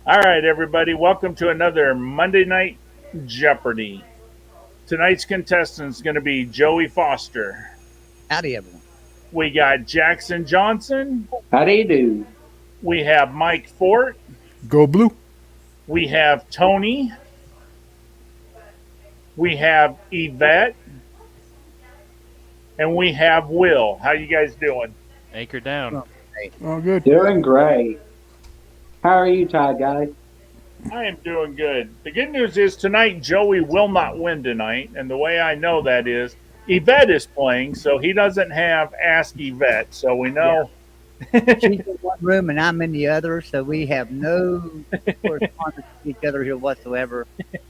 All right, everybody, welcome to another Monday Night Jeopardy. Tonight's contestant is going to be Joey Foster. Howdy, everyone. We got Jackson Johnson. How do you do? We have Mike Fort. Go blue. We have Tony. We have Yvette. And we have Will. How you guys doing? Anchor down. Well, hey, All good. Doing great. How are you, Todd, guys? I am doing good. The good news is tonight Joey will not win tonight. And the way I know that is Yvette is playing, so he doesn't have Ask Yvette. So we know. she's in one room and I'm in the other, so we have no correspondence with each other here whatsoever.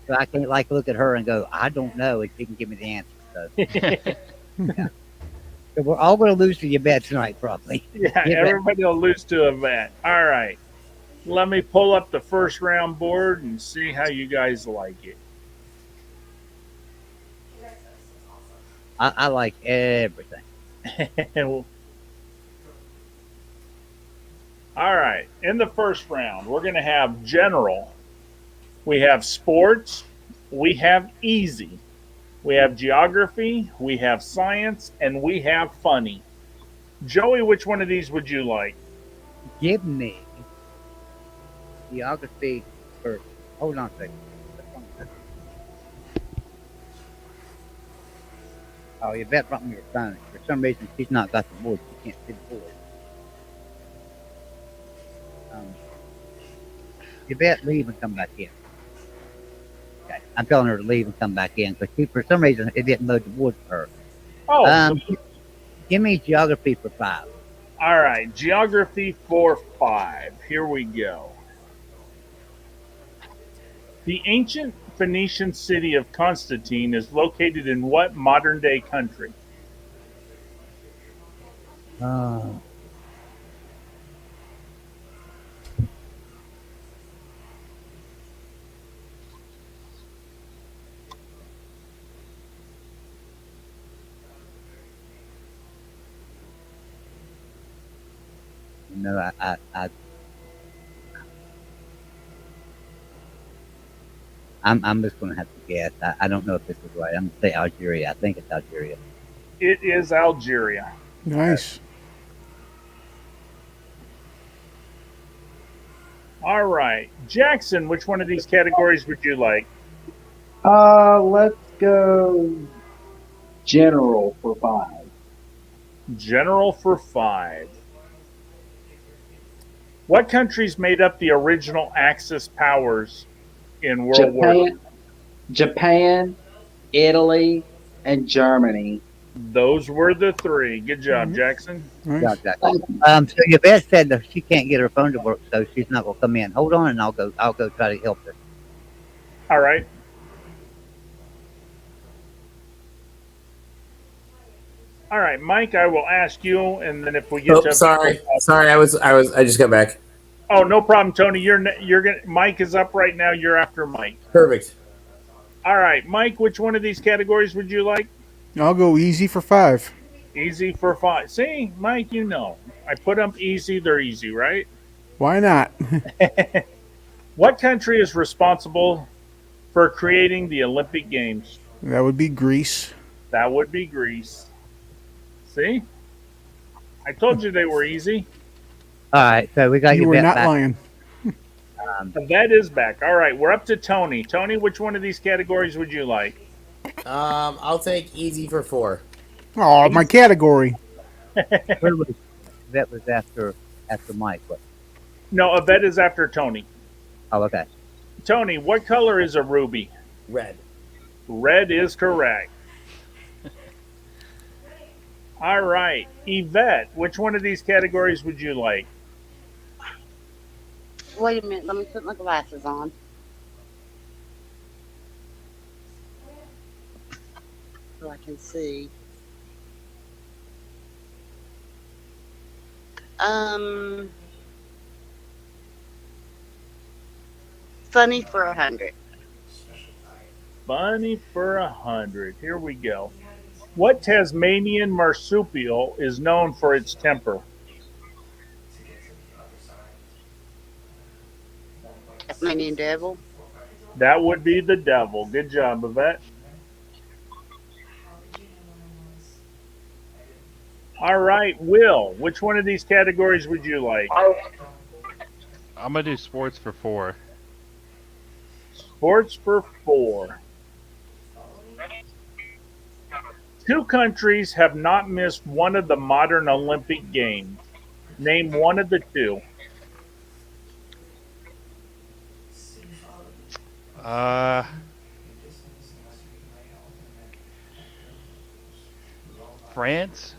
So I can't look at her and go, I don't know, and she can give me the answer. So, yeah. So we're all going to lose to your bet tonight, probably. Yeah, everybody will lose to Yvette. All right. Let me pull up the first round board and see how you guys like it. I like everything. All right. In the first round, we're going to have general. We have sports. We have easy. We have geography. We have science. And we have funny. Joey, which one of these would you like? Give me geography first. Hold on a second. Oh, you bet brought me your phone. For some reason, she's not got the board. She can't see the board. You bet leave and come back in. Okay. I'm telling her to leave and come back in because for some reason it didn't load the board for her. Oh, Give me geography for 5. all right. Geography for 5. Here we go. The ancient Phoenician city of Constantine is located in what modern day country? No, I'm just going to have to guess. I don't know if this is right. I'm going to say Algeria. I think it's Algeria. It is Algeria. Nice. All right. Jackson, which one of these categories would you like? Let's go general for 5. General for 5. What countries made up the original Axis powers in World War II? Japan, Italy, and Germany. Those were the 3. Good job, Jackson. Nice. So Yvette said that she can't get her phone to work, so she's not going to come in. Hold on, and I'll go try to help her. All right. All right, Mike, I will ask you, and then if we get to sorry, I just got back. Oh, no problem, Tony. You're gonna. Mike is up right now. You're after Mike. Perfect. All right, Mike. Which one of these categories would you like? I'll go easy for 5. Easy for 5. See, Mike, you know, I put them easy. They're easy, right? Why not? What country is responsible for creating the Olympic Games? That would be Greece. That would be Greece. See, I told you they were easy. All right, so we got You were Yvette not back. lying. That is back. All right, we're up to Tony. Tony, which one of these categories would you like? I'll take easy for 4. Oh, my category. Where was Yvette was after Mike. What? No, Yvette is after Tony. Oh, okay. Tony, what color is a ruby? Red. Red is correct. All right, Yvette, which one of these categories would you like? Wait a minute, let me put my glasses on. So I can see. Funny for 100. Funny for 100. Here we go. What Tasmanian marsupial is known for its temper? A Tasmanian devil. That would be the devil. Good job, Yvette. All right, Will, which one of these categories would you like? I'm gonna do sports for 4. Sports for 4. Two countries have not missed one of the modern Olympic Games. Name one of the two. Uh, France.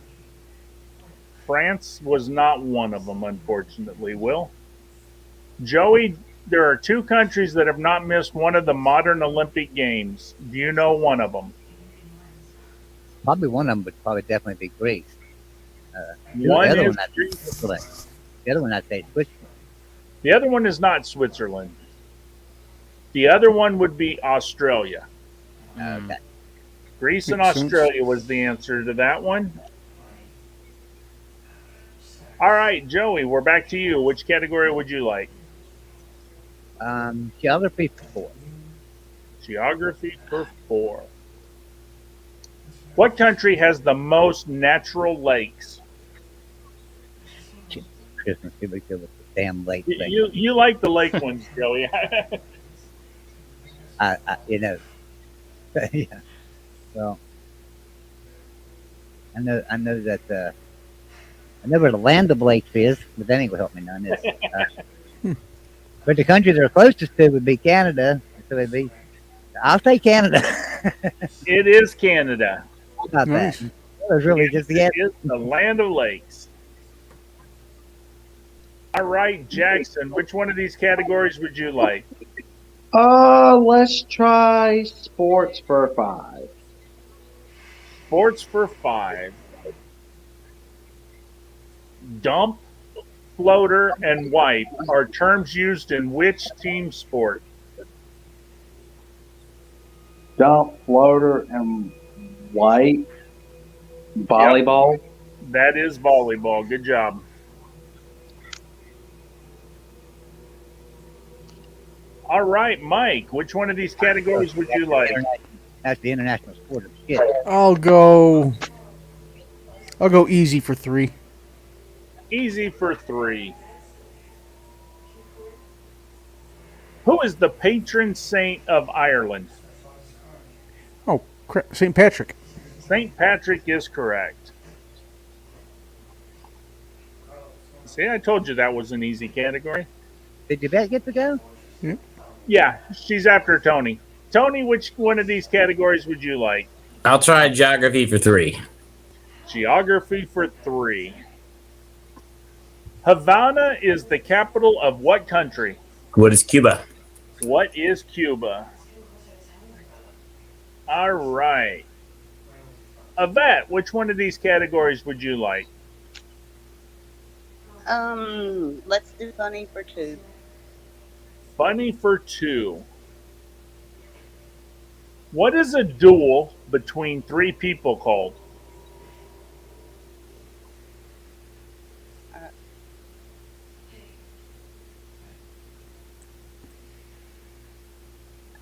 France was not one of them, unfortunately, Will. Joey, there are two countries that have not missed one of the modern Olympic Games. Do you know one of them? Probably one of them would probably definitely be Greece. One the other is one, I'd say Greece. Switzerland. The other one, I'd say Switzerland. The other one is not Switzerland. The other one would be Australia. Okay. Greece and Makes sense. Australia was the answer to that one. All right, Joey, we're back to you. Which category would you like? Geography for 4. Geography for 4. What country has the most natural lakes? Christmas, here we go with the damn lake thing. You like the lake ones, Joey. You know, yeah. Well, I know that I know where the land of lakes is, but that ain't gonna help me none. But the country they're closest to would be Canada, so it'd be. I'll say Canada. It is Canada. How about Nice. that? It was really just the It answer. is the land of lakes. All right, Jackson, which one of these categories would you like? Let's try sports for 5. Sports for 5. Dump, floater, and wipe are terms used in which team sport? Dump, floater, and white. Volleyball. That is volleyball. Good job. All right, Mike, which one of these categories would you like? That's the international sport of shit. I'll go easy for 3. Easy for 3. Who is the patron saint of Ireland? Oh, crap. St. Patrick. St. Patrick is correct. See, I told you that was an easy category. Did your bet get to go? Yeah, she's after Tony. Tony, which one of these categories would you like? I'll try geography for 3. Geography for 3. Havana is the capital of what country? What is Cuba? What is Cuba? All right. Yvette, which one of these categories would you like? Let's do funny for 2. Funny for 2. What is a duel between 3 people called?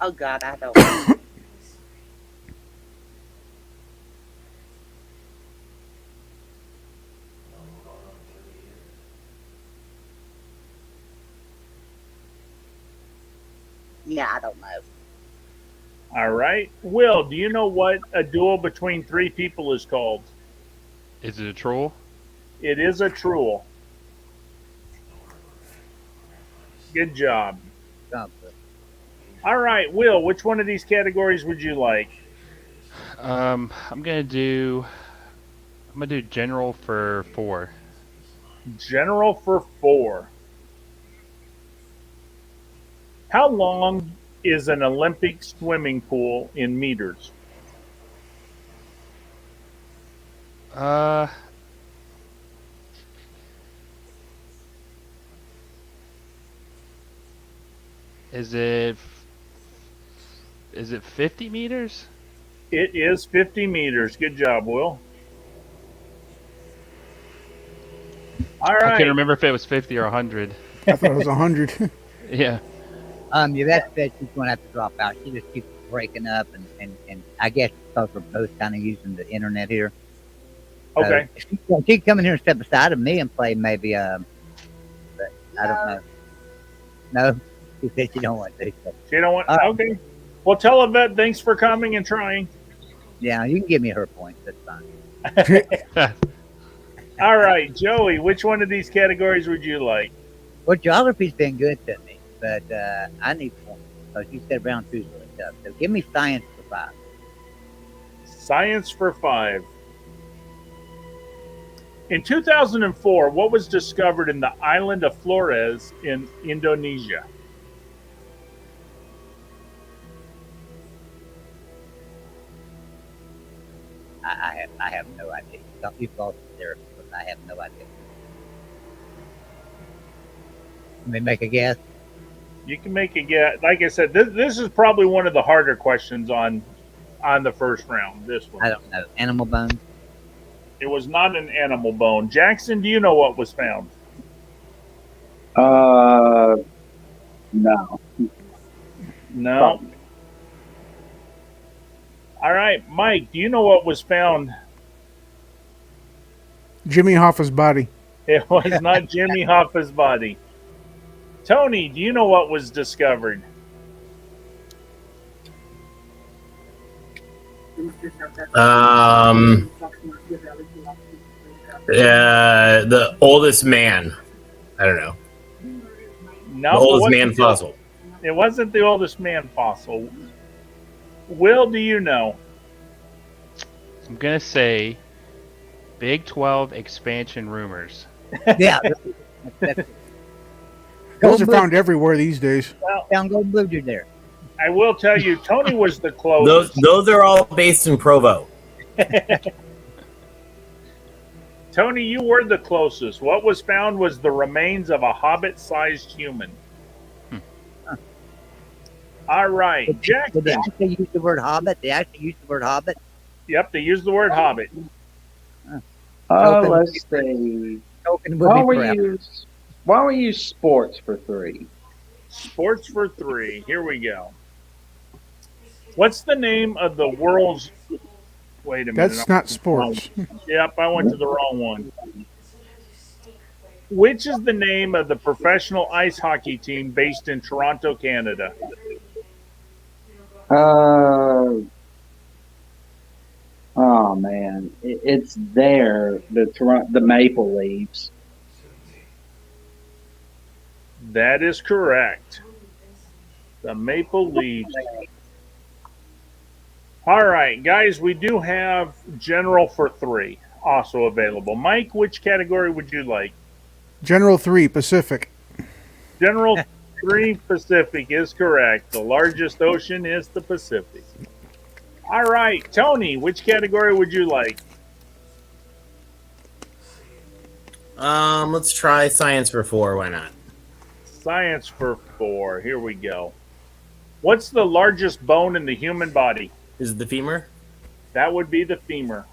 Oh God, I don't know. Yeah, I don't know. All right. Will, do you know what a duel between 3 people is called? Is it a troll? It is a truel. Good job. All right, Will, which one of these categories would you like? I'm gonna do general for 4. General for 4. How long is an Olympic swimming pool in meters? Is it 50 meters? It is 50 meters. Good job, Will. All I right. can't remember if it was 50 or 100. I thought it was 100. Yeah. Yeah, that's that she's going to have to drop out. She just keeps breaking up, and I guess because we're both kind of using the internet here. So Okay. she can come in here and step aside of me and play maybe. But I don't No. know. No, she said she don't want to. So, She don't want. all right. Okay. Well, tell Yvette thanks for coming and trying. Yeah, you can give me her points. That's fine. All right, Joey. Which one of these categories would you like? Well, geography's been good to me, but I need points. So she said round two's really tough. So give me science for 5. Science for 5. In 2004, what was discovered in the island of Flores in Indonesia? I have no idea. You've lost it there, but I have no idea. Let me make a guess. You can make a guess. Like I said, this is probably one of the harder questions on the first round. This one. I don't know. Animal bones. It was not an animal bone. Jackson, do you know what was found? No. No. All right, Mike, do you know what was found? Jimmy Hoffa's body. It was not Jimmy Hoffa's body. Tony, do you know what was discovered? The oldest man. I don't know. No, The it oldest wasn't man fossil. It wasn't the oldest man fossil. Will, do you know? I'm gonna say Big 12 expansion rumors. Yeah. That's Those are found everywhere these days. Found Golden Blue Dude there. I will tell you, Tony was the closest. Those are all based in Provo. Tony, you were the closest. What was found was the remains of a hobbit-sized human. All right, Did Jackson. they actually use the word hobbit? They actually used the word hobbit? Yep, they used the word hobbit. Let's see. Tolkien would Why be we proud. use sports for 3? Sports for 3. Here we go. What's the name of the world's... Wait a minute. That's not sports. Yep, I went to the wrong one. Which is the name of the professional ice hockey team based in Toronto, Canada? Oh man, it's there. The Maple Leafs. That is correct. The Maple Leafs. All right, guys, we do have General for 3 also available. Mike, which category would you like? General 3, Pacific. General 3 Pacific is correct. The largest ocean is the Pacific. All right, Tony, which category would you like? Let's try science for 4. Why not? Science for 4. Here we go. What's the largest bone in the human body? Is it the femur? That would be the femur.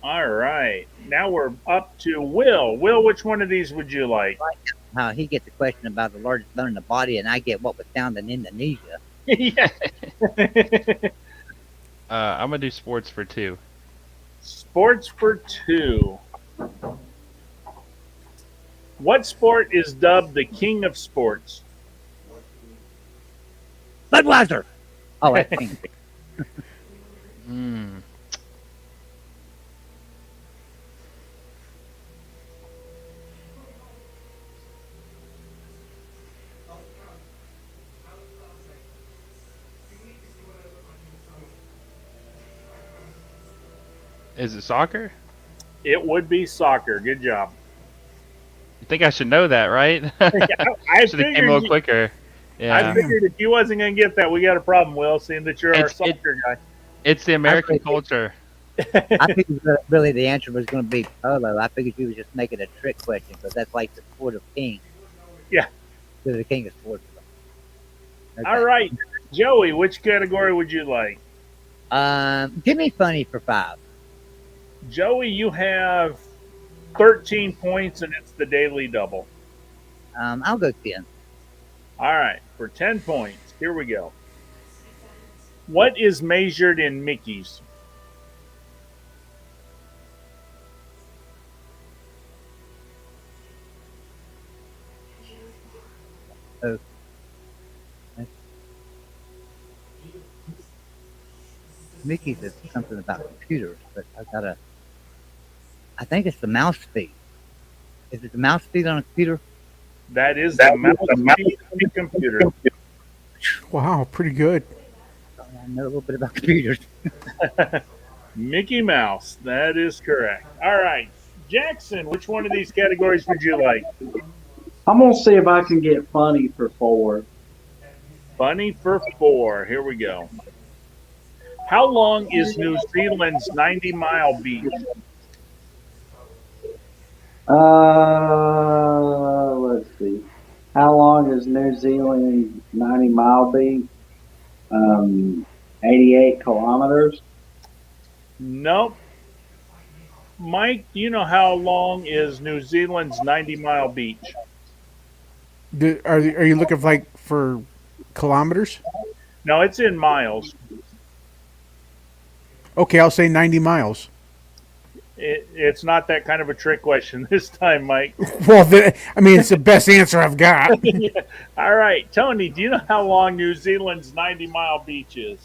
All right. Now we're up to Will. Will, which one of these would you like? How he gets a question about the largest bone in the body, and I get what was found in Indonesia. Yeah. I'm gonna do sports for 2. Sports for 2. What sport is dubbed the king of sports? Budweiser. Oh, I think. Is it soccer? It would be soccer. Good job. You think I should know that, right? I Should have came a little quicker. I Yeah, figured if you wasn't going to get that, we got a problem, Will, seeing that you're our It's- soccer guy. it's the American think it- culture. I figured really the answer was going to be polo. I figured you was just making a trick question because that's like the sport of king. Yeah. They're the king of sports. Okay. All right. Joey, which category would you like? Give me funny for 5. Joey, you have 13 points, and it's the daily double. I'll go 10. All right, for 10 points, here we go. What is measured in Mickeys? Oh, Mickey's is something about computers, but I think it's the mouse speed. Is it the mouse speed on a computer? That is the mouse speed of the computer. Wow, pretty good. I know a little bit about computers. Mickey Mouse, that is correct. All right, Jackson, which one of these categories would you like? I'm gonna see if I can get funny for 4. Funny for 4. Here we go. How long is New Zealand's 90-mile beach? Let's see. How long is New Zealand 90-mile beach? 88 kilometers. Nope. Mike, do you know how long is New Zealand's 90-mile beach? Are you looking for kilometers? No, it's in miles. Okay, I'll say 90 miles. It's not that kind of a trick question this time, Mike. Well, it's the best answer I've got. All right, Tony, do you know how long New Zealand's 90-mile beach is?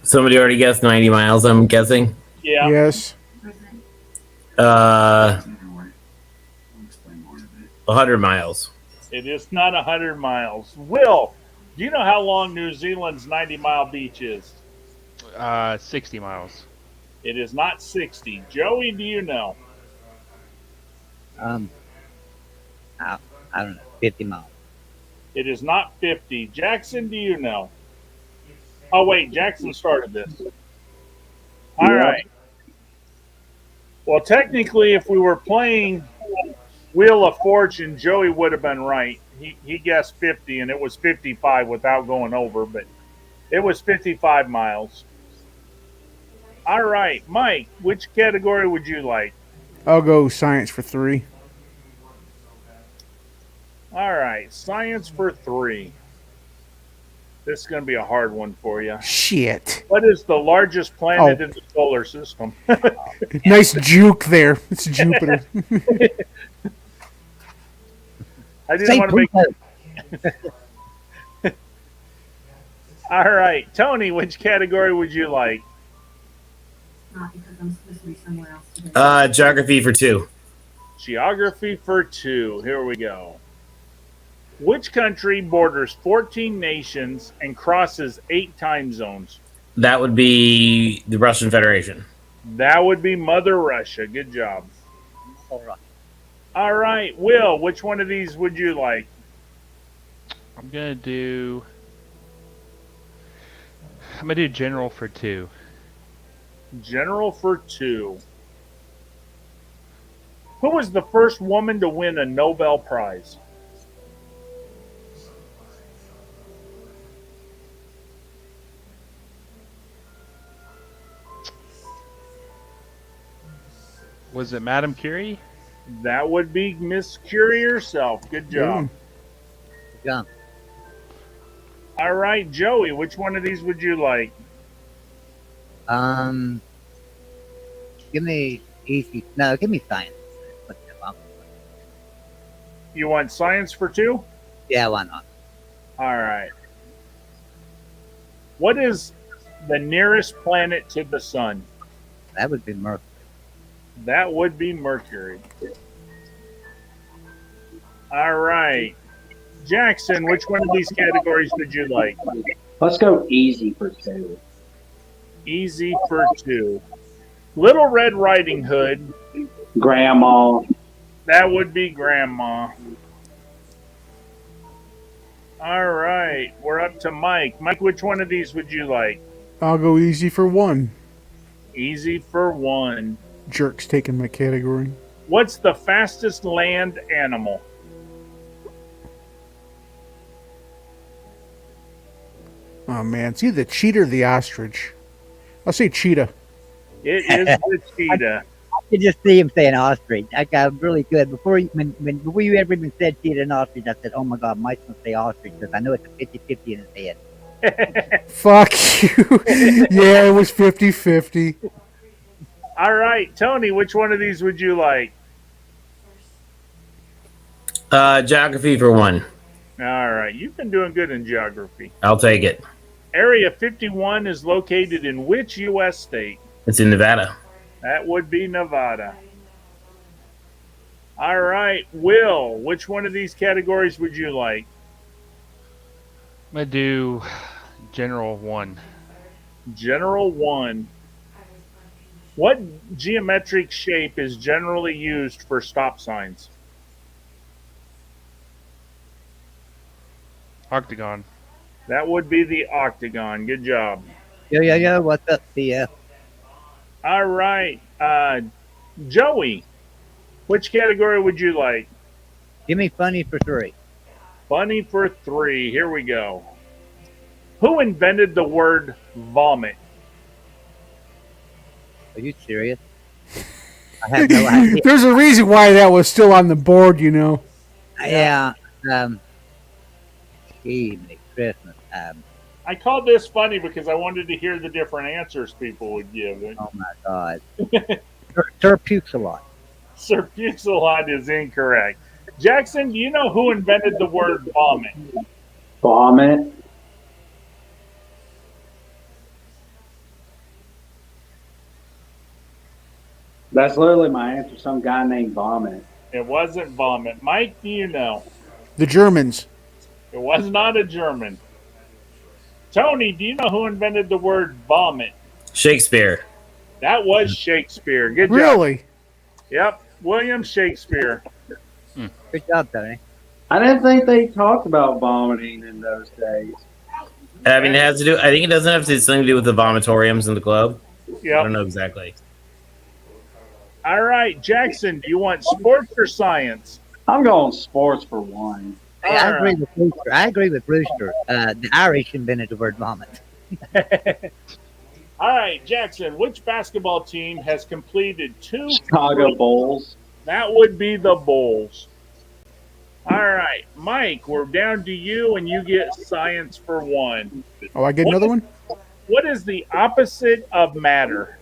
Somebody already guessed 90 miles, I'm guessing. Yeah. Yes. 100 miles. It is not 100 miles. Will, do you know how long New Zealand's 90-mile beach is? 60 miles. It is not 60. Joey, do you know? I don't know, 50 miles. It is not 50. Jackson, do you know? Oh, wait, Jackson started this. All right. Well, technically, if we were playing Wheel of Fortune, Joey would have been right. He guessed 50, and it was 55 without going over, but it was 55 miles. All right, Mike, which category would you like? I'll go science for 3. All right, science for 3. This is going to be a hard one for you. Shit. What is the largest planet in the solar system? Nice juke there. It's Jupiter. I didn't want to make. All right, Tony, which category would you like? Geography for 2. Geography for 2. Here we go. Which country borders 14 nations and crosses 8 time zones? That would be the Russian Federation. That would be Mother Russia. Good job. All right. All right, Will, which one of these would you like? I'm gonna do general for 2. General for 2. Who was the first woman to win a Nobel Prize? Was it Madame Curie? That would be Miss Curie herself. Good job. Good job. All right, Joey, which one of these would you like? Give me easy. No, give me science. You want science for 2? Yeah, why not? All right. What is the nearest planet to the sun? That would be Mercury. That would be Mercury. All right. Jackson, which one of these categories would you like? Let's go easy for 2. Easy for 2. Little Red Riding Hood. Grandma. That would be Grandma. All right. We're up to Mike. Mike, which one of these would you like? I'll go easy for 1. Easy for 1. Jerk's taking my category. What's the fastest land animal? Oh, man. It's either the cheetah or the ostrich. I'll say cheetah. It is the cheetah. could just see him saying ostrich. I got really good before you ever even said she had an ostrich. I said, "Oh my God, Mike's gonna say ostrich because I know it's a 50-50 in his head." Fuck you. Yeah, it was 50-50. All right, Tony, which one of these would you like? Geography for 1. All right, you've been doing good in geography. I'll take it. Area 51 is located in which U.S. state? It's in Nevada. That would be Nevada. All right, Will, which one of these categories would you like? I'm gonna do general 1. General 1. What geometric shape is generally used for stop signs? Octagon. That would be the octagon. Good job. Yo, what's up, TF? All right, Joey, which category would you like? Give me funny for 3. Funny for 3. Here we go. Who invented the word vomit? Are you serious? I have no idea. There's a reason why that was still on the board, you know. Yeah. Gee, Christmas. I called this funny because I wanted to hear the different answers people would give. Oh my God. Sir pukes a lot. Sir Fuse-a-Lot is incorrect. Jackson, do you know who invented the word vomit? Vomit. That's literally my answer. Some guy named Vomit. It wasn't vomit. Mike, do you know? The Germans. It was not a German. Tony, do you know who invented the word vomit? Shakespeare. That was Shakespeare. Good job. Really? Yep, William Shakespeare. Good job, Tony. I didn't think they talked about vomiting in those days. I mean, it has to do. I think it doesn't have to something to do with the vomitoriums in the club. I don't Yep. know exactly. All right, Jackson, do you want sports or science? I'm going sports for 1. Hey, I agree with Brewster. The Irish invented the word vomit. All right, Jackson, which basketball team has completed 2? Chicago Bulls. That would be the Bulls. All right, Mike, we're down to you, and you get science for 1. Oh, I get another one? What is the opposite of matter?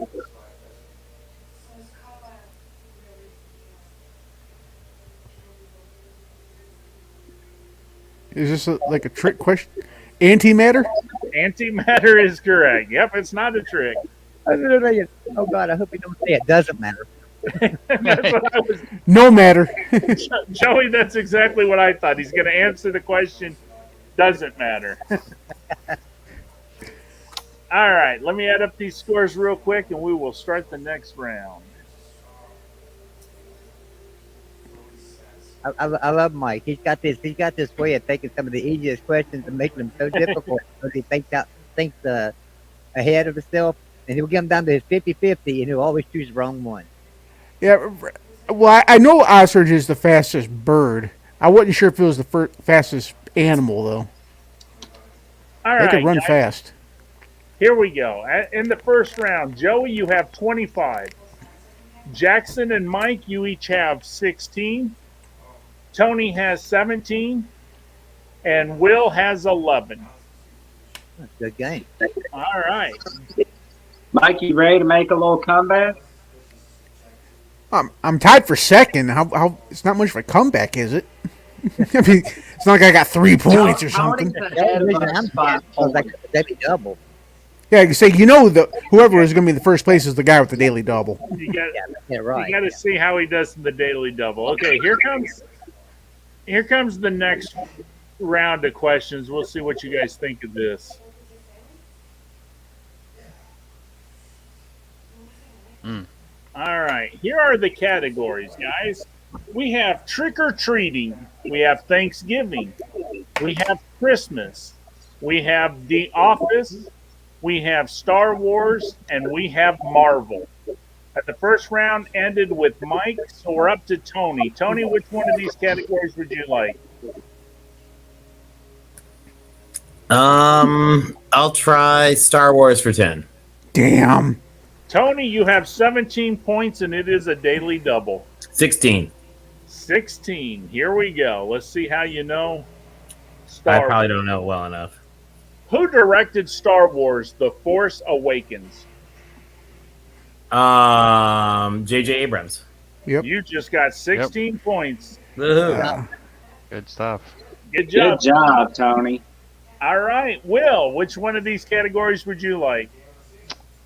Is this like a trick question? Antimatter? Antimatter is correct. Yep, it's not a trick. Oh God, I hope you don't say it doesn't matter. That's what I was. No matter. Joey, that's exactly what I thought. He's going to answer the question. Doesn't matter. All right, let me add up these scores real quick, and we will start the next round. I love Mike. He's got this way of taking some of the easiest questions and making them so difficult because he thinks ahead of himself, and he'll get them down to his 50-50, and he'll always choose the wrong one. Yeah. Well, I know ostrich is the fastest bird. I wasn't sure if it was the fastest animal, though. All They right, could run guys, fast. here we go. In the first round, Joey, you have 25. Jackson and Mike, you each have 16. Tony has 17. And Will has 11. That's a good game. All right. Mike, you ready to make a little comeback? I'm tied for second. How? It's not much of a comeback, is it? I mean, it's not like I got 3 points or something. Tony's ahead of us by So point. that'd be double. Yeah, you say whoever is going to be in the first place is the guy with the daily double. You got Yeah, right. You got to see how he does in the daily double. Okay, here comes the next round of questions. We'll see what you guys think of this. All right, here are the categories, guys. We have trick or treating. We have Thanksgiving. We have Christmas. We have The Office. We have Star Wars, and we have Marvel. The first round ended with Mike, so we're up to Tony. Tony, which one of these categories would you like? I'll try Star Wars for 10. Damn. Tony, you have 17 points, and it is a daily double. 16. 16. Here we go. Let's see how you know I Star probably Wars. don't know it well enough. Who directed Star Wars: The Force Awakens? J.J. Abrams. Yep. You just got 16 points. Woohoo. Uh, Good stuff. Good job. Good job, Tony. All right, Will, which one of these categories would you like?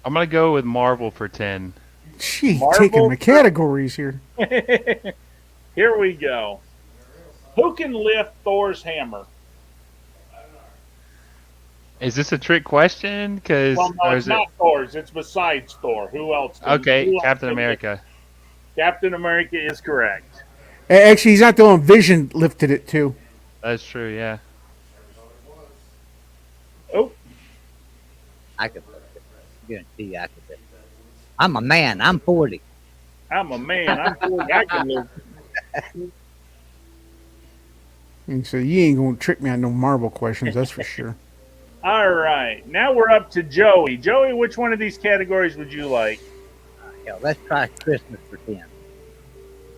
I'm gonna go with Marvel for 10. Gee, Marvel? taking the categories here. Here we go. Who can lift Thor's hammer? Is this a trick question? Because Well, no, it's not Thor's. It's besides Thor. Who else? Okay, who else Captain can lift- America. Captain America is correct. Actually, he's not the only. Vision lifted it too. That's true. Yeah. Oh, I could lift it. Guarantee you I could lift it. I'm a man. I'm 40. I'm a man. I'm 40. I can lift. And so you ain't gonna trick me on no Marvel questions, that's for sure. All right, now we're up to Joey. Joey, which one of these categories would you like? Hell, let's try Christmas for 10.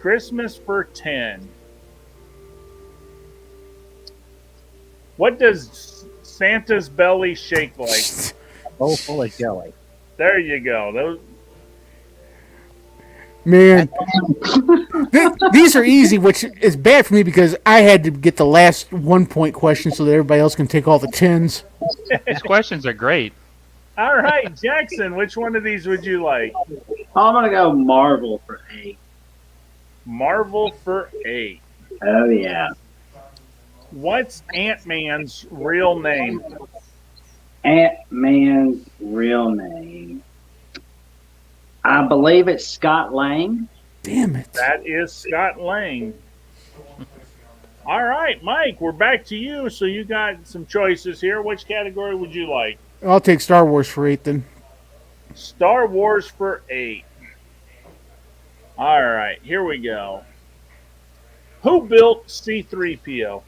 Christmas for 10. What does Santa's belly shake like? A bowl full of jelly. There you go. Those. Man, these are easy, which is bad for me because I had to get the last 1 point question so that everybody else can take all the 10s. These questions are great. All right, Jackson, which one of these would you like? I'm gonna go Marvel for 8. Marvel for 8. Oh yeah. What's Ant-Man's real name? Ant-Man's real name. I believe it's Scott Lang. Damn it. That is Scott Lang. All right, Mike, we're back to you. So you got some choices here. Which category would you like? I'll take Star Wars for 8 then. Star Wars for 8. All right, here we go. Who built C-3PO?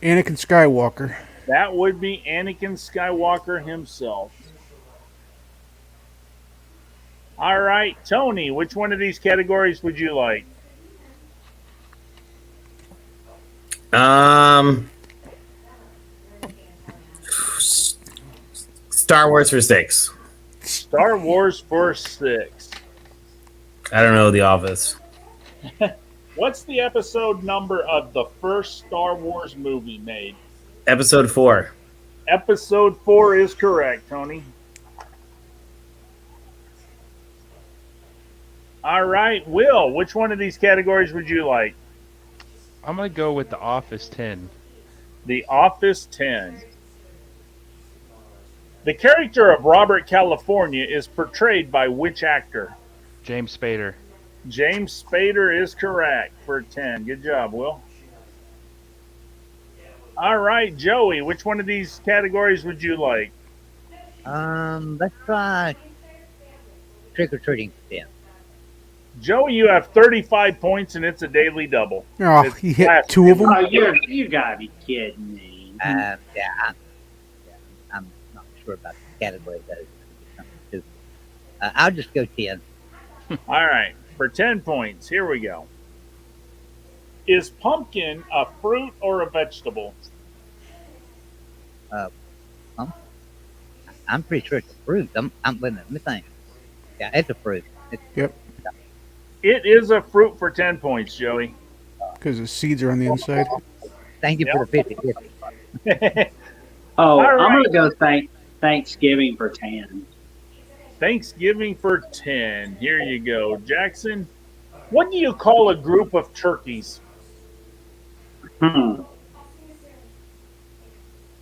Anakin Skywalker. That would be Anakin Skywalker himself. All right, Tony, which one of these categories would you like? Star Wars for 6. Star Wars for 6. I don't know The Office. What's the episode number of the first Star Wars movie made? Episode 4. Episode 4 is correct, Tony. All right, Will, which one of these categories would you like? I'm gonna go with The Office 10. The Office 10. The character of Robert California is portrayed by which actor? James Spader. James Spader is correct for 10. Good job, Will. All right, Joey, which one of these categories would you like? Let's try trick or treating for 10. Joey, you have 35 points, and it's a daily double. Oh, It's he hit last 2 of them. Oh, you gotta be kidding me. I'm not sure about the category though. I'll just go 10. All right, for 10 points, here we go. Is pumpkin a fruit or a vegetable? I'm pretty sure it's a fruit. I'm wait a minute, let me think. Yeah, it's a fruit. It is a fruit for 10 points, Joey. Because the seeds are on the inside. Thank you for the 50-50. Oh, All I'm right. gonna go Thanksgiving for 10. Thanksgiving for 10. Here you go. Jackson, what do you call a group of turkeys?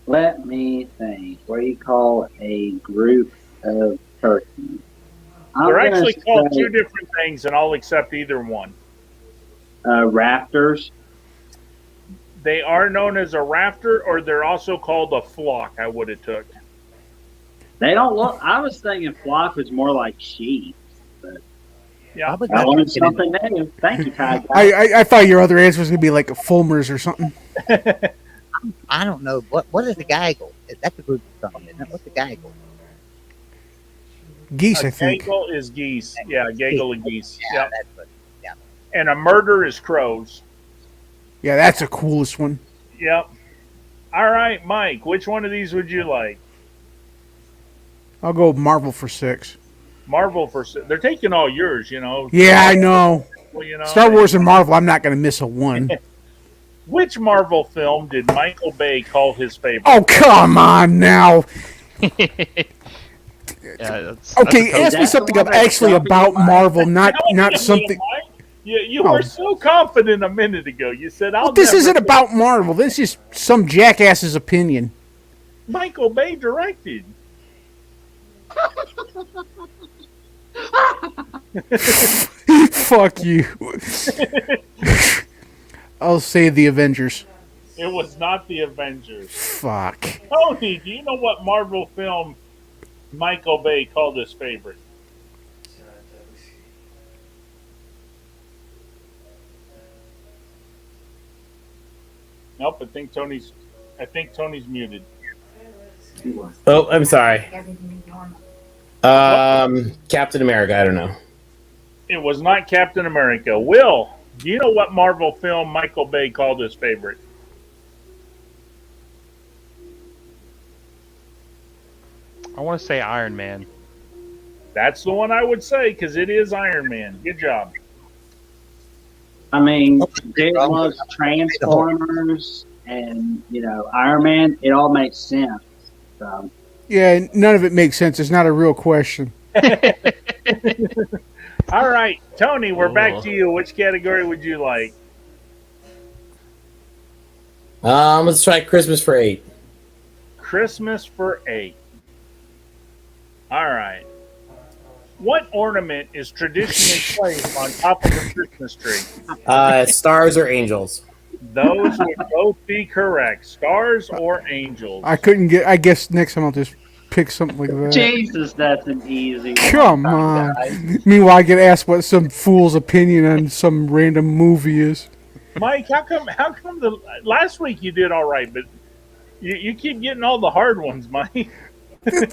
Let me think. What do you call a group of turkeys? They're actually called 2 different things, and I'll accept either one. Raptors. They are known as a rafter, or they're also called a flock, I would have took. They don't look. I was thinking flock was more like sheep. Yeah. I learned something new. Thank you, Ty. I thought your other answer was going to be like a Fulmers or something. I don't know what is the gaggle? That's a group of something, isn't it? What's the gaggle? Geese, A I think. gaggle is geese. Yeah, a gaggle of geese. Yeah, Yep. that's what. Yeah. And a murder is crows. Yeah, that's the coolest one. Yep. All right, Mike, which one of these would you like? I'll go Marvel for 6. Marvel for they're taking all yours, you know. Yeah, I know. Well, you know. Star Wars and Marvel, I'm not going to miss a one. Which Marvel film did Michael Bay call his favorite? Oh, come on now. Yeah, that's Okay, a tough ask me That's the something one that's actually jumping about in my- Marvel, not Wait a minute, something. Mike. You Oh. were so confident a minute ago. You said, "I'll." Well, this never isn't say-" about Marvel. This is some jackass's opinion. Michael Bay directed. Fuck you. I'll say the Avengers. It was not the Avengers. Fuck. Tony, do you know what Marvel film Michael Bay called his favorite? Nope. I think Tony's muted. Oh, I'm sorry. Captain America. I don't know. It was not Captain America. Will, do you know what Marvel film Michael Bay called his favorite? I want to say Iron Man. That's the one I would say because it is Iron Man. Good job. I mean, Dick loves Transformers and, Iron Man. It all makes sense. So, Yeah, none of it makes sense. It's not a real question. All right, Tony, we're back to you. Which category would you like? Let's try Christmas for 8. Christmas for 8. All right. What ornament is traditionally placed on top of a Christmas tree? Stars or angels? Those would both be correct. Stars or angels? I couldn't get. I guess next time I'll just pick something like that. Jesus, that's an easy one. Come on. Meanwhile, I get asked what some fool's opinion on some random movie is. Mike, how come the last week you did all right, but you keep getting all the hard ones, Mike?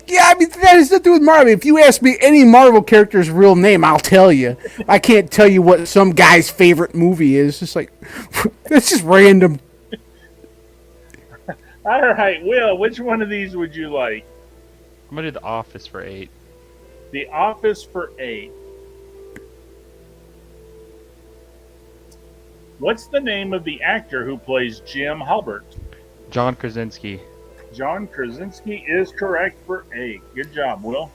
Yeah, I mean, that has nothing to do with Marvel. If you ask me any Marvel character's real name, I'll tell you. I can't tell you what some guy's favorite movie is. It's like, that's just random. All right, Will, which one of these would you like? I'm gonna do The Office for 8. The Office for 8. What's the name of the actor who plays Jim Halbert? John Krasinski. John Krasinski is correct for 8. Good job, Will.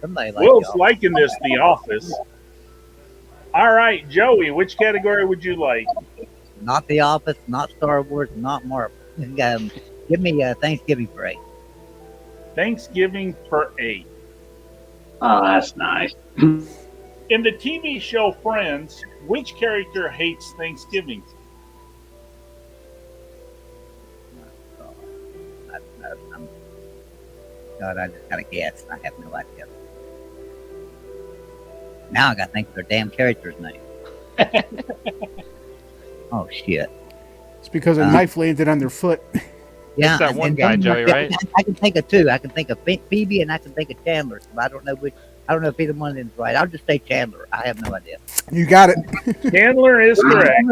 Somebody like Will's y'all. liking this, The Office. All right, Joey, which category would you like? Not The Office, not Star Wars, not Marvel. Give me Thanksgiving for 8. Thanksgiving for 8. Oh, that's nice. In the TV show Friends, which character hates Thanksgiving? God, I just got to guess. I have no idea. Now I got to think of their damn character's name. Oh, shit. It's because a knife landed on their foot. Yeah, that and one then- guy, Joey, right? I can think of two. I can think of Phoebe and I can think of Chandler. But I don't know if either one of them is right. I'll just say Chandler. I have no idea. You got it. Chandler is correct.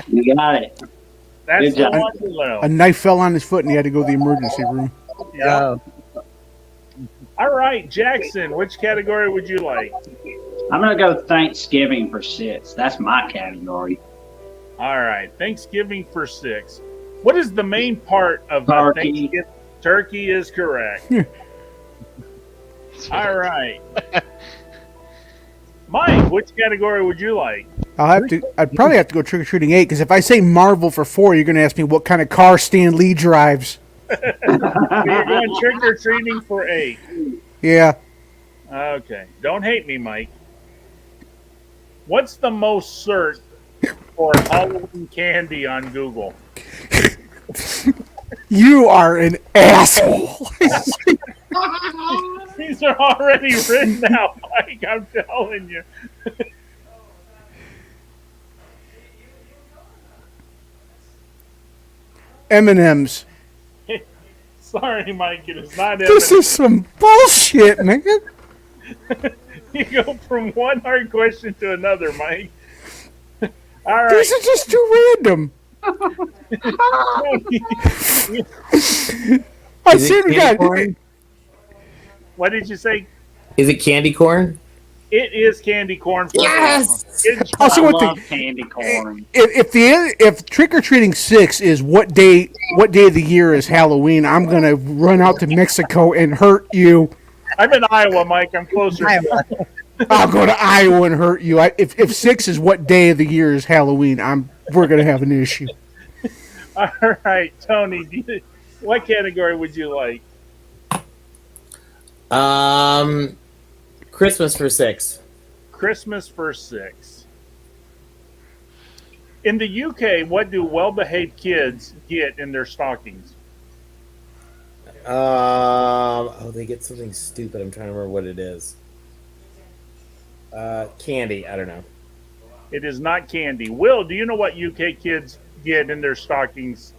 You got it. That's Good the job. one below. A knife fell on his foot and he had to go to the emergency room. Yeah. Oh, All right, Jackson, which category would you like? I'm going to go Thanksgiving for 6. That's my category. All right, Thanksgiving for 6. What is the main part of Turkey. Thanksgiving? Turkey is correct. All right. Mike, which category would you like? I'd probably have to go trick or treating 8 because if I say Marvel for 4, you're going to ask me what kind of car Stan Lee drives. So you're going trick or treating for 8. Yeah. Okay. Don't hate me, Mike. What's the most searched for Halloween candy on Google? You are an asshole. These are already written out, Mike. I'm telling you. M&M's. Sorry, Mike, it is not This evident. is some bullshit, man. You go from one hard question to another, Mike. All right. These are just too random. I Is it swear to candy God. corn? What did you say? Is it candy corn? It is candy corn. For Yes! Good I'll see I job. what love the candy corn. if Trick or Treating 6 is what day of the year is Halloween, I'm gonna run out to Mexico and hurt you. I'm in Iowa, Mike. I'm closer. Iowa. I'll go to Iowa and hurt you. If 6 is what day of the year is Halloween, we're gonna have an issue. All right, Tony. What category would you like? Christmas for 6. Christmas for 6. In the UK, what do well-behaved kids get in their stockings? They get something stupid. I'm trying to remember what it is. Candy. I don't know. It is not candy. Will, do you know what UK kids get in their stockings?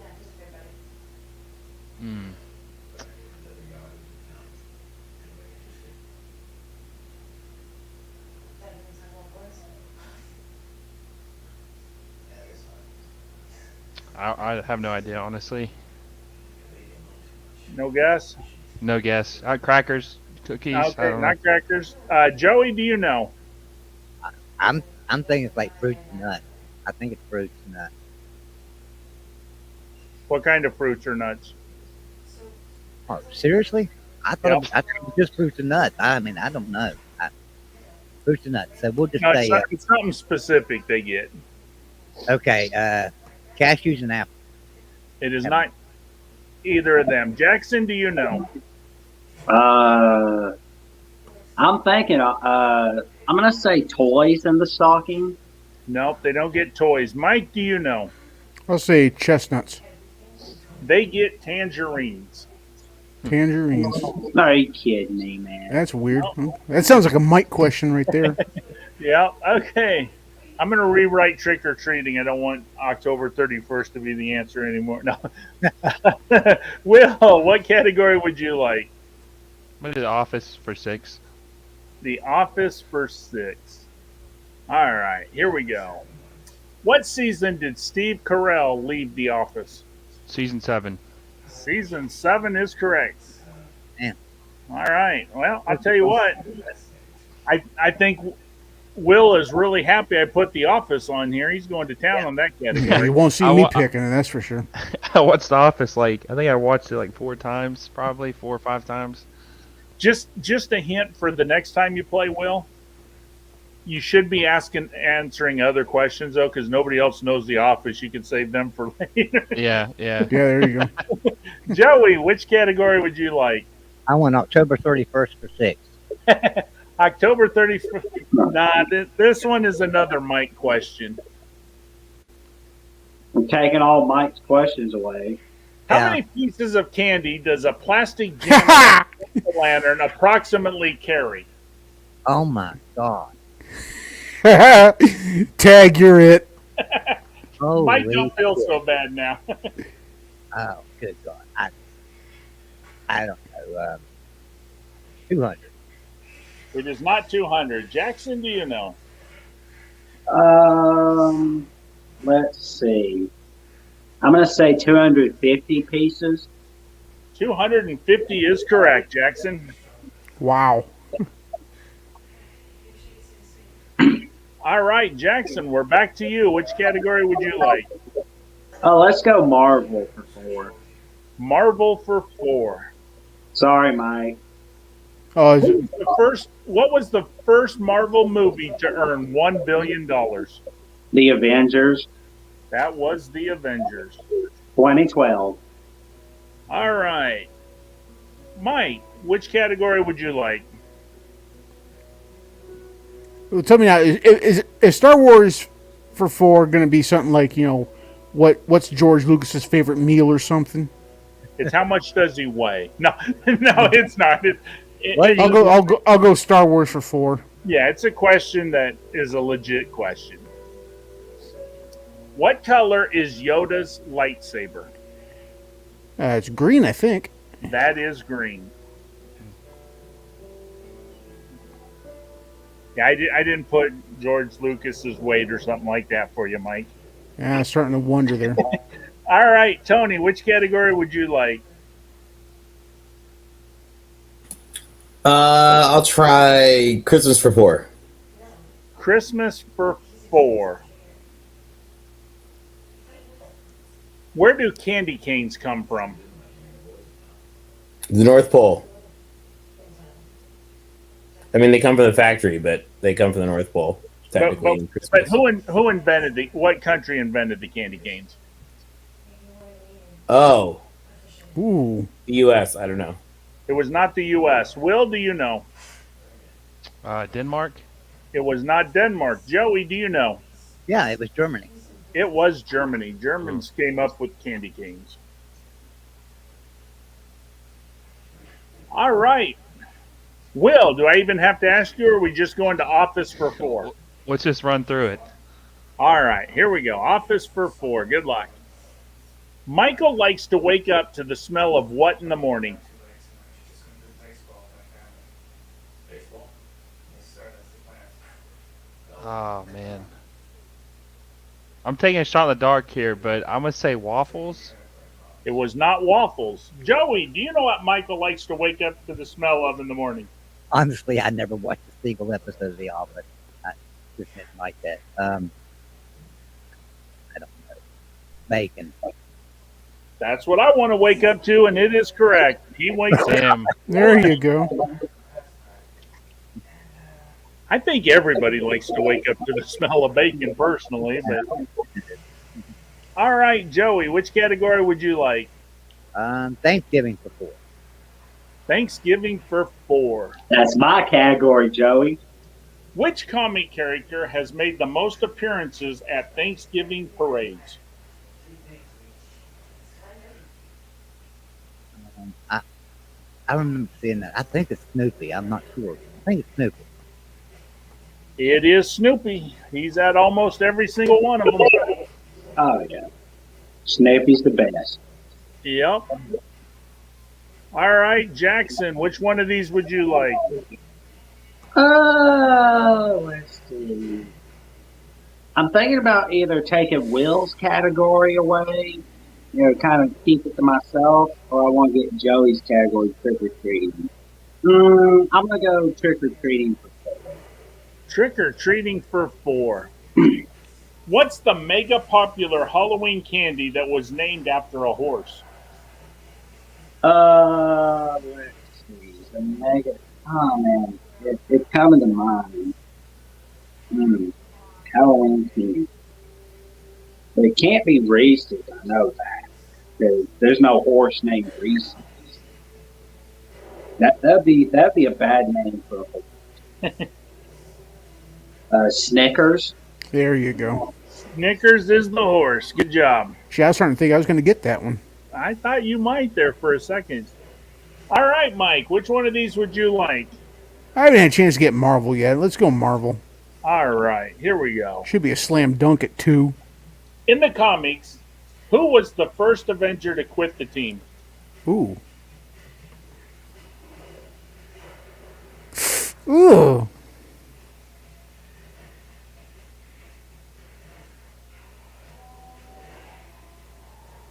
I have no idea, honestly. No guess? No guess. Crackers, cookies. I Okay, don't know. not crackers. Joey, do you know? I'm thinking it's like fruits and nuts. I think it's fruits and nuts. What kind of fruits or nuts? Oh, seriously? I thought it was just fruits and nuts. I mean, I don't know. Fruits and nuts. So we'll just No, say it's something specific they get. okay. Cashews and apples. It is not either of them. Jackson, do you know? I'm thinking. I'm gonna say toys in the stocking. Nope, they don't get toys. Mike, do you know? I'll say chestnuts, They get tangerines. tangerines. Are you kidding me, man? That's weird. That sounds like a Mike question right there. Yeah, okay. I'm going to rewrite trick or treating. I don't want October 31st to be the answer anymore. No. Will, what category would you like? I'm gonna do The Office for 6. The Office for 6. All right, here we go. What season did Steve Carell leave The Office? Season 7. Season 7 is correct. Man. All right. Well, I'll tell you what. I think Will is really happy I put The Office on here. He's going to town on that Yeah, category. you won't see I me wa- picking it, that's for sure. I watched The Office I think I watched it like 4 times, probably 4 or 5 times. Just a hint for the next time you play, Will. You should be answering other questions though, because nobody else knows The Office. You can save them for later. Yeah. Yeah, there you go. Joey, which category would you like? I want October 31st for 6. October 31st. Nah, this one is another Mike question. I'm taking all Mike's questions away. How Yeah. many pieces of candy does a plastic jam lantern approximately carry? Oh my God. Tag, you're it. Mike Holy don't feel shit. so bad now. Oh, good God. I don't know. 200. It is not 200. Jackson, do you know? Let's see. I'm gonna say 250 pieces. 250 is correct, Jackson. Wow. All right, Jackson, we're back to you. Which category would you like? Oh, let's go Marvel for 4. Marvel for 4. Sorry, Mike. Oh, is it- What was the first Marvel movie to earn $1 billion? The Avengers, That was The Avengers. 2012. All right. Mike, which category would you like? well, tell me now, is Star Wars for 4 going to be something like, what's George Lucas's favorite meal or something? It's how much does he weigh? No, no, it's not. What I'll go Star Wars for 4. Yeah, it's a question that is a legit question. What color is Yoda's lightsaber? It's green, I think. That is green. Yeah, I didn't put George Lucas's weight or something like that for you, Mike. Yeah, I'm starting to wonder there. All right, Tony, which category would you like? I'll try Christmas for 4. Christmas for 4. Where do candy canes come from? The North Pole. I mean, they come from the factory, but they come from the North Pole. Technically, in Christmas. But who invented what country invented the candy canes? Oh, Ooh. the U.S. I don't know. It was not the U.S. Will, do you know? Denmark. It was not Denmark. Joey, do you know? Yeah, it was Germany. It was Germany. Germans came up with candy canes. All right. Will, do I even have to ask you, or are we just going to office for 4? Let's just run through it. All right, here we go. Office for 4. Good luck. Michael likes to wake up to the smell of what in the morning? Oh man. I'm taking a shot in the dark here, but I'm gonna say waffles. It was not waffles. Joey, do you know what Michael likes to wake up to the smell of in the morning? Honestly, I never watched a single episode of The Office. I just didn't like that. I don't know. Bacon. That's what I want to wake up to, and it is correct. He wakes up. Damn. There you go. I think everybody likes to wake up to the smell of bacon personally, but all right, Joey, which category would you like? Thanksgiving for 4. Thanksgiving for 4. That's my category, Joey. Which comic character has made the most appearances at Thanksgiving parades? I remember seeing that. I think it's Snoopy. I'm not sure. I think it's Snoopy. It is Snoopy. He's at almost every single one of them. Oh yeah, Snappy's the best. Yep. All right, Jackson, which one of these would you like? Let's see. I'm thinking about either taking Will's category away, kind of keep it to myself, or I want to get Joey's category, trick or treating. I'm gonna go trick or treating for 4. Trick or treating for 4. What's the mega popular Halloween candy that was named after a horse? Let's see. The mega. Oh man, it's coming to mind. Halloween candy. But it can't be Reese's. I know that. There's no horse named Reese's. That'd be a bad name for a horse. Snickers. There you go. Snickers is the horse. Good job. See, I was starting to think I was going to get that one. I thought you might there for a second. All right, Mike, which one of these would you like? I haven't had a chance to get Marvel yet. Let's go Marvel. All right, here we go. Should be a slam dunk at 2. In the comics, who was the first Avenger to quit the team? Ooh. Ooh.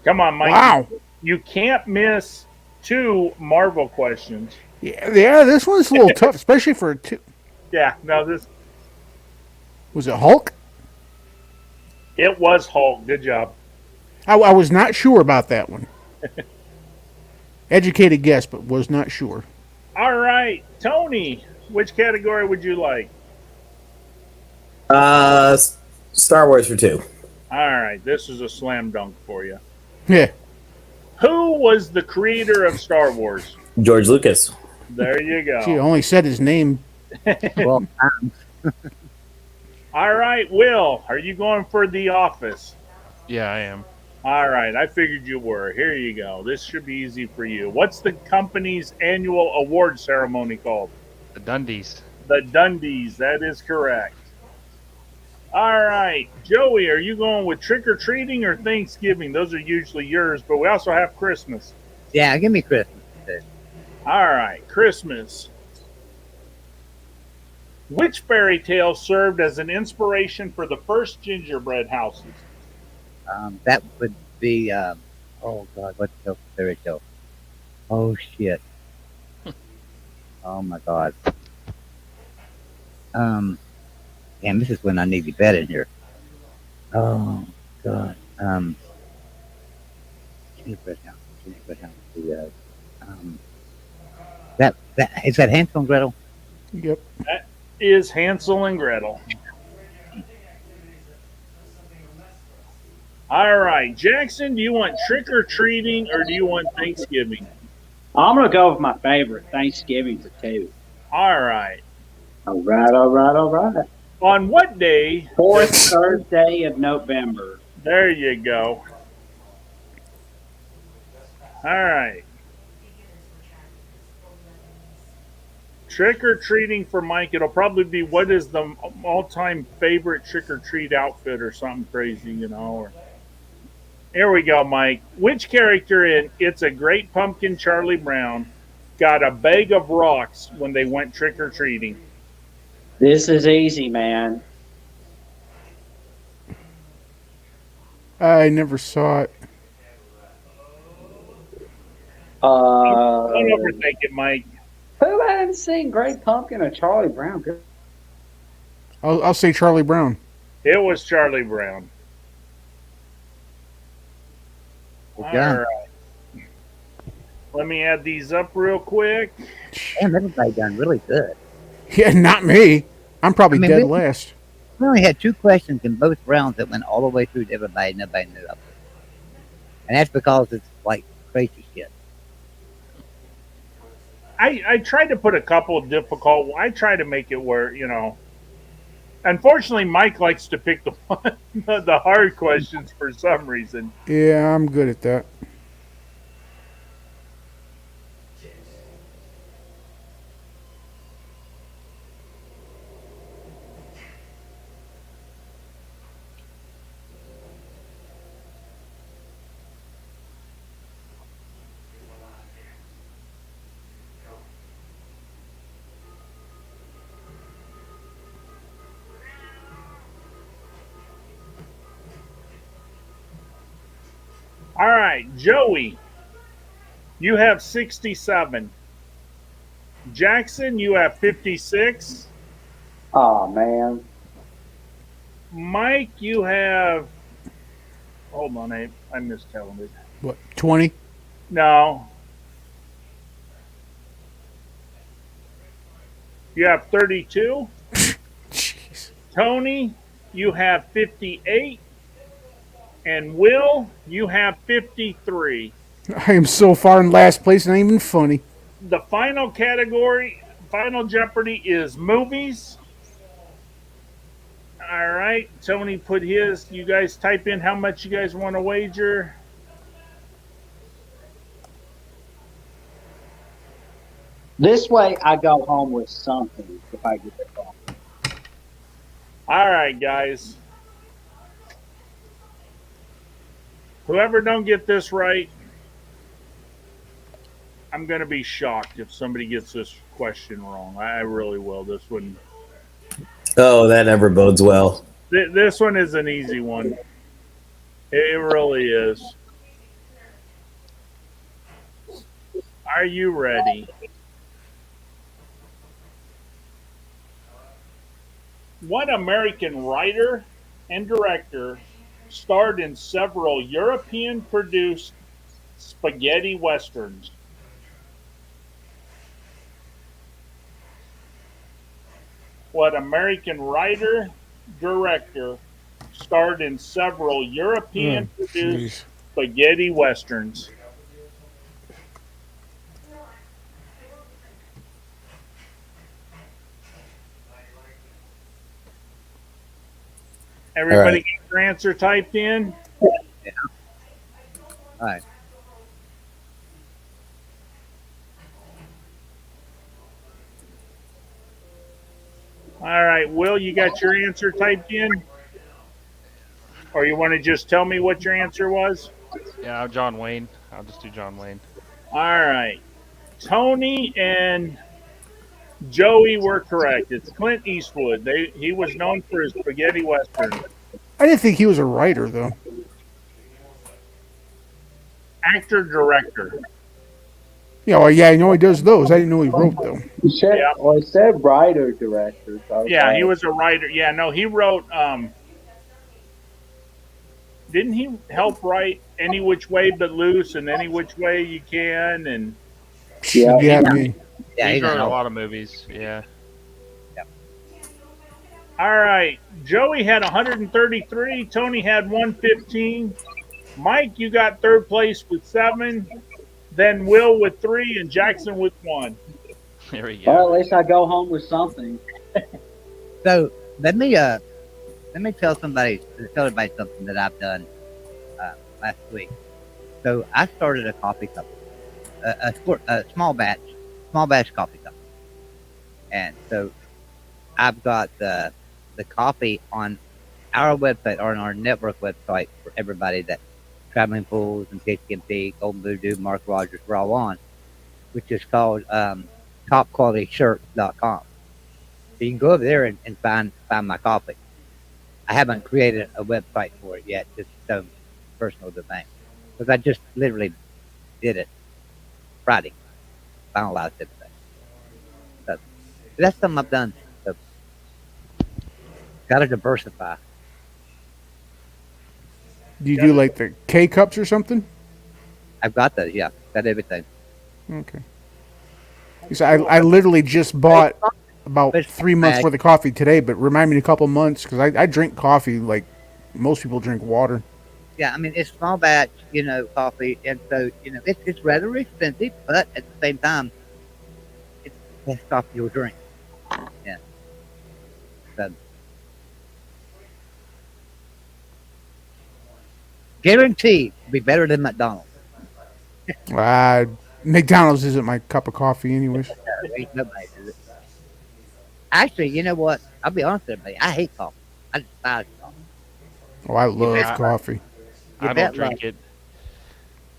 Come on, Mike. Wow. You can't miss 2 Marvel questions. Yeah, this one's a little tough, especially for a 2. Yeah, no, this. Was it Hulk? It was Hulk. Good job. I was not sure about that one. Educated guess, but was not sure. All right, Tony, which category would you like? Star Wars for 2. All right, this is a slam dunk for you. Yeah. Who was the creator of Star Wars? George Lucas. There you go. She only said his name. Well, All right, Will, are you going for The Office? Yeah, I am. All right, I figured you were. Here you go. This should be easy for you. What's the company's annual award ceremony called? The Dundies. The Dundies. That is correct. All right, Joey, are you going with trick-or-treating or Thanksgiving? Those are usually yours, but we also have Christmas. yeah, give me Christmas. too. All right, Christmas. Which fairy tale served as an inspiration for the first gingerbread houses? That would be. Oh God, what's the fairy tale? Oh shit. Oh my God. Um, Damn, this is when I need to bet in here. Oh God. Gingerbread house. Gingerbread house. Um, that is that Hansel and Gretel. Yep. That is Hansel and Gretel. All right, Jackson, do you want trick or treating or do you want Thanksgiving? I'm gonna go with my favorite, Thanksgiving for two. All right. All right, all right, all right. On what day? Fourth Thursday of November. There you go. All right. Trick or treating for Mike, it'll probably be what is the all time favorite trick or treat outfit or something crazy, Or here we go, Mike. Which character in It's a Great Pumpkin, Charlie Brown, got a bag of rocks when they went trick or treating? This is easy, man. I never saw it. Uh, Don't overthink it, Mike. who hadn't seen Great Pumpkin or Charlie Brown? I'll say Charlie Brown. It was Charlie Brown. Good All job. right. Let me add these up real quick. Damn, everybody done really good. Yeah, not me. I'm probably I mean, dead we- last. We only had two questions in both rounds that went all the way through to everybody. Nobody knew of it, and that's because it's like crazy shit. I tried to put a couple of difficult. I try to make it where Unfortunately, Mike likes to pick the hard questions for some reason. Yeah, I'm good at that. All right, Joey, you have 67. Jackson, you have 56. Oh man. Mike, you have. Hold on, I miscounted. What, 20? No. You have 32. Jeez. Tony, you have 58. And Will, you have 53. I am so far in last place, not even funny. The final category, final Jeopardy, is movies. All right, Tony put his. You guys type in how much you guys want to wager. This way, I go home with something if I get it wrong. All right, guys. Whoever don't get this right, I'm going to be shocked if somebody gets this question wrong. I really will. This one. Oh, that never bodes well. This one is an easy one. It really is. Are you ready? What American writer and director starred in several European produced spaghetti westerns? What American writer, director starred in several European produced spaghetti westerns? Everybody right. get your answer typed in? All right. All right, Will, you got your answer typed in? Or you want to just tell me what your answer was? Yeah, John Wayne. I'll just do John Wayne. All right. Tony and Joey were correct. It's Clint Eastwood. He was known for his spaghetti western. I didn't think he was a writer though. Actor director. Yeah, well, yeah, I know he does those. I didn't know he wrote them. He said, Yeah. well, it said writer director. So Yeah, he was a writer. Yeah, no, he wrote. Didn't he help write Any Which Way But Loose and Any Which Way You Can? And Yeah. Yeah, me. Yeah, He's he's wrote an a old- lot of movies. Yeah. all right, Joey had 133. Tony had 115. Mike, you got third place with 7. Then Will with 3 and Jackson with 1. There we Well, go. at least I go home with something. So let me tell everybody something that I've done last week. So I started a coffee company, a small batch coffee company, and so I've got the coffee on our website or on our network website for everybody that Traveling Pools and KCMP, Golden Voodoo, Mark Rogers, we're all on, which is called topqualityshirts.com. So you can go over there and find my coffee. I haven't created a website for it yet, just some personal domain. Because I just literally did it Friday, finalized everything. So that's something I've done. So, got to diversify. Do you do like the K cups or something? I've got those, yeah. Got everything. Okay. So I literally just bought about 3 months worth of coffee today, but remind me in a couple months because I drink coffee like most people drink water. Yeah, I mean, it's small batch, coffee. And so, it's rather expensive, but at the same time, it's the best coffee you'll drink. Yeah. So, guaranteed to be better than McDonald's. McDonald's isn't my cup of coffee, anyways. Ain't nobody does it. Actually, you know what? I'll be honest with you. I hate coffee. I despise coffee. Oh, I love Yeah. coffee. I bet don't drink it.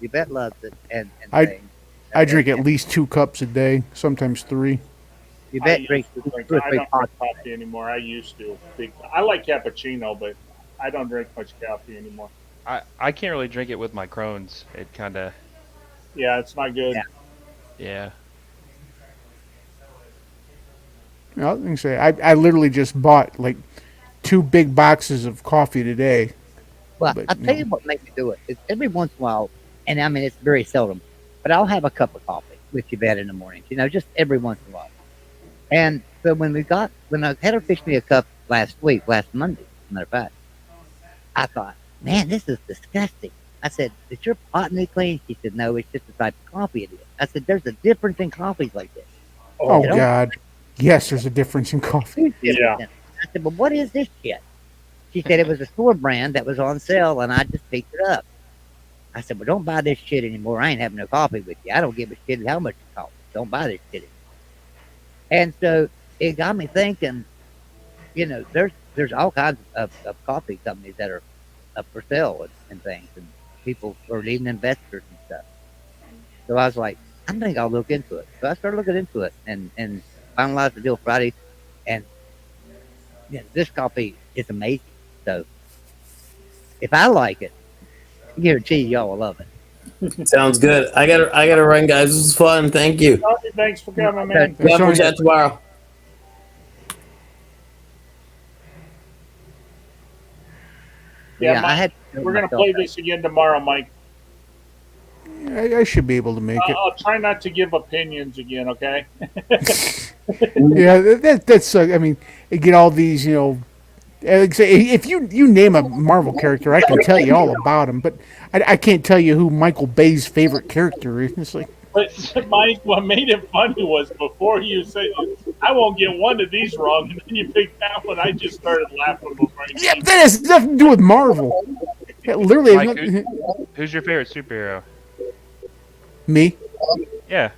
You bet loves it. And I- things. I drink at least 2 cups a day, sometimes 3. You I bet used drink to 2 drink- or I 3 don't pots. drink coffee anymore. I used to. I like cappuccino, but I don't drink much coffee anymore. I can't really drink it with my Crohn's. It kind of, Yeah, it's not good. Yeah. yeah. I was gonna say I literally just bought like 2 big boxes of coffee today. Well, But, I'll tell you what makes me do it. Is every once in a while, and I mean, it's very seldom, but I'll have a cup of coffee with Yvette in the morning, just every once in a while. And so when I had her fix me a cup last Monday, as a matter of fact, I thought, man, this is disgusting. I said, is your pot need clean? She said, no, it's just the type of coffee it is. I said, there's a difference in coffees like this. Oh You know? God, yes, there's a difference in coffee. Huge Yeah. difference. I said, well, what is this shit? She said it was a store brand that was on sale, and I just picked it up. I said, well, don't buy this shit anymore. I ain't having no coffee with you. I don't give a shit how much it costs. Don't buy this shit anymore. And so it got me thinking, there's all kinds of coffee companies that are up for sale and things, and people are leading investors and stuff. So I was like, I think I'll look into it. So I started looking into it and finalized the deal Friday. And this coffee is amazing. So if I like it, I guarantee y'all will love it. Sounds good. I gotta run, guys. This was fun. Thank you. Tony, thanks for coming, man. That's Yeah, we'll only- chat tomorrow. Yeah, I had. We're gonna play this again tomorrow, Mike. I should be able to make it. I'll try not to give opinions again, okay? Yeah, that's. I mean, you get all these, like say, if you name a Marvel character, I can tell you all about him, but I can't tell you who Michael Bay's favorite character is. It's like, But Mike, what made it funny was before you said, "I won't get one of these wrong," and then you picked that one. I just started laughing before you. yeah, that has nothing to do with Marvel. It literally, has Mike, nothing- Who's your favorite superhero? me, Yeah.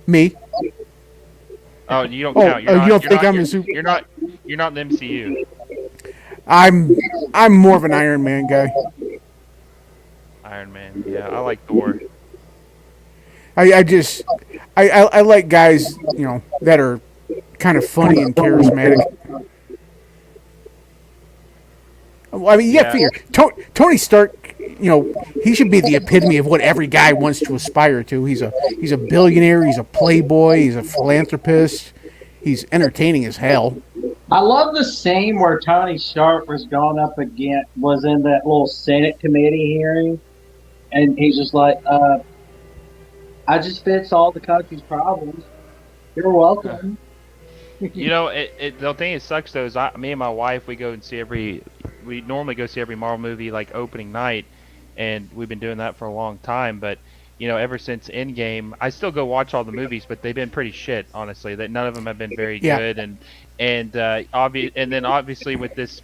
me. Oh, you don't Oh, count. You're you not, don't you're think not, I'm a you're, super? You're not. You're not in the MCU. I'm more of an Iron Man guy. Iron Man. Yeah, I like Thor. I I like guys, that are kind of funny and charismatic. Well, I mean, you got to Yeah. figure Tony Stark. He should be the epitome of what every guy wants to aspire to. He's a billionaire. He's a playboy. He's a philanthropist. He's entertaining as hell. I love the scene where Tony Stark was going up again, was in that little Senate committee hearing, and he's just like, I just fix all the country's problems. You're welcome. The thing that sucks though is me and my wife, we normally go see every Marvel movie like opening night, and we've been doing that for a long time. But ever since Endgame, I still go watch all the movies, but they've been pretty shit, honestly. That none of them have been very Yeah. good, and then obviously with this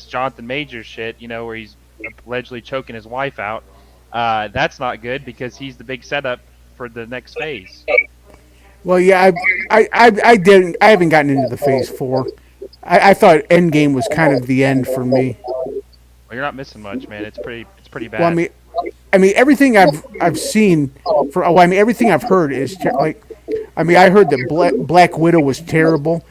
Jonathan Majors shit, where he's allegedly choking his wife out, that's not good because he's the big setup for the next phase. Well, yeah, I haven't gotten into the Phase 4. I thought Endgame was kind of the end for me. Well, you're not missing much, man. It's pretty bad. Well, I mean, everything I've seen everything I've heard is I heard that Black Widow was terrible.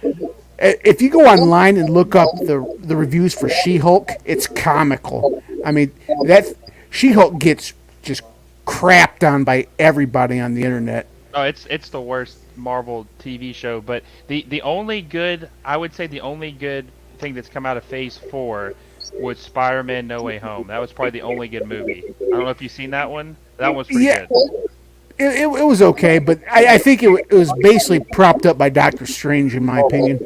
If you go online and look up the reviews for She-Hulk, it's comical. I mean, that She-Hulk gets just crapped on by everybody on the internet. Oh, it's the worst Marvel TV show, but the only good, I would say the only good thing that's come out of Phase 4 was Spider-Man No Way Home. That was probably the only good movie. I don't know if you've seen that one. That was pretty good. It was okay, but I think it was basically propped up by Doctor Strange, in my opinion.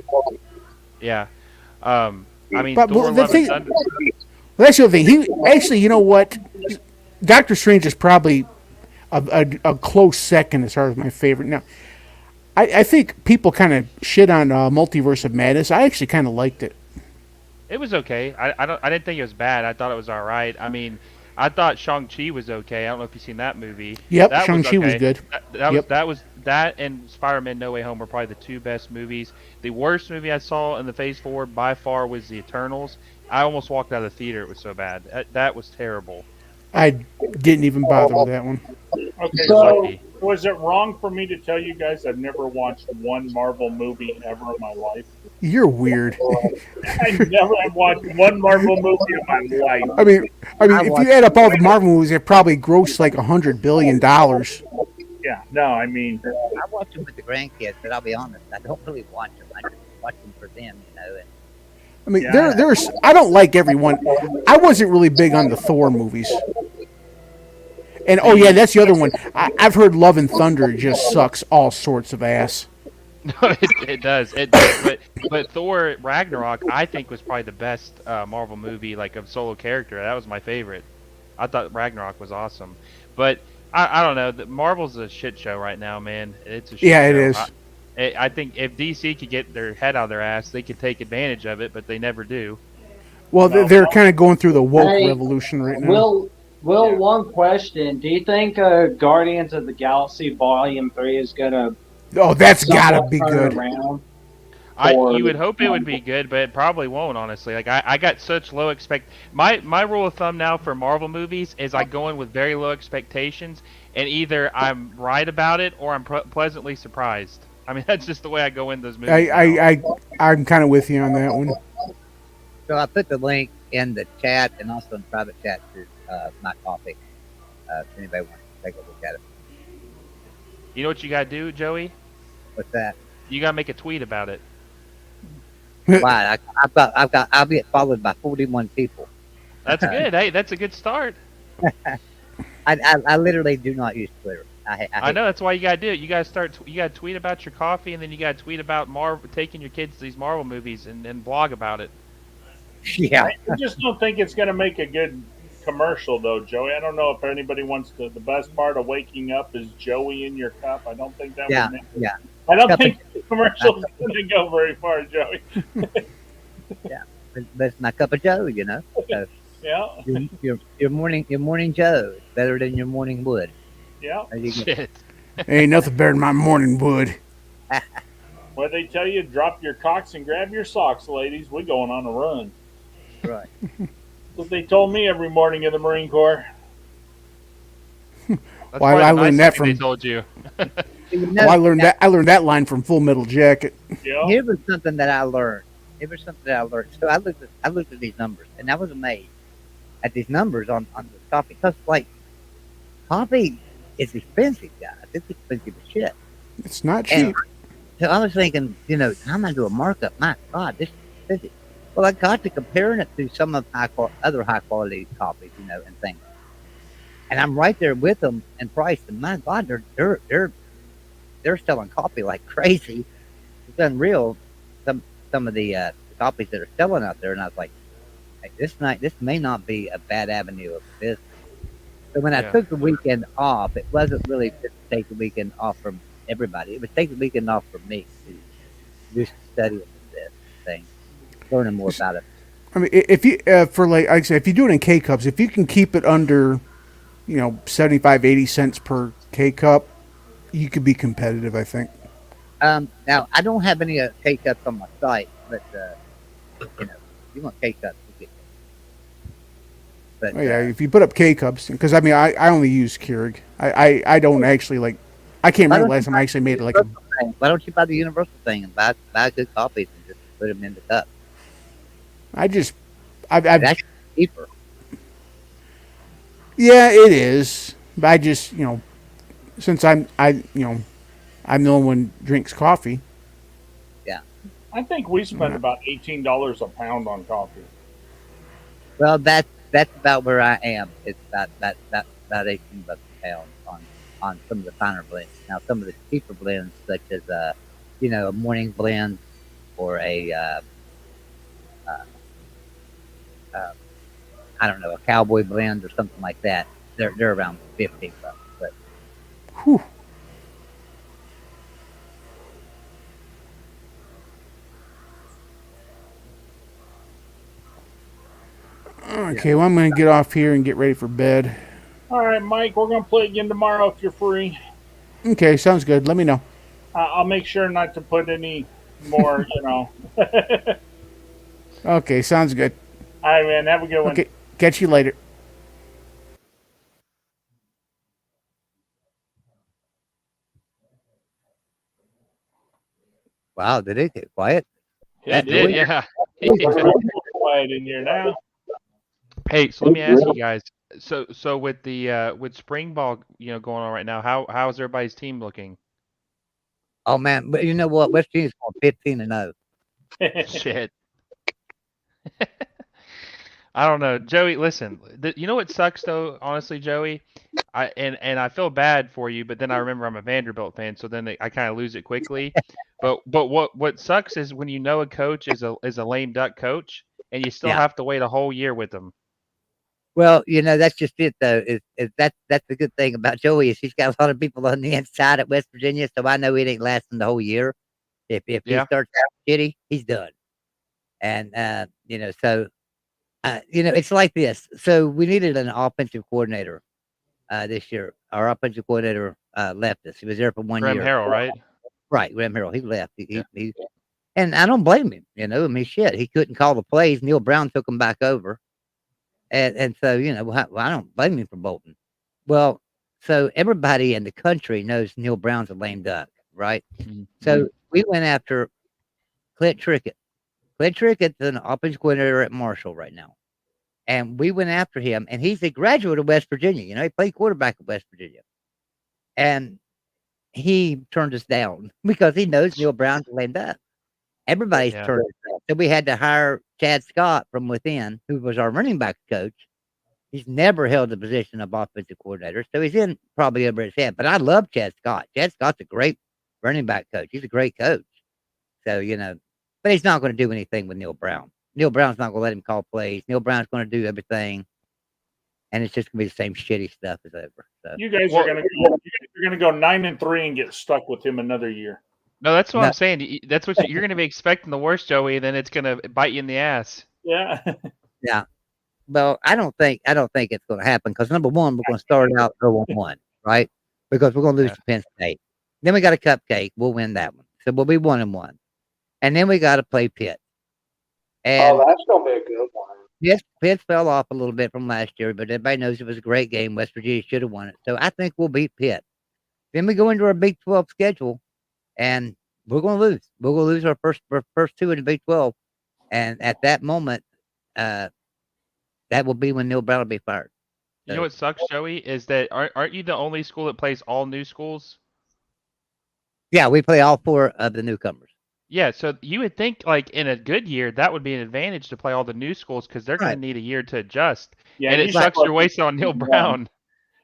Yeah. I mean, But Thor: the Love thing- and Thunder. Well, that's the other thing. He actually, you know what? Doctor Strange is probably a close second as far as my favorite. Now, I think people kind of shit on Multiverse of Madness. I actually kind of liked it. It was okay. I didn't think it was bad. I thought it was all right. I mean, I thought Shang-Chi was okay. I don't know if you've seen that movie. Yep, That Shang-Chi was okay. good. Yep. That and Spider-Man No Way Home were probably the two best movies. The worst movie I saw in the Phase 4 by far was The Eternals. I almost walked out of the theater. It was so bad. That was terrible. I didn't even bother with that one. Okay, So- so was it wrong for me to tell you guys I've never watched one Marvel movie ever in my life? You're weird. I never have watched one Marvel movie in my life. I mean, if you add up all the Marvel movies, it probably grossed like $100 billion. Yeah, no, I mean, I watch them with the grandkids, but I'll be honest, I don't really watch them. I just watch them for them, And I mean, Yeah. there's. I don't like everyone. I wasn't really big on the Thor movies. And oh yeah, that's the other one. I've heard Love and Thunder just sucks all sorts of ass. No, it does. It does. But Thor Ragnarok, I think, was probably the best Marvel movie, like of solo character. That was my favorite. I thought Ragnarok was awesome. But I don't know. Marvel's a shit show right now, man. It's a shit Yeah, it show. is. I think if DC could get their head out of their ass, they could take advantage of it, but they never do. Well, No. they're kind of going through the woke Hey, revolution right now. Will, one question. Do you think Guardians of the Galaxy Volume 3 is going to Oh, that's gotta be good. around? You would hope it would be good, but it probably won't. Honestly, like I got such low My rule of thumb now for Marvel movies is I go in with very low expectations, and either I'm right about it or I'm pleasantly surprised. I mean, that's just the way I go in those movies. I'm kind of with you on that one. so I put the link in the chat and also in private chat to my coffee. If anybody wants to take a look at it. You know what you gotta do, Joey? What's that? You gotta make a tweet about it. Why? I'll get followed by 41 people. That's good. Hey, that's a good start. I literally do not use Twitter. I know that's why you gotta do it. You gotta tweet about your coffee, and then you gotta tweet about taking your kids to these Marvel movies and blog about it. Yeah. I just don't think it's going to make a good commercial, though, Joey. I don't know if anybody wants to. The best part of waking up is Joey in your cup. I don't think that Yeah. would make it. Yeah. I don't Cup think the commercial is going to go very far, Joey. But it's my cup of Joe, you know. So Yeah, your morning Joe is better than your morning wood. yeah. There you go. Shit. Ain't nothing better than my morning wood. Well, they tell you, drop your cocks and grab your socks, ladies. We're going on a run. Right. That's what they told me every morning in the Marine Corps. That's Well, probably I the learned nicest that thing from- they told you. You Oh, know, I learned that. I learned that line from Full Metal Jacket. Yeah. here was something that I learned. Here was something that I learned. So I looked at these numbers, and I was amazed at these numbers on the coffee. Because like coffee is expensive, guys. It's expensive as shit. It's not And cheap. so I was thinking, how am I do a markup? My God, this is expensive. Well, I got to comparing it to some of other high quality coffees, and things. And I'm right there with them in price. And my God, they're selling coffee like crazy. It's unreal. Some of the coffees that are selling out there, and I was like, hey, this may not be a bad avenue of business. So when I Yeah. took the weekend off, it wasn't really just to take the weekend off from everybody. It was take the weekend off from me to do some studying of this thing, learning more about it. I mean, if you for like I said, if you do it in K cups, if you can keep it under, 75, 80 cents per K cup, you could be competitive. I think. Now I don't have any K cups on my site, but if you want K cups, you get. But Oh yeah, if you put up K cups, because I mean, I only use Keurig. I don't actually like. I can't why remember don't the you last time buy I actually the made it like a. universal thing? Why don't you buy the universal thing and buy good coffees and just put them in the cup? I just, It's I've actually cheaper. yeah, it is. But I just, since I'm the only one drinks coffee. Yeah. I think we spend about $18 a pound on coffee. Well, that's about where I am. It's about 18 bucks a pound on some of the finer blends. Now, some of the cheaper blends, such as a morning blend or uh, uh, I don't know, a cowboy blend or something like that, they're around 15 bucks. But Whew. yeah, Okay, well I'm gonna get off here and get ready for bed. All right, Mike, we're going to play again tomorrow if you're free. Okay, sounds good. Let me know. I'll make sure not to put any more. All Okay, sounds good. right, man. Have a good one. Okay, catch you later. wow, did it get quiet? Yeah, It That did, noise. yeah. It's Yeah. real quiet in here now. Hey, so let me ask you guys. So with the with spring ball, going on right now, how's everybody's team looking? Oh man, but you know what? West Virginia's going 15-0. Shit. I don't know, Joey. Listen, you know what sucks though, honestly, Joey. And I feel bad for you, but then I remember I'm a Vanderbilt fan, so then I kind of lose it quickly. But what sucks is when you know a coach is a lame duck coach, and you still Yeah. have to wait a whole year with them. Well, that's just it though. Is that's the good thing about Joey is he's got a lot of people on the inside at West Virginia, so I know it ain't lasting the whole year. If he Yeah. starts out shitty, he's done. And so it's like this. So we needed an offensive coordinator this year. Our offensive coordinator left us. He was there for one Graham year. Harrell, right? Right, Graham Harrell. He left. Yeah. And I don't blame him. I mean, shit, he couldn't call the plays. Neil Brown took him back over, and so I don't blame him for bolting. Well, so everybody in the country knows Neil Brown's a lame duck, right? Mhm. So we went after Clint Trickett. Clint Trickett's an offensive coordinator at Marshall right now. And we went after him, and he's a graduate of West Virginia. He played quarterback at West Virginia. And he turned us down because he knows Neil Brown's a lame duck. Everybody's Yeah. turned us down. So we had to hire Chad Scott from within, who was our running back coach. He's never held the position of offensive coordinator, so he's in probably over his head. But I love Chad Scott. Chad Scott's a great running back coach. He's a great coach. So, but he's not going to do anything with Neil Brown. Neil Brown's not going to let him call plays. Neil Brown's going to do everything, and it's just going to be the same shitty stuff as ever. So, You guys are gonna go 9-3 and get stuck with him another year. No, that's what No. I'm saying. That's what you're going to be expecting the worst, Joey. Then it's going to bite you in the ass. Yeah. yeah. Well, I don't think it's going to happen because number one, we're going to start out 0-1, right? Because we're going to lose Yeah. to Penn State. Then we got a cupcake. We'll win that one. So we'll be 1-1, and then we got to play Pitt. And that's gonna be a good one. yes, Pitt fell off a little bit from last year, but everybody knows it was a great game. West Virginia should have won it. So I think we'll beat Pitt. Then we go into our Big 12 schedule, and we're going to lose. We're going to lose our first two in the Big 12, and at that moment, uh, that will be when Neil Brown will be fired. You know So, what sucks, Joey, is that aren't you the only school that plays all new schools? yeah, we play all four of the newcomers. Yeah, so you would think like in a good year that would be an advantage to play all the new schools because they're going to Right. need a year to adjust, Yeah, and you it should sucks play you're wasting on Neil 3-1. Brown.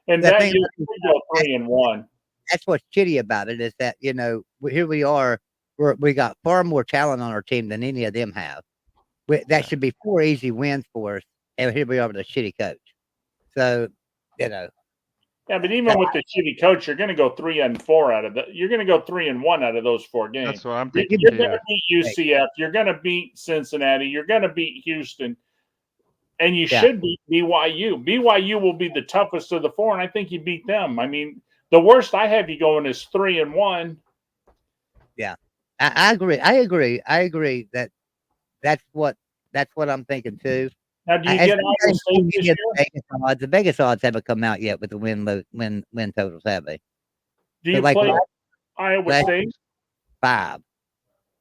And The that thing year about we go 3-1. that's what's shitty about it is that here we are. We got far more talent on our team than any of them have. That should be 4 easy wins for us, and here we are with a shitty coach. So, you know, Yeah, but even that, with the shitty coach, you're going to go 3-4 out of the. You're going to go 3-1 out of those 4 games. That's what I'm You're thinking going too. to beat UCF. You're going to beat Cincinnati. You're going to beat Houston, and you Yeah. should beat BYU. BYU will be the toughest of the 4, and I think you beat them. I mean, the worst I have you going is 3-1. yeah, I agree. I agree that that's what I'm thinking too. Now, do you As get I'm Iowa State this year? the Vegas odds haven't come out yet with the win totals, have they? Do So you like play last, Iowa last State? 5,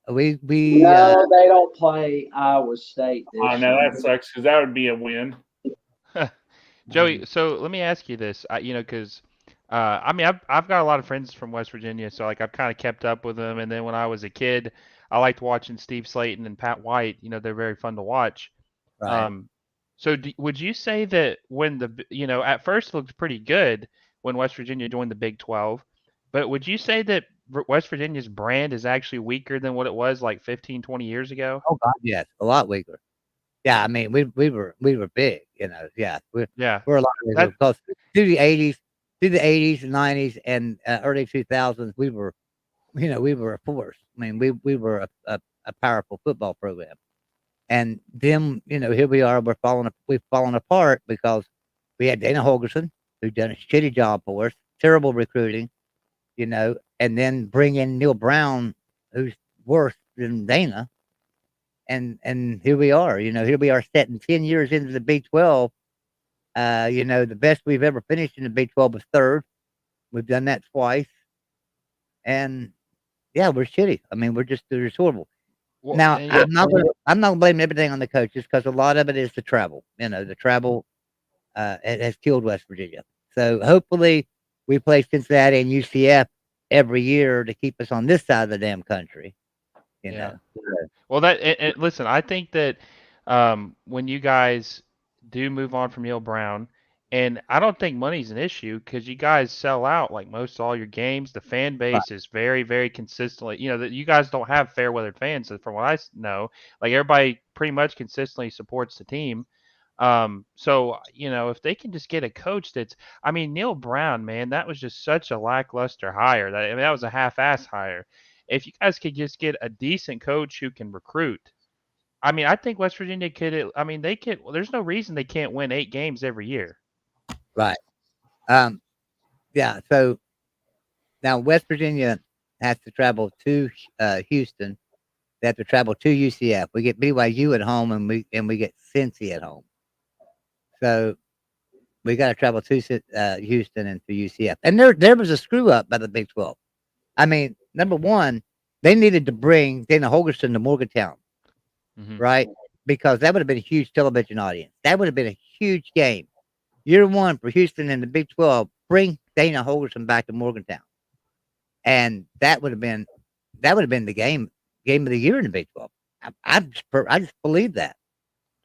we No, they don't play Iowa State this Oh, no, year. that sucks because that would be a win. Joey, so let me ask you this, because I mean, I've got a lot of friends from West Virginia, so like I've kind of kept up with them. And then when I was a kid, I liked watching Steve Slayton and Pat White. They're very fun to watch. right. So would you say that when at first it looked pretty good when West Virginia joined the Big 12, but would you say that West Virginia's brand is actually weaker than what it was like 15, 20 years ago? Oh God, yes, a lot weaker. Yeah, I mean we were big, Yeah, Yeah, we're a lot weaker that because through the 80s and 90s and early 2000s, we were we were a force. I mean, we were a powerful football program. And then, here we are, we've fallen apart because we had Dana Holgerson, who done a shitty job for us, terrible recruiting, and then bring in Neil Brown, who's worse than Dana. And here we are, here we are sitting 10 years into the Big 12. The best we've ever finished in the Big 12 was third. We've done that twice. And yeah, we're shitty. I mean, we're just horrible. well, Now, and I'm not blaming everything on the coaches because a lot of it is the travel. The travel it has killed West Virginia. So hopefully we play Cincinnati and UCF every year to keep us on this side of the damn country. Yeah. So, Well, listen, I think that when you guys do move on from Neil Brown, and I don't think money's an issue because you guys sell out like most all your games. The fan right, base is very, very consistently. That you guys don't have fair weather fans, from what I know. Like everybody pretty much consistently supports the team. So if they can just get a coach I mean, Neil Brown, man, that was just such a lackluster hire. That was a half-ass hire. If you guys could just get a decent coach who can recruit, I mean, I think West Virginia could. I mean, they could. Well, there's no reason they can't win 8 games every year. right. Um, yeah. So now West Virginia has to travel to Houston. They have to travel to UCF. We get BYU at home, and we get Cincy at home. So we got to travel to Houston and to UCF. And there was a screw up by the Big 12. I mean, number one, they needed to bring Dana Holgerson to Morgantown, Mm-hmm. right? Because that would have been a huge television audience. That would have been a huge game. Year one for Houston and the Big 12, bring Dana Holgerson back to Morgantown. And that would have been the game of the year in the Big 12. I just believe that.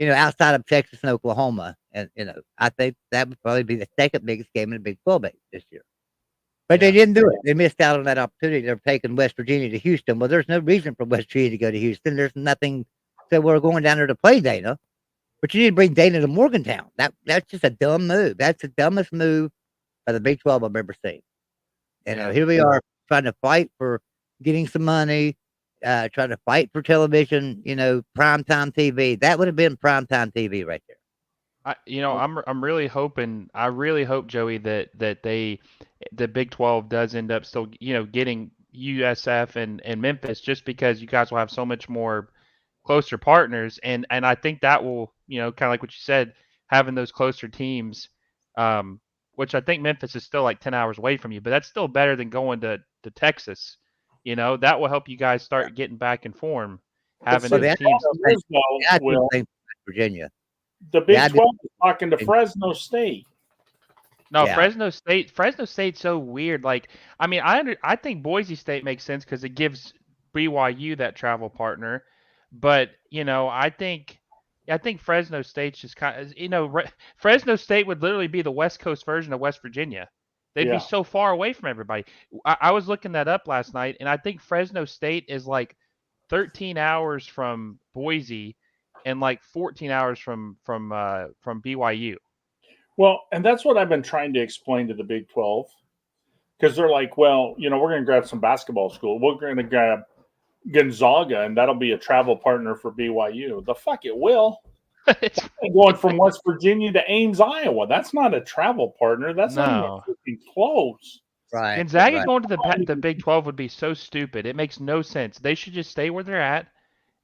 Outside of Texas and Oklahoma, and I think that would probably be the second biggest game in the Big 12 this year. But they didn't do it. They missed out on that opportunity. They're taking West Virginia to Houston. Well, there's no reason for West Virginia to go to Houston. There's nothing. So we're going down there to play Dana. But you need to bring Dana to Morgantown. That's just a dumb move. That's the dumbest move by the Big 12 I've ever seen. Here we are trying to fight for getting some money, trying to fight for television, primetime TV. That would have been primetime TV right there. I'm really hoping. I really hope, Joey, that the Big 12 does end up still, getting USF and Memphis, just because you guys will have so much more closer partners, and I think that will, kind of like what you said, having those closer teams, which I think Memphis is still like 10 hours away from you, but that's still better than going to Texas. That will help you guys start getting back in form, having Well, those the teams. I do Will, think Virginia. the Yeah, I Big do. 12 is talking to Fresno State. No, Yeah. Fresno State's so weird. Like, I mean, I think Boise State makes sense because it gives BYU that travel partner, but I think Fresno State's just kind of Fresno State would literally be the West Coast version of West Virginia. They'd be Yeah. so far away from everybody. I was looking that up last night, and I think Fresno State is like 13 hours from Boise, and like 14 hours from BYU. Well, and that's what I've been trying to explain to the Big 12 because they're like, well, we're going to grab some basketball school. We're going to grab Gonzaga, and that'll be a travel partner for BYU. The fuck it will. It's Going from West Virginia to Ames, Iowa. That's not a travel partner. That's not No. even close. Right. Gonzaga right. going to the Big 12 would be so stupid. It makes no sense. They should just stay where they're at,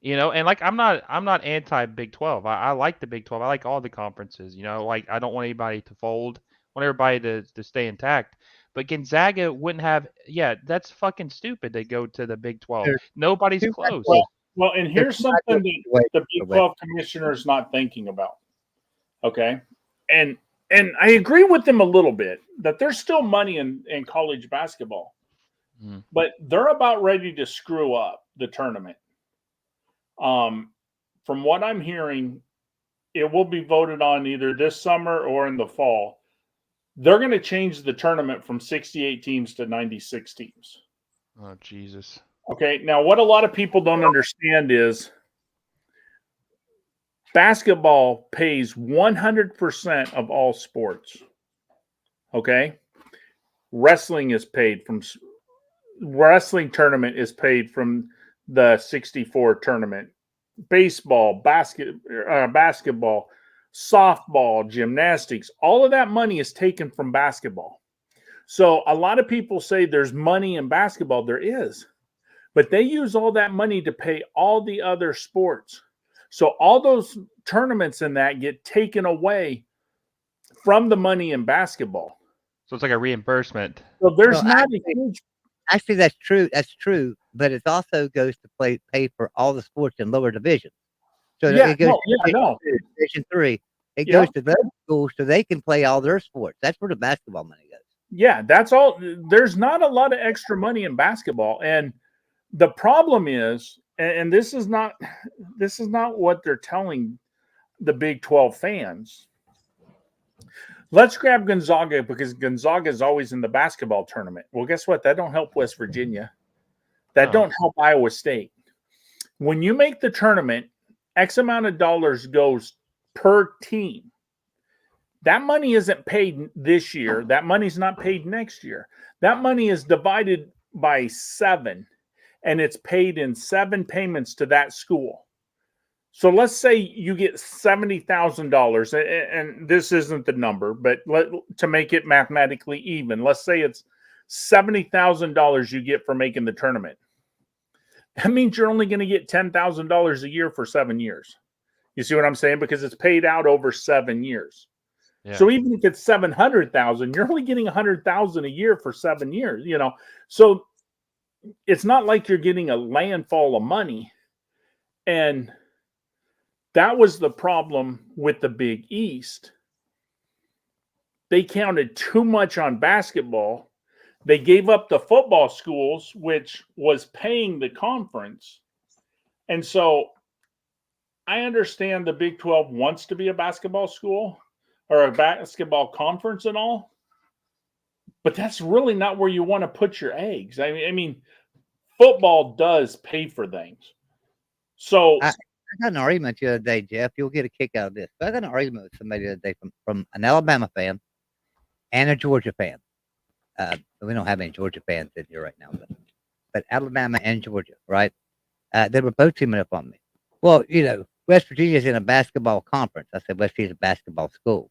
And like I'm not anti Big 12. I like the Big 12. I like all the conferences. Like I don't want anybody to fold. I want everybody to stay intact. But Gonzaga wouldn't have. Yeah, that's fucking stupid. They go to the Big 12. There's Nobody's too much close. Well, and here's something that the Big 12 commissioner is not thinking about. Okay, and I agree with them a little bit that there's still money in college basketball, but they're about ready to screw up the tournament. From what I'm hearing, it will be voted on either this summer or in the fall. They're going to change the tournament from 68 teams to 96 teams. Oh, Jesus. Okay, now what a lot of people don't understand is basketball pays 100% of all sports. Okay? Wrestling tournament is paid from the 64 tournament. Baseball, basketball, softball, gymnastics, all of that money is taken from basketball. So a lot of people say there's money in basketball. There is. But they use all that money to pay all the other sports. So all those tournaments in that get taken away from the money in basketball. So it's like a reimbursement. So there's not a huge. Actually, that's true. That's true. But it also goes to pay for all the sports in lower divisions. So it goes to Division 3. It goes to those schools so they can play all their sports. That's where the basketball money goes. Yeah, that's all. There's not a lot of extra money in basketball, and the problem is, and this is not what they're telling the Big 12 fans. Let's grab Gonzaga because Gonzaga is always in the basketball tournament. Well, guess what? That don't help West Virginia. That don't help Iowa State. When you make the tournament, X amount of dollars goes per team. That money isn't paid this year. That money's not paid next year. That money is divided by 7, and it's paid in 7 payments to that school. So let's say you get $70,000, and this isn't the number, but to make it mathematically even, let's say it's $70,000 you get for making the tournament. That means you're only going to get $10,000 a year for 7 years. You see what I'm saying? Because it's paid out over 7 years. Yeah. So even if it's 700,000, you're only getting 100,000 a year for 7 years. So it's not like you're getting a landfall of money. And that was the problem with the Big East. They counted too much on basketball. They gave up the football schools, which was paying the conference. And so I understand the Big 12 wants to be a basketball school or a basketball conference and all, but that's really not where you want to put your eggs. I mean, football does pay for things. So I got an argument the other day, Jeff. You'll get a kick out of this. But I got an argument with somebody the other day from an Alabama fan and a Georgia fan. We don't have any Georgia fans in here right now, but Alabama and Georgia, right? They were both teaming up on me. Well, West Virginia's in a basketball conference. I said, West Virginia's a basketball school.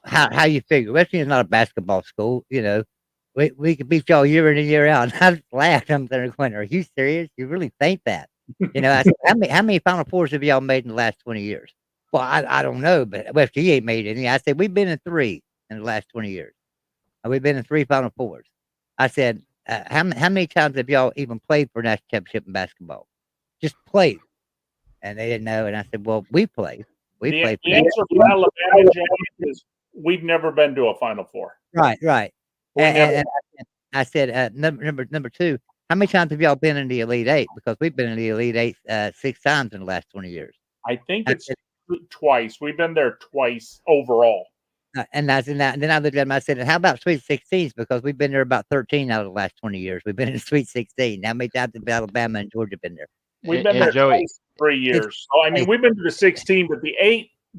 How you figure? West Virginia's not a basketball school. We could beat y'all year in and year out. And I just laughed. I'm there going, are you serious? You really think that? I said, how many Final Fours have y'all made in the last 20 years? Well, I don't know, but West Virginia ain't made any. I said, we've been in 3. in the last 20 years. And we've been in 3 Final Fours. I said, how many times have y'all even played for a national championship in basketball? Just played. And they didn't know. And I said, well, we played. We The played for answer for Alabama, Jamie, is we've never been to a Final Four. Right. We never. And I said, number 2, how many times have y'all been in the Elite Eight? Because we've been in the Elite Eight 6 times in the last 20 years. I think I it's said, twice. We've been there twice overall. and I said, and then I looked at him. I said, how about Sweet 16s? Because we've been there about 13 out of the last 20 years. We've been in the Sweet 16. How many times have Alabama and Georgia been there? We've been there Joey, twice in 3 years. So I mean, we've been to the 16, but the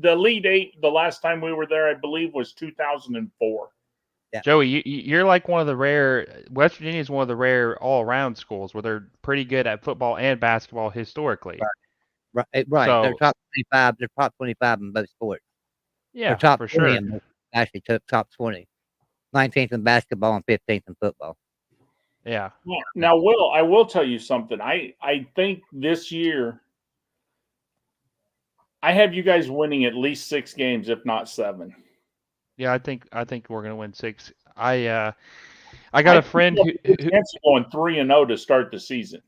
Elite Eight, the last time we were there, I believe, was 2004. Yeah. Joey, you're like one of the rare. West Virginia is one of the rare all-around schools where they're pretty good at football and basketball historically. Right. So, They're top 25. They're top 25 in both sports. yeah, They're top for 20 sure. in both, actually top 20. 19th in basketball and 15th in football. Yeah. Now, Will, I will tell you something. I think this year I have you guys winning at least 6 games, if not 7. Yeah, I think we're gonna win 6. I got a friend who chance of going 3-0 to start the season.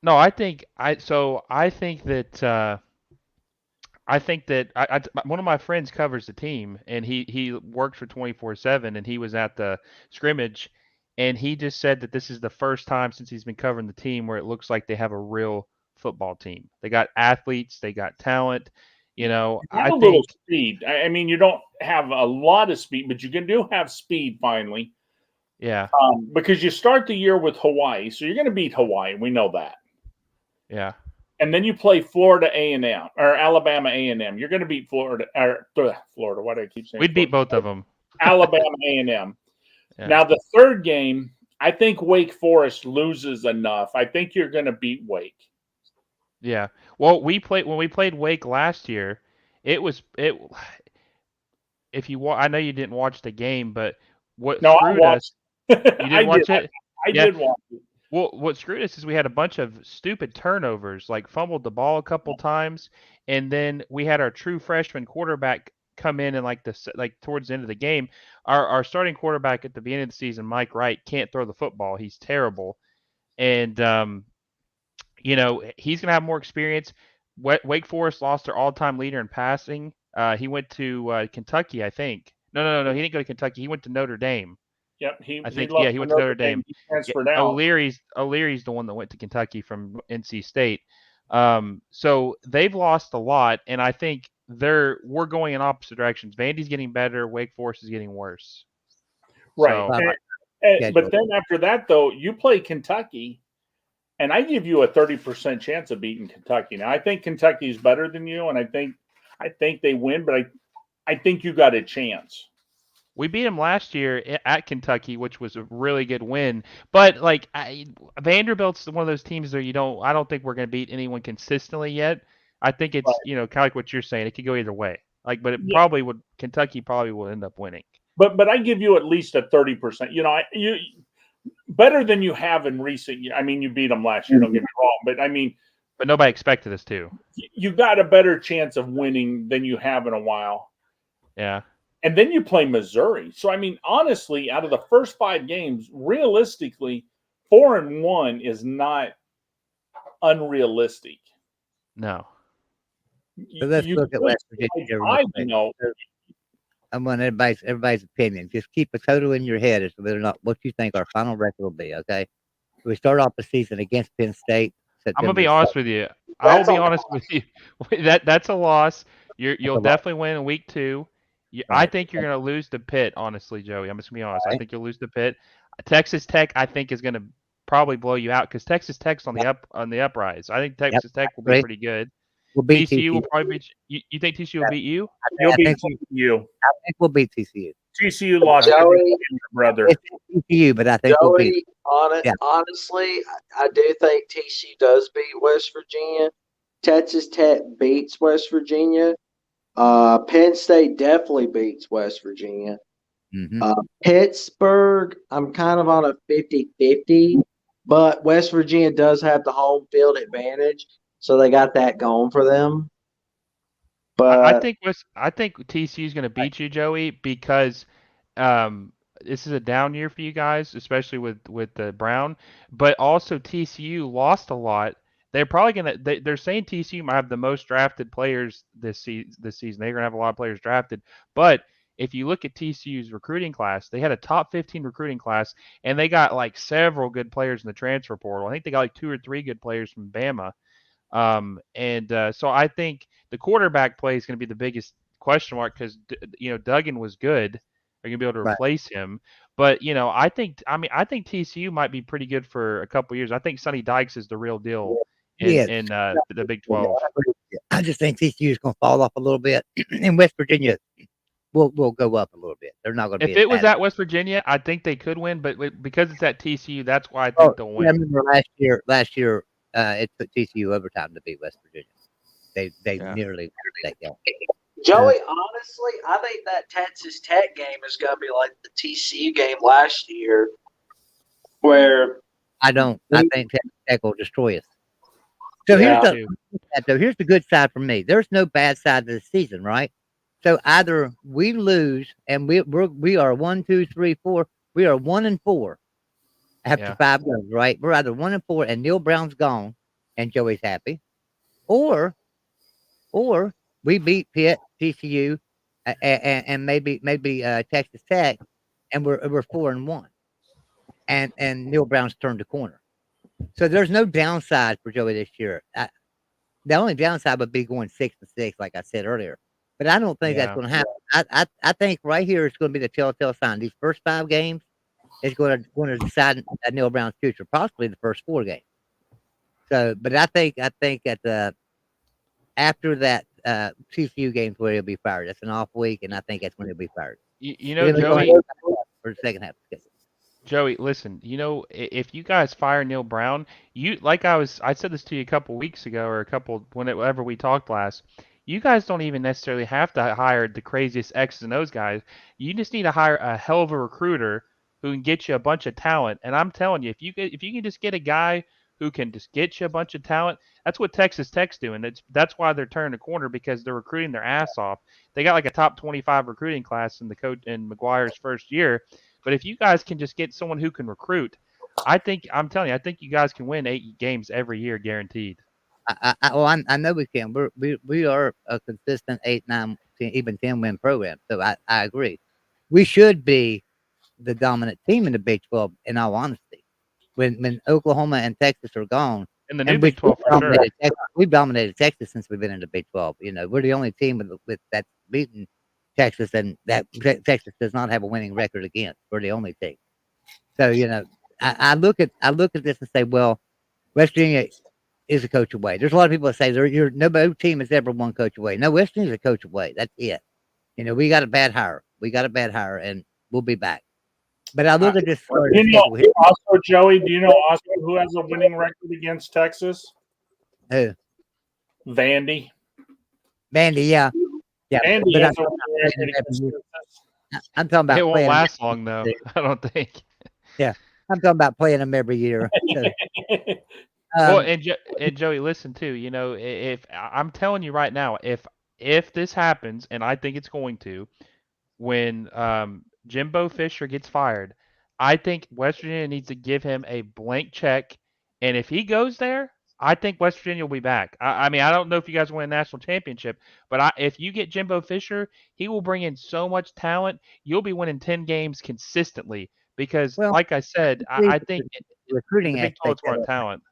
no, I think that one of my friends covers the team, and he works for 24/7, and he was at the scrimmage, and he just said that this is the first time since he's been covering the team where it looks like they have a real football team. They got athletes, they got talent. You know, You have I a little think speed. I mean, you don't have a lot of speed, but you do have speed finally. yeah, Because you start the year with Hawaii, so you're going to beat Hawaii. We know that. yeah. And then you play Florida A&M or Alabama A&M. You're going to beat Florida. Florida. Why do I keep saying? We'd beat Florida? both of them. Alabama A&M. Yeah. Now the third game, I think Wake Forest loses enough. I think you're going to beat Wake. Yeah. Well, when we played Wake last year, it. If you I know you didn't watch the game, but what No, I screwed us? watched. You did watch it? I Yeah. did watch it. Well, what screwed us is we had a bunch of stupid turnovers, like fumbled the ball a couple times, and then we had our true freshman quarterback come in and like towards the end of the game. Our starting quarterback at the beginning of the season, Mike Wright, can't throw the football. He's terrible, and you know, he's going to have more experience. Wake Forest lost their all-time leader in passing. He went to Kentucky, I think. No. He didn't go to Kentucky. He went to Notre Dame. Yep, he He left went for to Notre Dame. He transferred out. O'Leary's the one that went to Kentucky from NC State. So they've lost a lot, and I think we're going in opposite directions. Vandy's getting better. Wake Forest is getting worse. Right. So, but then after that, though, you play Kentucky, and I give you a 30% chance of beating Kentucky. Now, I think Kentucky is better than you, and I think they win, but I think you got a chance. we beat them last year at Kentucky, which was a really good win. But like Vanderbilt's one of those teams that I don't think we're going to beat anyone consistently yet. I think it's kind of like what you're saying. It could go either way. But it probably would. Kentucky probably will end up winning. But I give you at least a 30%. You better than you have in recent years. I mean, you beat them last year. Don't get me wrong, but I mean, but nobody expected us to. You got a better chance of winning than you have in a while. Yeah. And then you play Missouri. So, I mean, honestly, out of the first 5 games, realistically, 4-1 is not unrealistic. No. So let's look at West Virginia. I want everybody's opinion. Just keep a total in your head as to whether or not what you think our final record will be, okay? We start off the season against Penn State. I'm going to be honest with you. I'll be honest with you. That's a loss. You'll definitely win in week 2. I think you're going to lose to Pitt, honestly, Joey. I'm just going to be honest. I think you'll lose to Pitt. Texas Tech, I think, is going to probably blow you out because Texas Tech's on the uprise. I think Texas Tech will be pretty good. We'll beat TCU will probably beat you. You think TCU will beat you? You'll beat TCU. I think we'll beat TCU. TCU lost Joey, brother. It's TCU, but I think we'll beat. Honestly, I do think TCU does beat West Virginia. Texas Tech beats West Virginia. Penn State definitely beats West Virginia. Mm-hmm. Pittsburgh, I'm kind of on a 50-50, but West Virginia does have the home field advantage, so they got that going for them. But I think TCU is going to beat you, Joey, because this is a down year for you guys, especially with the Brown, but also TCU lost a lot. They're probably they're saying TCU might have the most drafted players this season. They're gonna have a lot of players drafted, but if you look at TCU's recruiting class, they had a top 15 recruiting class, and they got like several good players in the transfer portal. I think they got like 2 or 3 good players from Bama. So I think the quarterback play is going to be the biggest question mark because Duggan was good. Are you gonna be able to Right. replace him? But I think TCU might be pretty good for a couple years. I think Sonny Dykes is the real deal He is. in the Big 12. I just think TCU is going to fall off a little bit, and West Virginia will go up a little bit. They're not going to be. If as it was bad. at West Virginia, I think they could win, but because it's at TCU, that's why I Oh, think they'll I win. remember last year, it took TCU overtime to beat West Virginia. They nearly won that game. Joey, honestly, I think that Texas Tech game is going to be like the TCU game last year, where I don't. I think Tech will destroy us. So Yeah. here's the good side for me. There's no bad side to the season, right? So either we lose and we are 1, 2, 3, 4. We are 1-4 after 5 games, right? We're either 1-4 and Neil Brown's gone and Joey's happy, or we beat Pitt, TCU, and maybe Texas Tech, and we're 4-1, and Neil Brown's turned the corner. So there's no downside for Joey this year. The only downside would be going 6-6, like I said earlier. But I don't think that's going to happen. I think right here it's going to be the telltale sign. These first 5 games is going to decide Neil Brown's future, possibly the first 4 games. So, but I think that after that TCU games where he'll be fired. That's an off week, and I think that's when he'll be fired. Joey. For the second half of the schedule. Joey, listen, if you guys fire Neil Brown, I said this to you a couple weeks ago or whenever we talked last, you guys don't even necessarily have to hire the craziest X's and O's guys. You just need to hire a hell of a recruiter who can get you a bunch of talent. And I'm telling you, if you can just get a guy who can just get you a bunch of talent, that's what Texas Tech's doing. That's why they're turning the corner, because they're recruiting their ass off. They got like a top 25 recruiting class in McGuire's first year. But if you guys can just get someone who can recruit, I'm telling you, I think you guys can win 8 games every year, guaranteed. I know we can. We are a consistent 8, 9, 10, even 10 win program. So I agree. We should be the dominant team in the Big 12. In all honesty, when Oklahoma and Texas are gone, in the new Big 12 for sure. We've dominated Texas since we've been in the Big 12. We're the only team with that's beaten Texas, and that Texas does not have a winning record against. We're the only team. So I look at this and say, well, West Virginia is a coach away. There's a lot of people that say no team has ever won coach away. No, West Virginia's a coach away. That's it. We got a bad hire. And we'll be back. But I look at this. Also, Joey, do you know also who has a winning record against Texas? Who? Vandy. Yeah. Vandy has a winning record against Texas. I'm talking about. It won't last long though. I don't think. Yeah, I'm talking about playing them every year. So, well, and Joey, listen too. If I'm telling you right now, if this happens, and I think it's going to, when Jimbo Fisher gets fired, I think West Virginia needs to give him a blank check, and if he goes there, I think West Virginia will be back. I mean, I don't know if you guys win a national championship, but if you get Jimbo Fisher, he will bring in so much talent. You'll be winning 10 games consistently because, like I said, I think recruiting the Big 12's more talent.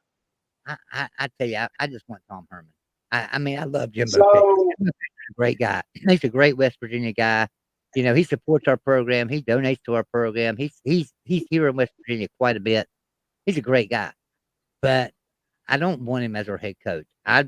I tell you, I just want Tom Herman. I mean, I love Jimbo Fisher. He's a great guy. He's a great West Virginia guy. He supports our program. He donates to our program. He's here in West Virginia quite a bit. He's a great guy, but I don't want him as our head coach. I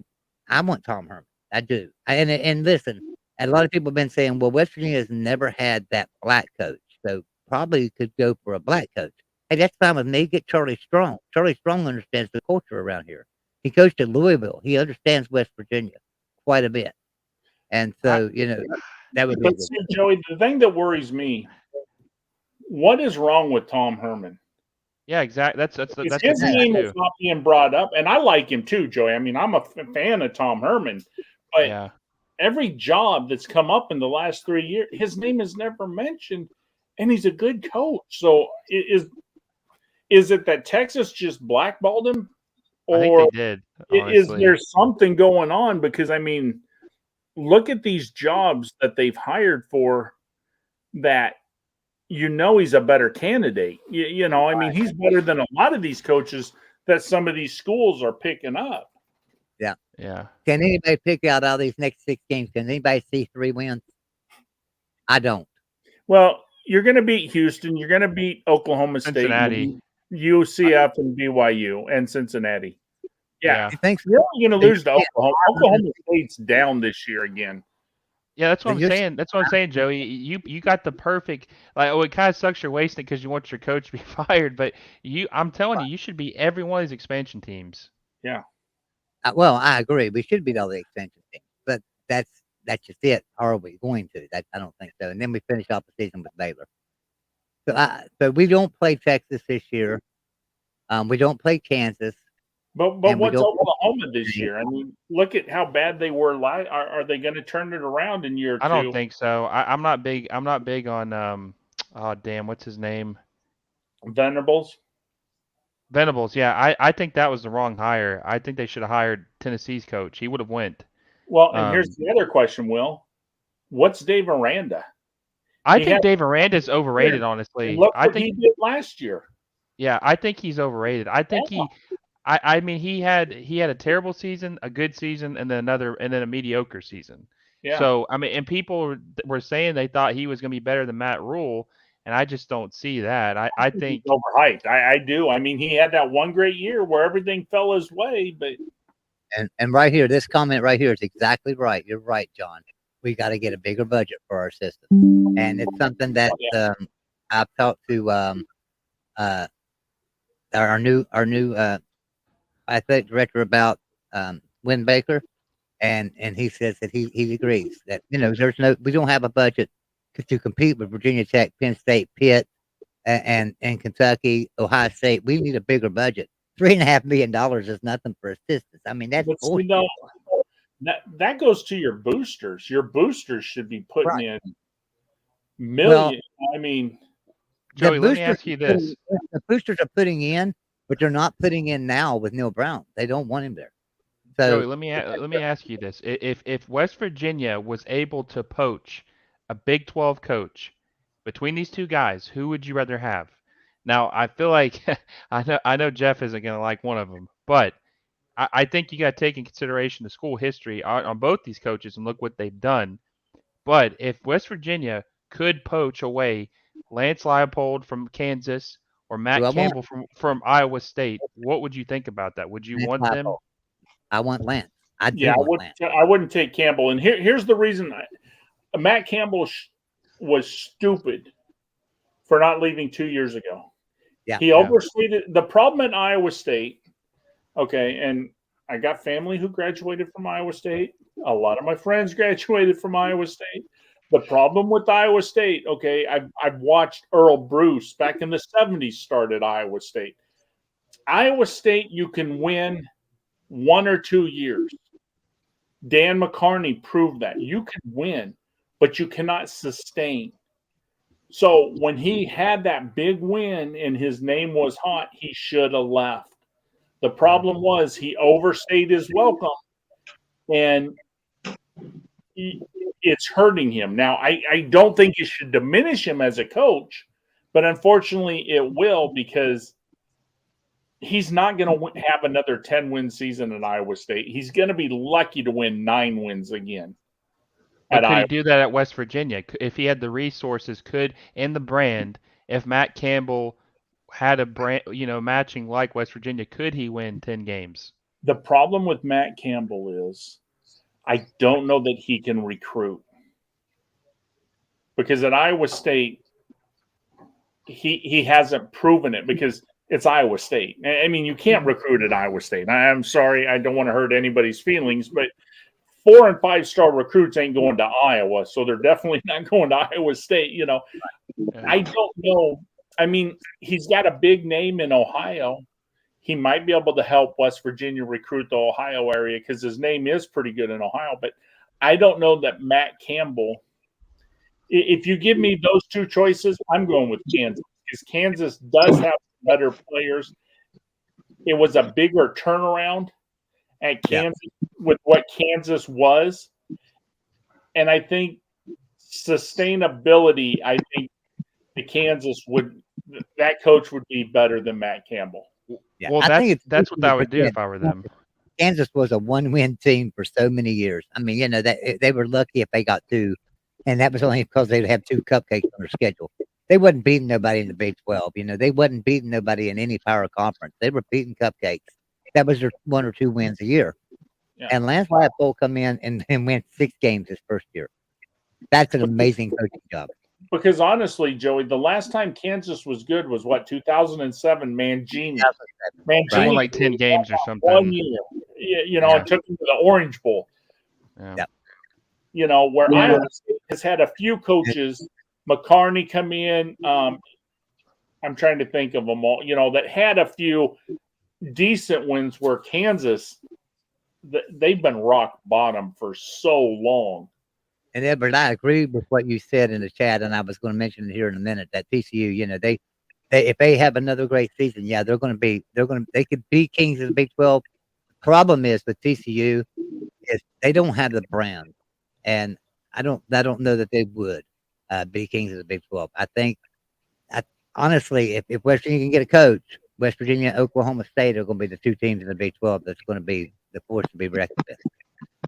want Tom Herman. I do. And listen, a lot of people have been saying, well, West Virginia has never had that black coach, so probably could go for a black coach. Hey, that's fine with me. Get Charlie Strong. Charlie Strong understands the culture around here. He coached at Louisville. He understands West Virginia quite a bit. And so, that would be. But see, Joey, the thing that worries me, what is wrong with Tom Herman? Yeah, exactly. That's his name is not being brought up, and I like him too, Joey. I mean, I'm a fan of Tom Herman, but every job that's come up in the last 3 years, his name is never mentioned. and he's a good coach. So is it that Texas just blackballed him, I think or they did, is honestly. there something going on? Because I mean, look at these jobs that they've hired for that. He's a better candidate. I mean, he's better than a lot of these coaches that some of these schools are picking up. Yeah. Yeah. Can anybody pick out these next 6 games? Can anybody see 3 wins? I don't. Well, you're going to beat Houston. You're going to beat Oklahoma State, Cincinnati. UCF, and BYU, and Cincinnati. Yeah, You think so? you're only going to lose to Yeah. Oklahoma. Oklahoma State's down this year again. Yeah, that's what And I'm you're- saying. That's what I'm saying, Joey. You got the perfect it kind of sucks you're wasting it because you want your coach to be fired, but I'm telling you, you should be every one of these expansion teams. Yeah. Well, I agree. We should beat all the expansion teams, but that's just it. Are we going to? I don't think so. And then we finish off the season with Baylor. So we don't play Texas this year. We don't play Kansas. But And we what's don't- Oklahoma this year? I mean, look at how bad they were. Are they going to turn it around in year 2? I don't think so. I'm not big. I'm not big on oh damn, what's his name? Venables. Venables. Yeah, I think that was the wrong hire. I think they should have hired Tennessee's coach. He would have went. Well, and here's the other question, Will. What's Dave Aranda? I He think had- Dave Aranda's overrated, honestly. Look I what think he did last year. Yeah, I think he's overrated. I think Yeah. I mean he had a terrible season, a good season, and then a mediocre season. Yeah. So I mean, and people were saying they thought he was going to be better than Matt Rule, and I just don't see that. I think He's overhyped. I do. I mean, he had that one great year where everything fell his way, but And right here, this comment right here is exactly right. You're right, John. We got to get a bigger budget for our system, and it's something that I've talked to our new athletic director about Win Baker, and he says that he agrees that we don't have a budget to compete with Virginia Tech, Penn State, Pitt, and Kentucky, Ohio State. We need a bigger budget. $3.5 million is nothing for assistants. I mean, that's but bullshit. that goes to your boosters. Your boosters should be putting Right. in millions. I mean, Joey, The let me ask you this. The boosters are putting in, but they're not putting in now with Neil Brown. They don't want him there. So Joey, let me ask you this: if West Virginia was able to poach a Big 12 coach between these two guys, who would you rather have? Now, I feel like I know Jeff isn't going to like one of them, but I think you got to take in consideration the school history on both these coaches and look what they've done. But if West Virginia could poach away Lance Leipold from Kansas or Matt Who I want. Campbell from Iowa State, what would you think about that? Would you Lance want them? Leipold. I want Lance. I do yeah, want Lance. I wouldn't take Campbell. And here's the reason: Matt Campbell was stupid for not leaving 2 years ago. Yeah. He overstated the problem at Iowa State. Okay, and I got family who graduated from Iowa State. A lot of my friends graduated from Iowa State. The problem with Iowa State, okay, I've watched Earl Bruce back in the 70s start at Iowa State. Iowa State, you can win 1 or 2 years. Dan McCarney proved that. You can win, but you cannot sustain. So when he had that big win and his name was hot, he should have left. The problem was he overstayed his welcome, and it's hurting him. Now, I don't think it should diminish him as a coach, but unfortunately it will, because he's not going to have another 10-win season at Iowa State. He's going to be lucky to win 9 wins again. But could he do that at West Virginia? If he had the resources, and the brand, if Matt Campbell had a brand, matching like West Virginia, could he win 10 games? The problem with Matt Campbell is I don't know that he can recruit. Because at Iowa State, he hasn't proven it, because it's Iowa State. I mean, you can't recruit at Iowa State. I'm sorry, I don't want to hurt anybody's feelings, but 4- and 5-star recruits ain't going to Iowa, so they're definitely not going to Iowa State. I don't know. I mean, he's got a big name in Ohio. He might be able to help West Virginia recruit the Ohio area because his name is pretty good in Ohio. But I don't know that Matt Campbell If you give me those two choices, I'm going with Kansas because Kansas does have better players. It was a bigger turnaround at Kansas with what Kansas was. And I think sustainability, I think the Kansas that coach would be better than Matt Campbell. Yeah, Well, I think that's what I would do forget if I were them. Kansas was a one-win team for so many years. I mean, they were lucky if they got two, and that was only because they'd have two cupcakes on their schedule. They wasn't beating nobody in the Big 12. They wasn't beating nobody in any power conference. They were beating cupcakes. That was their 1 or 2 wins a year. Yeah. And Lance Leipold come in and win 6 games his first year. That's an amazing coaching job. Because honestly, Joey, the last time Kansas was good was what, 2007, Mangini. They won like 10 games or something. 1 year. And took them to the Orange Bowl. Yeah. Where Iowa State has had a few coaches, McCarney come in. I'm trying to think of them all, that had a few decent wins where Kansas, they've been rock bottom for so long. And Edward, I agree with what you said in the chat, and I was going to mention it here in a minute that TCU, they if they have another great season, they could be kings of the Big 12. Problem is with TCU is they don't have the brand, and I don't know that they would be kings of the Big 12. I think, honestly, if West Virginia can get a coach, West Virginia and Oklahoma State are going to be the two teams in the Big 12 that's going to be the force to be reckoned with.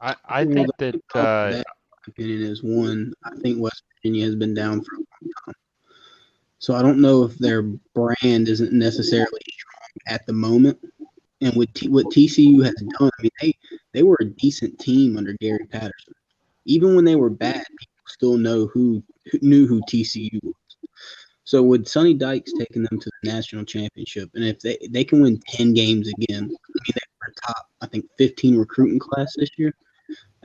I think that opinion is one. I think West Virginia has been down for a long time, so I don't know if their brand isn't necessarily strong at the moment. And with what TCU has done, I mean, they were a decent team under Gary Patterson. Even when they were bad, people still knew who TCU was. So with Sonny Dykes taking them to the national championship, and if they can win 10 games again, I mean, they were top, I think, 15 recruiting class this year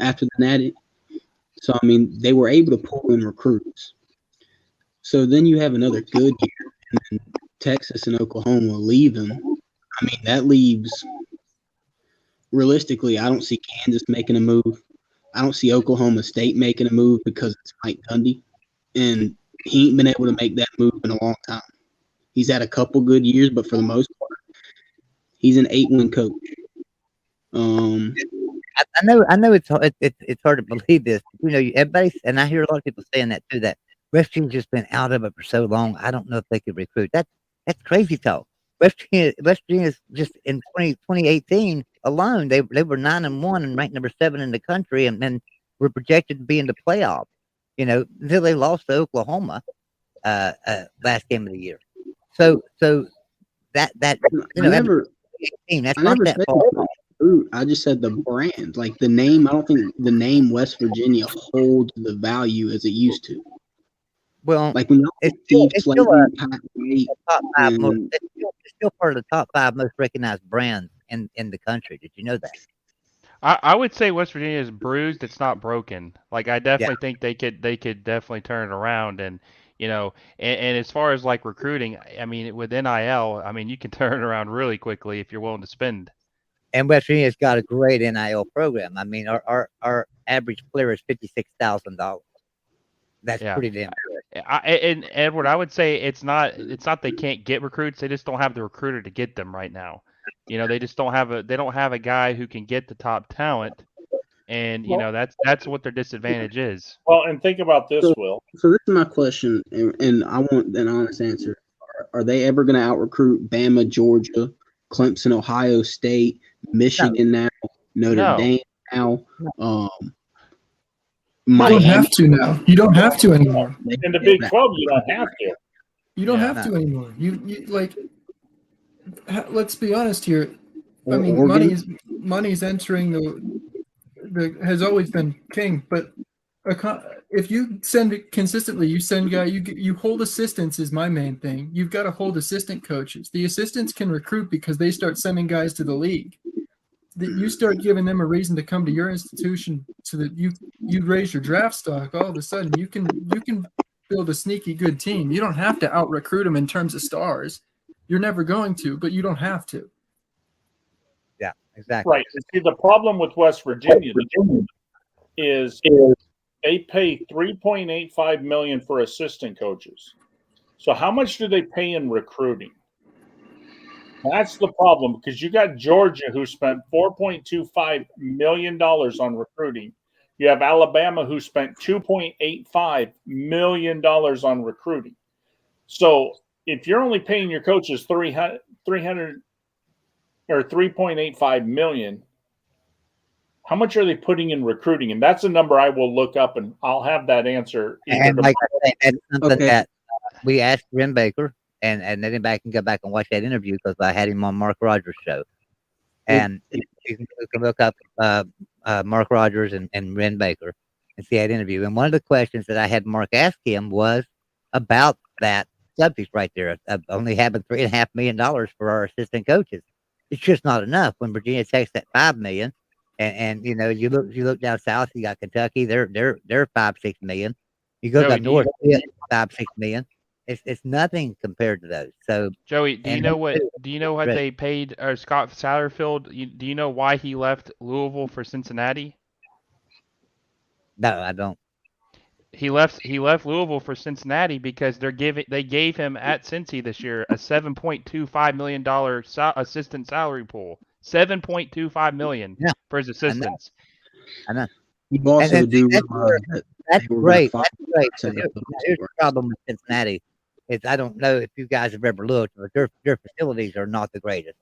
after the Natty. So, I mean, they were able to pull in recruits. So then you have another good year, and then Texas and Oklahoma leave them. I mean, that leaves, realistically, I don't see Kansas making a move. I don't see Oklahoma State making a move because it's Mike Gundy. And he ain't been able to make that move in a long time. He's had a couple good years, but for the most part, he's an 8-win coach. I know it's hard to believe this. Everybody, and I hear a lot of people saying that too. That West Virginia's just been out of it for so long. I don't know if they could recruit. That's crazy talk. West Virginia's just in 2018 alone. They were 9-1 and ranked number 7 in the country, and then were projected to be in the playoff. Until they lost to Oklahoma last game of the year. So that I never that's not that far. I just said the brand, like the name. I don't think the name West Virginia holds the value as it used to. Well, like when it's still part of the top 5 most recognized brands in the country. Did you know that? I would say West Virginia is bruised. It's not broken. Like I definitely think they could definitely turn it around. And and as far as like recruiting, I mean with NIL, I mean you can turn it around really quickly if you're willing to spend. And West Virginia's got a great NIL program. I mean our average player is $56,000. That's pretty damn good. And Edward, I would say it's not they can't get recruits. They just don't have the recruiter to get them right now. They just don't have a guy who can get the top talent, and that's what their disadvantage is. Well, and think about this, Will. So this is my question, and I want an honest answer. Are they ever going to out recruit Bama, Georgia, Clemson, Ohio State, Michigan now, Notre Dame now? You don't have to now. You don't have to anymore. In the Big 12, you don't have to. You don't have to anymore. You like. Let's be honest here. I mean, money is entering the has always been king. But if you send it consistently, you send guy. You hold assistants is my main thing. You've got to hold assistant coaches. The assistants can recruit because they start sending guys to the league. You start giving them a reason to come to your institution so that you raise your draft stock. All of a sudden, you can build a sneaky good team. You don't have to out recruit them in terms of stars. You're never going to, but you don't have to. Yeah, exactly. Right. See, the problem with West Virginia is they pay $3.85 million for assistant coaches. So how much do they pay in recruiting? That's the problem, because you got Georgia, who spent $4.25 million on recruiting. You have Alabama, who spent $2.85 million on recruiting. So if you're only paying your coaches 300 or $3.85 million, how much are they putting in recruiting? And that's a number I will look up, and I'll have that answer either And like I tomorrow. said, that's something Okay. that we asked Ren Baker, and anybody can go back and watch that interview because I had him on Mark Rogers' show. And you can look up Mark Rogers and Ren Baker and see that interview. And one of the questions that I had Mark ask him was about that subject right there of only having $3.5 million for our assistant coaches. It's just not enough when Virginia Tech's at $5 million. And you know, you look down south, you got Kentucky, they're $5-6 million. You go Joey, up do you- north, yeah, $5-6 million. It's nothing compared to those. So Joey, do you and know what? too, Do you know what Right. they paid Scott Satterfield? Do you know why he left Louisville for Cincinnati? no, I don't. He left Louisville for Cincinnati because they gave him at Cincy this year a $7.25 million assistant salary pool. $7.25 million Yeah, for his assistants. I know. You also And do that's realize that That's they were gonna great. fire That's great. Seth But Phillips here's for the it. problem with Cincinnati is I don't know if you guys have ever looked, but their facilities are not the greatest.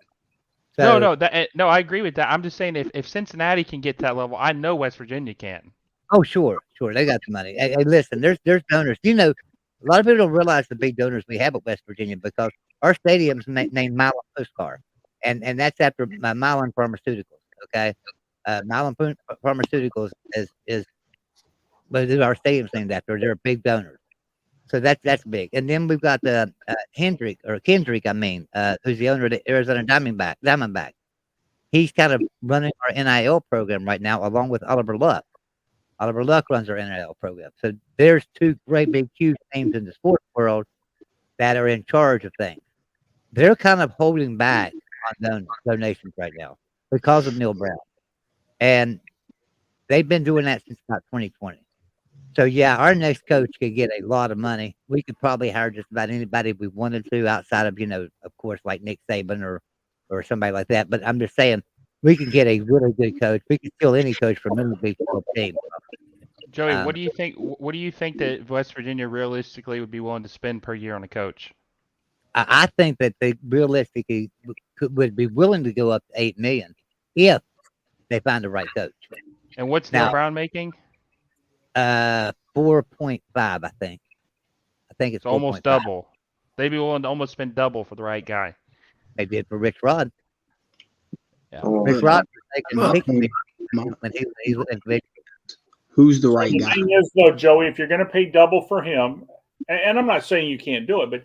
So No, I agree with that. I'm just saying if Cincinnati can get to that level, I know West Virginia can. oh sure, they got the money. Hey, listen, there's donors. You know, a lot of people don't realize the big donors we have at West Virginia because our stadium's named Milan Postcar, and that's after Milan Pharmaceuticals. Okay, Milan Pharmaceuticals is but our stadium's named after. They're big donors. So that's big. And then we've got the Kendrick, who's the owner of the Arizona Diamondback. He's kind of running our NIL program right now, along with Oliver Luck. Oliver Luck runs our NIL program. So there's two great big huge names in the sports world that are in charge of things. They're kind of holding back on donations right now because of Neil Brown. And they've been doing that since about 2020. So yeah, our next coach could get a lot of money. We could probably hire just about anybody we wanted to, outside of, of course, like Nick Saban or somebody like that. But I'm just saying, we could get a really good coach. We could steal any coach from any Big 12 team. Joey, what do you think? What do you think that West Virginia realistically would be willing to spend per year on a coach? I think that they realistically would be willing to go up to $8 million if they find the right coach. And what's Now- Neil Brown making? 4.5, I think. I think it's It's almost 4.5. double. They'd be willing to almost spend double for the right guy. They did for Rich Rod. Yeah. Rich Rod was My making point- my- when he was in Vic. Who's the right The guy? thing is, though, Joey, if you're going to pay double for him, and I'm not saying you can't do it, but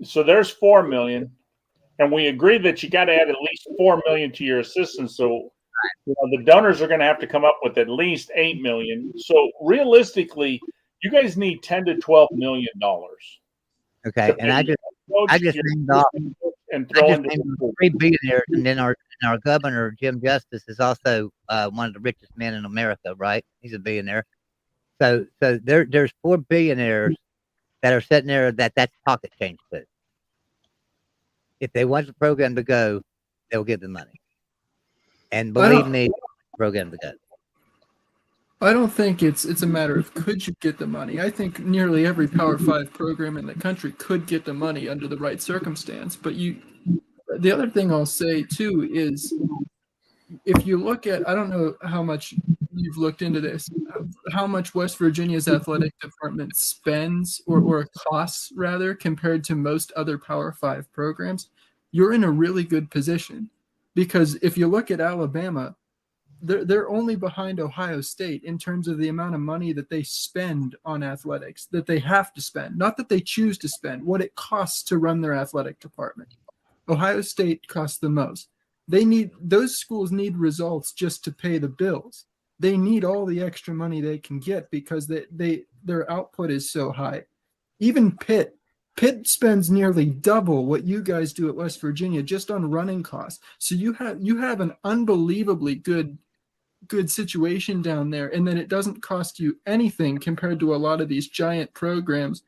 so there's $4 million, and we agree that you got to add at least $4 million to your assistants. So the donors are going to have to come up with at least $8 million. So realistically, you guys need $10 to $12 million. Okay, and I just named off. and I throw just into named the pool. 3 billionaires, and then our governor Jim Justice is also one of the richest men in America. Right, he's a billionaire. So there's 4 billionaires that are sitting there that's pocket change to. If they want the program to go, they'll give the money. And believe me, the program to go. I don't think it's a matter of could you get the money. I think nearly every Power 5 program in the country could get the money under the right circumstance. But the other thing I'll say too is, if you look at, I don't know how much you've looked into this, how much West Virginia's athletic department spends or costs rather compared to most other Power 5 programs, you're in a really good position. Because if you look at Alabama, they're only behind Ohio State in terms of the amount of money that they spend on athletics, that they have to spend, not that they choose to spend, what it costs to run their athletic department. Ohio State costs the most. Those schools need results just to pay the bills. They need all the extra money they can get because their output is so high. Even Pitt spends nearly double what you guys do at West Virginia just on running costs. So you have an unbelievably good good situation down there, and then it doesn't cost you anything compared to a lot of these giant programs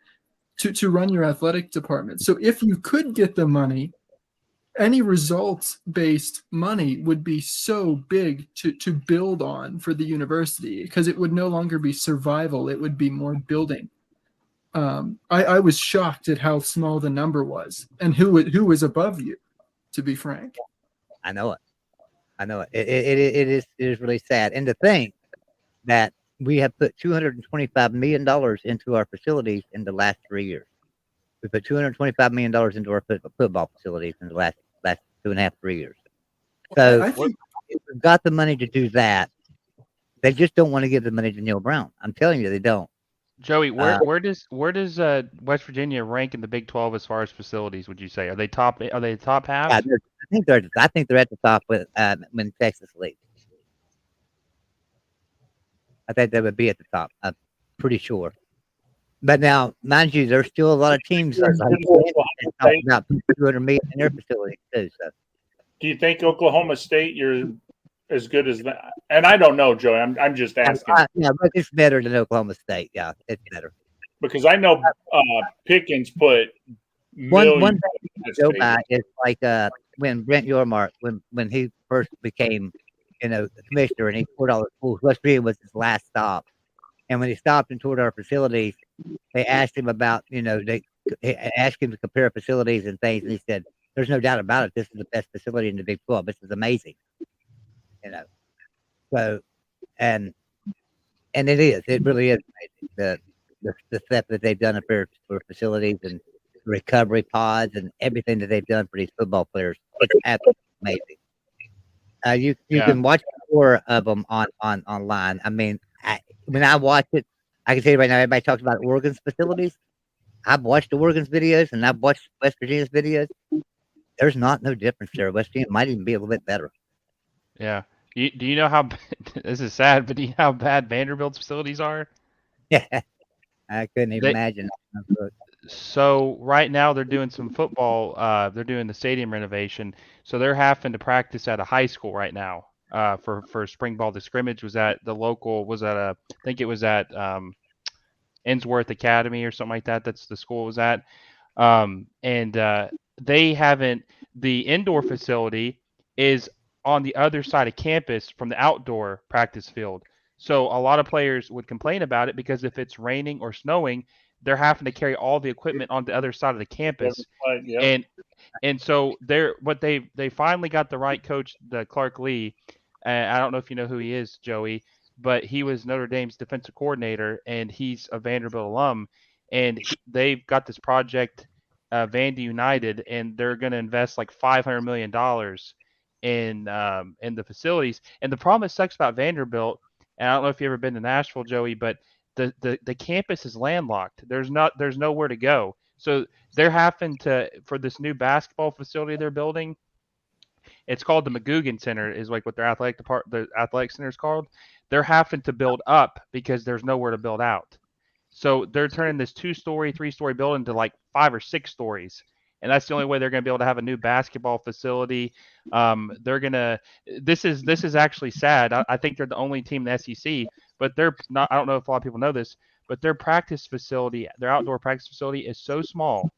to run your athletic department. So if you could get the money, any results based money would be so big to build on for the university, because it would no longer be survival, it would be more building. I was shocked at how small the number was and who was above you, to be frank. I know it. It is really sad. And to think that we have put $225 million into our facilities in the last 3 years. We put $225 million into our football facilities in the last 2.5, 3 years. So I think if we've got the money to do that, they just don't want to give the money to Neil Brown. I'm telling you, they don't. Joey, where does West Virginia rank in the Big 12 as far as facilities? Would you say are they top half? Yeah, I think they're at the top with when Texas leads. I think they would be at the top. I'm pretty sure. But now, mind you, there's still a lot of teams that talking about $200 million in their facilities too. So, Do you think Oklahoma State you're as good as that? And I don't know, Joey. I'm just asking. Yeah, but it's better than Oklahoma State. Yeah, it's better. Because I know Pickens put One millions. thing to go by is like when Brent Yormark, when he first became, the commissioner, and he toured all the schools. West Virginia was his last stop, and when he stopped and toured our facilities, they asked him about, they asked him to compare facilities and things, and he said, "There's no doubt about it. This is the best facility in the Big 12. This is amazing." So, and it is. It really is amazing. The stuff that they've done up there for facilities and recovery pods and everything that they've done for these football players. It's absolutely amazing. You can watch more of them online. I mean, when I watch it, I can tell you right now, everybody talks about Oregon's facilities. I've watched Oregon's videos and I've watched West Virginia's videos. There's no difference there. West Virginia might even be a little bit better. Yeah. Do you know how this is sad, but do you know how bad Vanderbilt's facilities are? Yeah, I couldn't even imagine. So right now they're doing some football. They're doing the stadium renovation, so they're having to practice at a high school right now. For spring ball, the scrimmage was at the local. I think it was at Ensworth Academy or something like that. That's the school it was at. And they haven't. The indoor facility is on the other side of campus from the outdoor practice field. So a lot of players would complain about it because if it's raining or snowing, they're having to carry all the equipment on the other side of the campus. Yep. And so they finally got the right coach, the Clark Lee. I don't know if you know who he is, Joey, but he was Notre Dame's defensive coordinator, and he's a Vanderbilt alum. And they've got this project, Vandy United, and they're going to invest like $500 million in the facilities. And the problem that sucks about Vanderbilt, and I don't know if you've ever been to Nashville, Joey, but the campus is landlocked. There's nowhere to go. So they're having to, for this new basketball facility they're building, it's called the McGugin Center, is like what their athletic center is called. They're having to build up because there's nowhere to build out. So they're turning this 2-story, 3-story building to like 5 or 6 stories. And that's the only way they're going to be able to have a new basketball facility. This is actually sad. I think they're the only team in the SEC, but they're not. I don't know if a lot of people know this, but their practice facility, their outdoor practice facility, is so small.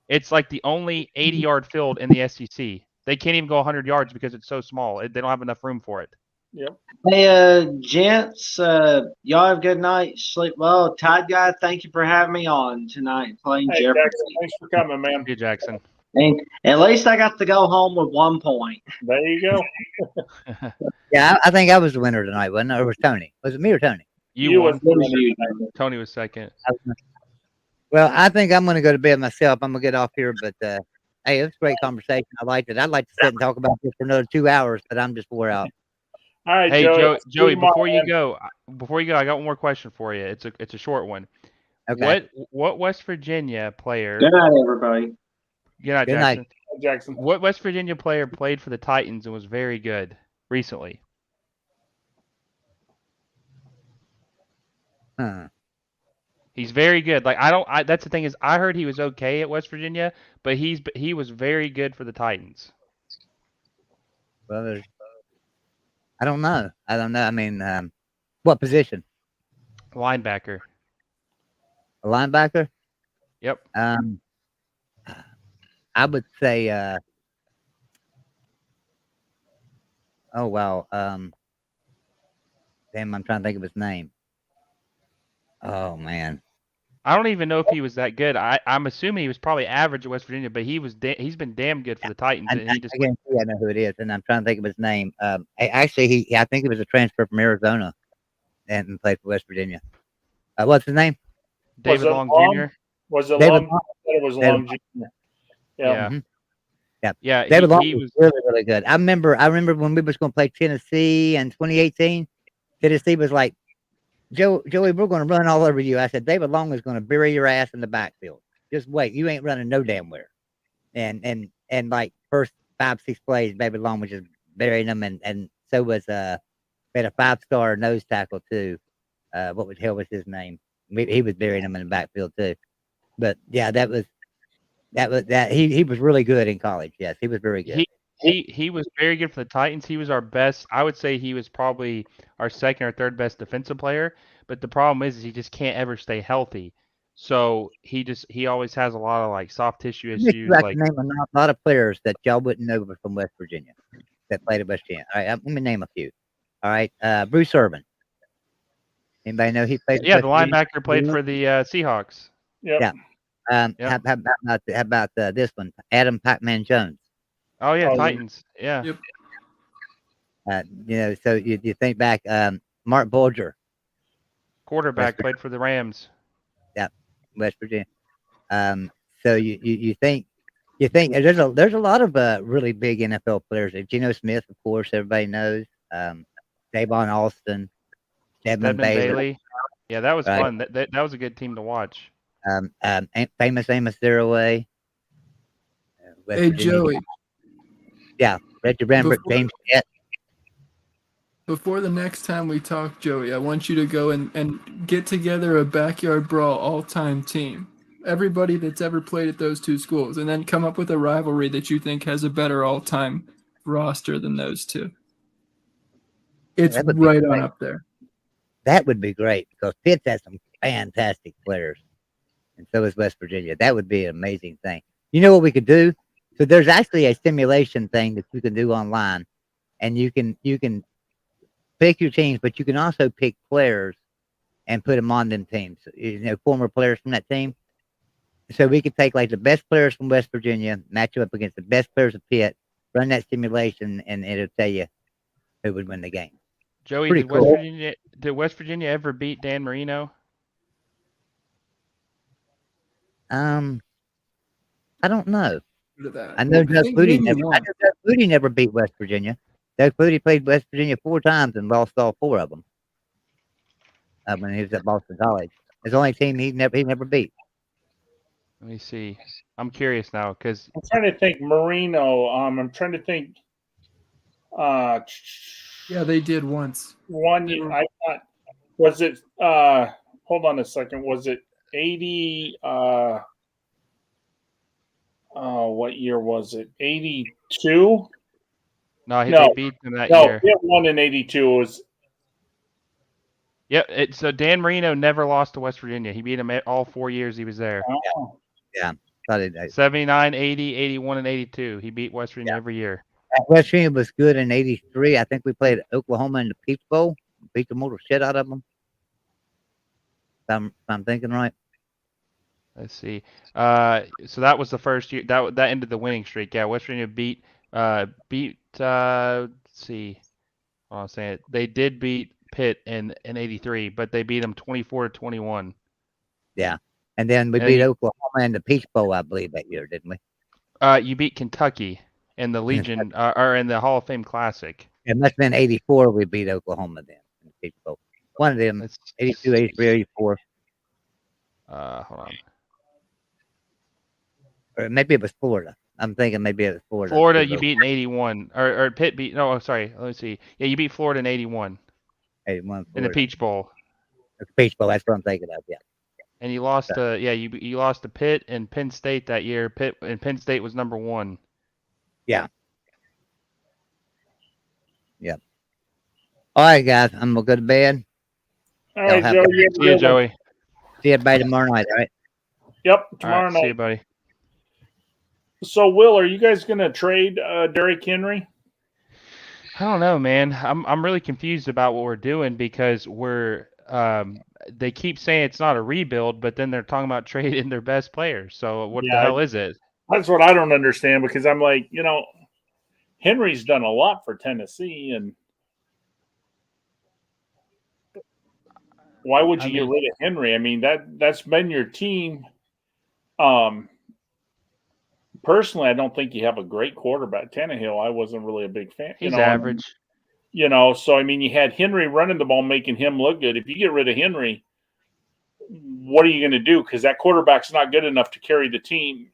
It's like the only 80-yard field in the SEC. They can't even go 100 yards because it's so small. They don't have enough room for it. Yep. Hey, gents, y'all have a good night. Sleep well. Todd guy, thank you for having me on tonight playing Jeopardy. Jackson, thanks for coming, man. Hey, Jackson. And at least I got to go home with 1 point. There you go. Yeah, I think I was the winner tonight, wasn't I? Or was Tony? Was it me or Tony? You won. You. Tony was second. Well, I think I'm going to go to bed myself. I'm going to get off here, but hey, it was a great conversation. I liked it. I'd like to sit and talk about this for another 2 hours, but I'm just wore out. All right, Hey, Joey, before you man. go, I got one more question for you. It's a short one. Okay. What West Virginia player? Good night, everybody. Good night, Good Jackson. night. Jackson. What West Virginia player played for the Titans and was very good recently? Huh. He's very good. Like that's the thing is I heard he was okay at West Virginia, but he was very good for the Titans. Well, I don't know. I mean, what position? Linebacker. A linebacker? Yep. I would say. Oh wow. Damn, I'm trying to think of his name. Oh man. I don't even know if he was that good. I'm assuming he was probably average at West Virginia, but he's been damn good for the Titans, and he just I guarantee I know who it is, and I'm trying to think of his name. Actually, I think he was a transfer from Arizona and played for West Virginia. What's his name? Was David it Long Long? Jr. Was it David Long? Long. I thought it was David Long Jr. Yeah. Yeah. Mhm. Yeah, Yeah, David Long he was was. really, really good. I remember when we was going to play Tennessee in 2018. Tennessee was like, Joey, we're going to run all over you. I said, David Long is going to bury your ass in the backfield. Just wait, you ain't running no damn where. And like first 5-6 plays, David Long was just burying them, and so was we had a 5-star nose tackle too. What the hell was his name? He was burying them in the backfield too. But yeah, that was that he was really good in college. Yes, he was very good. He was very good for the Titans. He was our best. I would say he was probably our second or third best defensive player. But the problem is he just can't ever stay healthy. So he always has a lot of like soft tissue I bet you issues. I Like can name a lot of players that y'all wouldn't know were from West Virginia that played at West Virginia. All right, let me name a few. All right, Bruce Irvin. Anybody know he played at yeah, the West Virginia? linebacker played for the Seahawks. Yep. Yeah. Yep. How about this one? Adam Pac-Man Jones. Oh yeah, Oh, Titans. Yeah. Yep. So you think back, Mark Bulger, Quarterback played for the Rams. West Virginia. So you think there's a lot of really big NFL players. Geno Smith, of course, everybody knows. Davon Alston, Stedman Stedman Bailey, Bailey. Yeah, that was right? fun. That was a good team to watch. Famous Amos Theraway, West Hey Virginia. Joey, Yeah, Reggie Rambert, before, James Jett. before the next time we talk, Joey, I want you to go and get together a backyard brawl all-time team. Everybody that's ever played at those two schools, and then come up with a rivalry that you think has a better all-time roster than those two. It's That would be right on great. up there. That would be great because Pitt has some fantastic players, and so is West Virginia. That would be an amazing thing. You know what we could do? So there's actually a simulation thing that you can do online, and you can pick your teams, but you can also pick players and put them on them teams. Former players from that team. So we could take like the best players from West Virginia, match them up against the best players of Pitt, run that simulation, and it'll tell you who would win the game. Joey, Pretty cool. Did West Virginia ever beat Dan Marino? I don't know. To that. I know Doug think Flutie maybe never. I one. know Doug Flutie never beat West Virginia. Doug Flutie played West Virginia 4 times and lost all 4 of them. When he was at Boston College, it's the only team he never beat. Let me see. I'm curious now because I'm trying to think. Marino. I'm trying to think. Yeah, they did once. I thought was it. Hold on a second. Was it 80? What year was it? 82? no, No. they beat them that No, year. it won in 82. It was Yep. So Dan Marino never lost to West Virginia. He beat them all 4 years he was there. Yeah, thought it. 79, 80, 81, and 82. He beat West Virginia every year. West Virginia was good in '83. I think we played Oklahoma in the Peach Bowl. Beat the mortal shit out of them. If I'm thinking right. Let's see. So that was the first year that ended the winning streak. Yeah, West Virginia beat. Let's see. I was saying it. They did beat Pitt in '83, but they beat them 24-21. Yeah, and then we beat Oklahoma in the Peach Bowl, I believe, that year, didn't we? You beat Kentucky in the Legion or in the Hall of Fame Classic. It must have been '84 we beat Oklahoma then in the Peach Bowl. One of them, 82, 83, 84. Hold on. Or maybe it was Florida. I'm thinking maybe it was Florida. Florida, you beat in '81, or Pitt beat. No, sorry. Let me see. Yeah, you beat Florida in '81. 81 in the Peach Bowl. The Peach Bowl. That's what I'm thinking of. Yeah. And you lost to you lost to Pitt and Penn State that year. Penn State was number 1. Yeah. Yeah. All right, guys, I'm gonna go to bed. All Y'all right, have Joe. a good You have a See you, good one. Joey. see everybody tomorrow night. All right. Yep, All tomorrow right, see you, night. buddy. So, Will, are you guys going to trade Derrick Henry? I don't know, man. I'm really confused about what we're doing because they keep saying it's not a rebuild, but then they're talking about trading their best players. So what the Yeah, hell is it? that's what I don't understand because I'm like, Henry's done a lot for Tennessee, and why would I you get mean, rid of Henry? I mean, that's been your team. Um, Personally, I don't think you have a great quarterback. Tannehill, I wasn't really a big fan. he's average. So I mean, you had Henry running the ball, making him look good. If you get rid of Henry, what are you going to do? Because that quarterback's not good enough to carry the team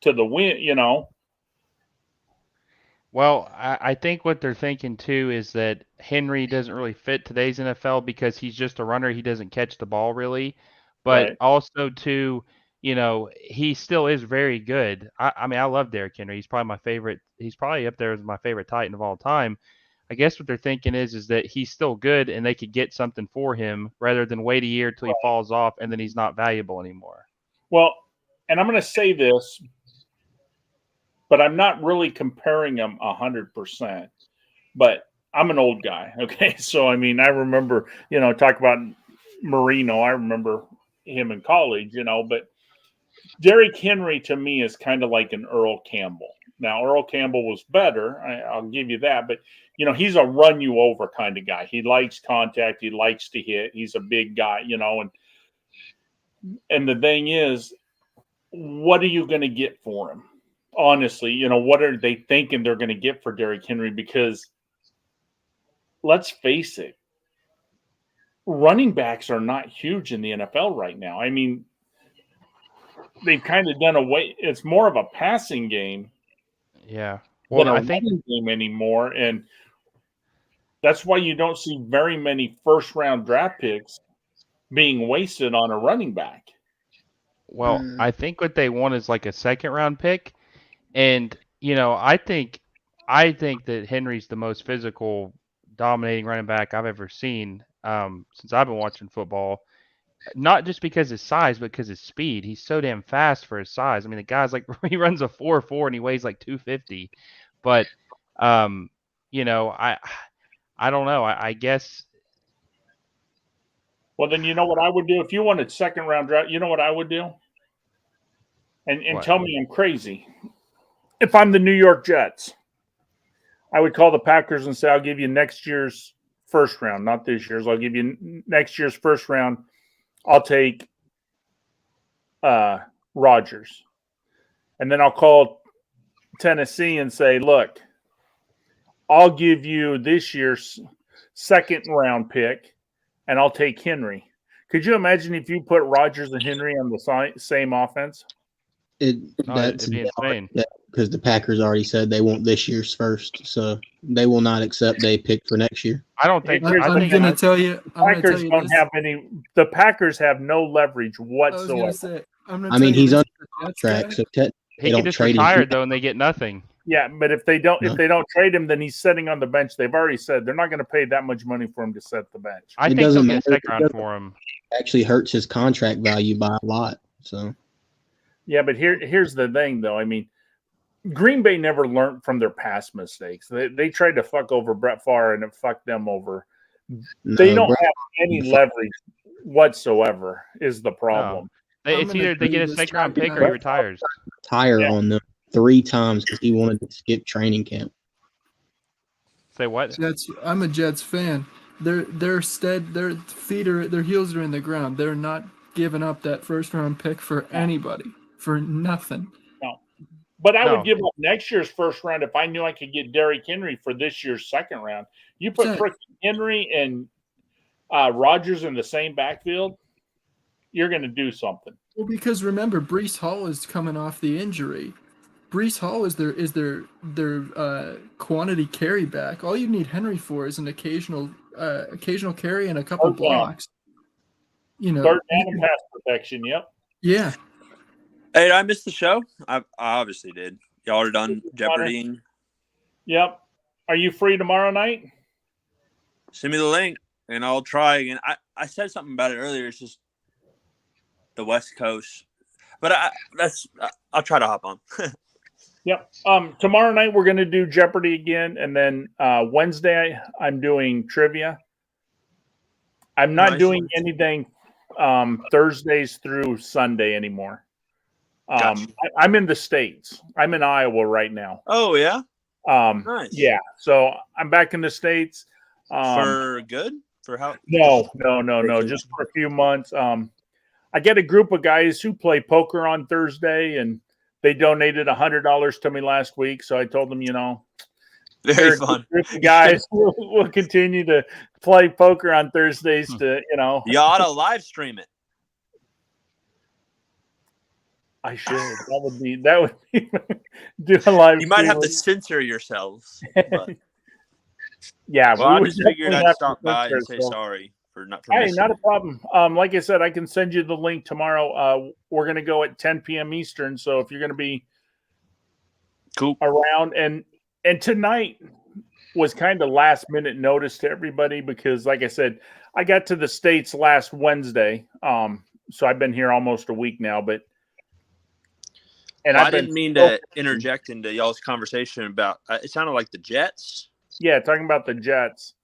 to the win. Well, I think what they're thinking too is that Henry doesn't really fit today's NFL because he's just a runner. He doesn't catch the ball really. But Right. also too, he still is very good. I mean, I love Derrick Henry. He's probably my favorite. He's probably up there as my favorite Titan of all time. I guess what they're thinking is that he's still good and they could get something for him rather than wait a year till he falls off and then he's not valuable anymore. Well, and I'm going to say this, but I'm not really comparing them 100%. But I'm an old guy, okay? So I mean, I remember, talk about Marino. I remember him in college, but Derrick Henry to me is kind of like an Earl Campbell. Now, Earl Campbell was better, I'll give you that, but he's a run you over kind of guy. He likes contact, he likes to hit. He's a big guy, and the thing is, what are you going to get for him? Honestly, what are they thinking they're going to get for Derrick Henry? Because let's face it, running backs are not huge in the NFL right now. I mean, they've kind of done away. It's more of a passing game Yeah. than Well, a I think running game anymore, and that's why you don't see very many first-round draft picks being wasted on a running back. I think what they want is like a second round pick. And, I think that Henry's the most physical, dominating running back I've ever seen since I've been watching football. Not just because his size, but because his speed. He's so damn fast for his size. I mean, the guy's like he runs a 4.4 and he weighs like 250. But, um, I don't know. I guess. Well, then you know what I would do if you wanted second-round draft. You know what I would do, and What? tell me I'm crazy. If I'm the New York Jets, I would call the Packers and say, I'll give you next year's first round, not this year's. I'll give you next year's first round. I'll take Rodgers. And then I'll call Tennessee and say, look, I'll give you this year's second round pick, and I'll take Henry. Could you imagine if you put Rodgers and Henry on the same offense? It'd be insane. Because the Packers already said they want this year's first, so they will not accept a pick for next year. I don't think. Here's I'm the thing. going to tell you. Packers don't have any. The Packers have no leverage I was whatsoever. going to say. I mean, he's under contract, so He they can don't just trade retire him. though, and they get nothing. Yeah, but if they don't No. trade him, then he's sitting on the bench. They've already said they're not going to pay that much money for him to set the bench. I It think they'll doesn't get a matter. second round for him. Actually hurts his contract value by a lot. So Yeah, but here's the thing, though. I mean, Green Bay never learned from their past mistakes. They tried to fuck over Brett Favre, and it fucked them over. They don't have any leverage whatsoever. Is the problem? It's either they get a second round pick or he retires. Tire on them 3 times because he wanted to skip training camp. Say what? I'm a Jets fan. Their heels are in the ground. They're not giving up that first round pick for anybody, for nothing. No. But I would give up next year's first round if I knew I could get Derrick Henry for this year's second round. You put freaking Henry and Rodgers in the same backfield, you're going to do something. Well, because remember, Breece Hall is coming off the injury. Breece Hall is their quantity carry back. All you need Henry for is an occasional carry and a couple blocks. Third down and pass protection. Yep. Yeah. Hey, did I miss the show? I obviously did. Y'all are done Jeopardy. Yep. Are you free tomorrow night? Send me the link, and I'll try again. I said something about it earlier. It's just the West Coast, but I'll try to hop on. Yep. Tomorrow night we're going to do Jeopardy again, and then Wednesday I'm doing trivia. I'm not doing anything Thursdays through Sunday anymore. Gotcha. I'm in the States. I'm in Iowa right now. Oh yeah. Nice. Yeah. So I'm back in the States. For good? For how? No. Just for a few months. I get a group of guys who play poker on Thursday, and they donated $100 to me last week. So I told them, very fun. Group of guys will continue to play poker on Thursdays. You ought to live stream it. I should. That would be do a live. You might have to censor yourselves. But. Yeah. Well, I just figured I'd stop by and say sorry for not. Hey, not a problem. Like I said, I can send you the link tomorrow. We're going to go at 10 p.m. Eastern. So if you're going to be around, and tonight was kind of last minute notice to everybody because, like I said, I got to the States last Wednesday. So I've been here almost a week now, but. And I didn't mean to interject into y'all's conversation about. It sounded like the Jets. Yeah, talking about the Jets.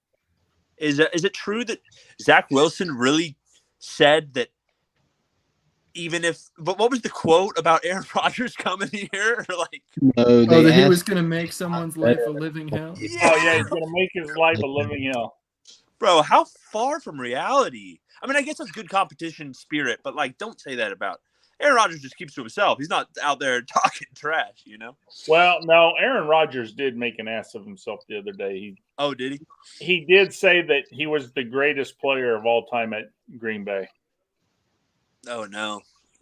Is it true that Zach Wilson really said that even if – but what was the quote about Aaron Rodgers coming here? That he was going to make someone's life a living hell? Yeah. Oh, yeah, he's going to make his life a living hell. Bro, how far from reality? I mean, I guess that's good competition spirit, but, don't say that about – Aaron Rodgers just keeps to himself. He's not out there talking trash, Well, no, Aaron Rodgers did make an ass of himself the other day. Did he? He did say that he was the greatest player of all time at Green Bay. Oh, no.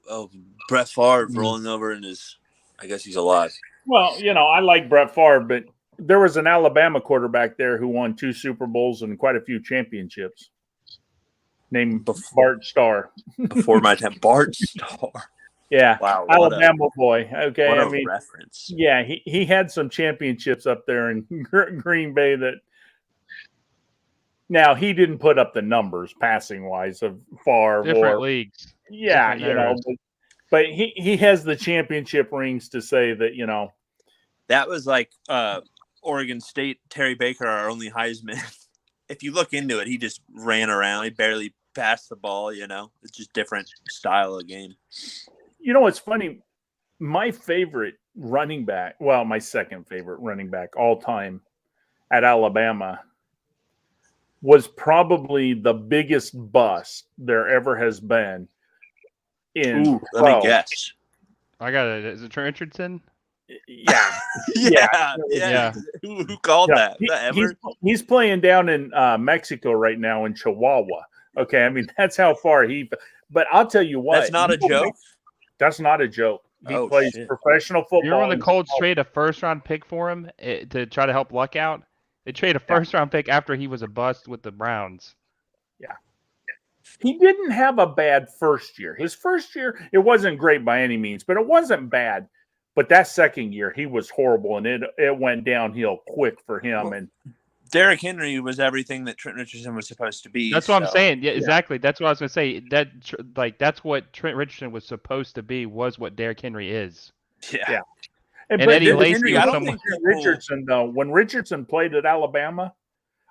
Oh, Brett Favre rolling over in his – I guess he's alive. Well, I like Brett Favre, but there was an Alabama quarterback there who won 2 Super Bowls and quite a few championships. Named Bart Starr. Before my time, Bart Starr. Yeah, wow, Alabama boy. Okay, what a reference. Yeah, he had some championships up there in Green Bay. That now he didn't put up the numbers passing wise of Favre. Different leagues. Yeah, different but he has the championship rings to say that That was like Oregon State. Terry Baker, our only Heisman. If you look into it, he just ran around. He barely passed the ball, It's just different style of game. It's funny. My favorite running back, well, my second favorite running back all time at Alabama was probably the biggest bust there ever has been. Let me guess. I got it. Is it Trent Richardson? Yeah. Yeah. Who called that? He's playing down in Mexico right now in Chihuahua. Okay, I mean that's how far but I'll tell you what. That's not a joke. That's not a joke. He plays professional football. You remember when the Colts traded a first-round pick for him to try to help Luck out? They traded a first-round pick after he was a bust with the Browns. Yeah. He didn't have a bad first year. His first year, it wasn't great by any means, but it wasn't bad. But that second year, he was horrible, and it went downhill quick for him. And Derrick Henry was everything that Trent Richardson was supposed to be. That's what I'm saying. Yeah, exactly. That's what I was going to say. That's what Trent Richardson was supposed to be. Was what Derrick Henry is. Yeah. And Eddie Lacy Henry, was I don't think Richardson though. When Richardson played at Alabama,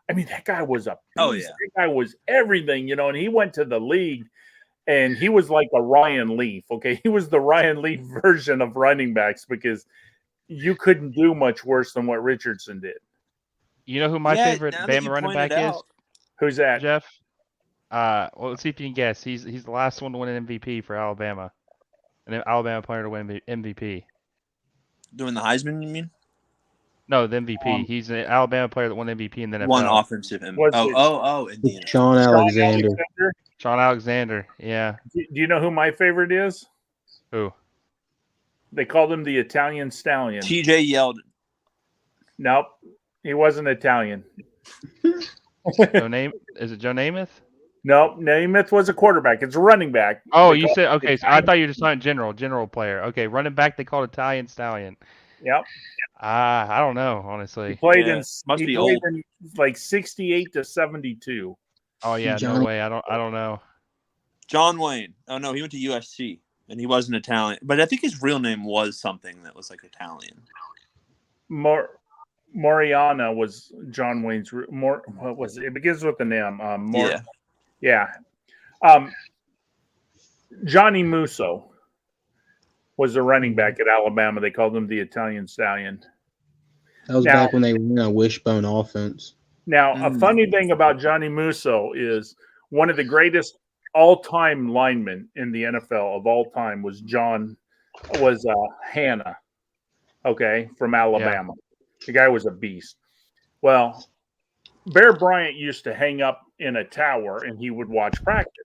I mean that guy was a beast. Oh yeah. That guy was everything, and he went to the league. And he was like a Ryan Leaf, okay? He was the Ryan Leaf version of running backs because you couldn't do much worse than what Richardson did. You know who my favorite Bama running back is? Who's that? Jeff? Well, let's see if you can guess. He's the last one to win an MVP for Alabama. An Alabama player to win MVP. Doing the Heisman, you mean? No, the MVP. He's an Alabama player that won MVP in the NFL. One offensive MVP. Indiana. Sean Alexander. Sean Alexander, yeah. Do you know who my favorite is? Who? They called him the Italian Stallion. TJ Yeldon. Nope, he wasn't Italian. Is it Joe Namath? Nope, Namath was a quarterback. It's a running back. Oh, you said okay. So I thought you were just talking general player. Okay, running back. They called Italian Stallion. Yep. I don't know, He honestly. played Yeah, must be old. in like 68 to 72. Oh yeah, no Johnny- way. I don't know. John Wayne. Oh no, he went to USC and he wasn't Italian, but I think his real name was something that was like Italian. Moriana was John Wayne's. What was it? It begins with an M. Yeah. Yeah. Johnny Musso was a running back at Alabama. They called him the Italian Stallion. That was Now- back when they ran a wishbone offense. Now, a funny thing about Johnny Musso is one of the greatest all-time linemen in the NFL of all time was Hanna, okay, from Alabama. The guy was a beast. Well, Bear Bryant used to hang up in a tower and he would watch practice.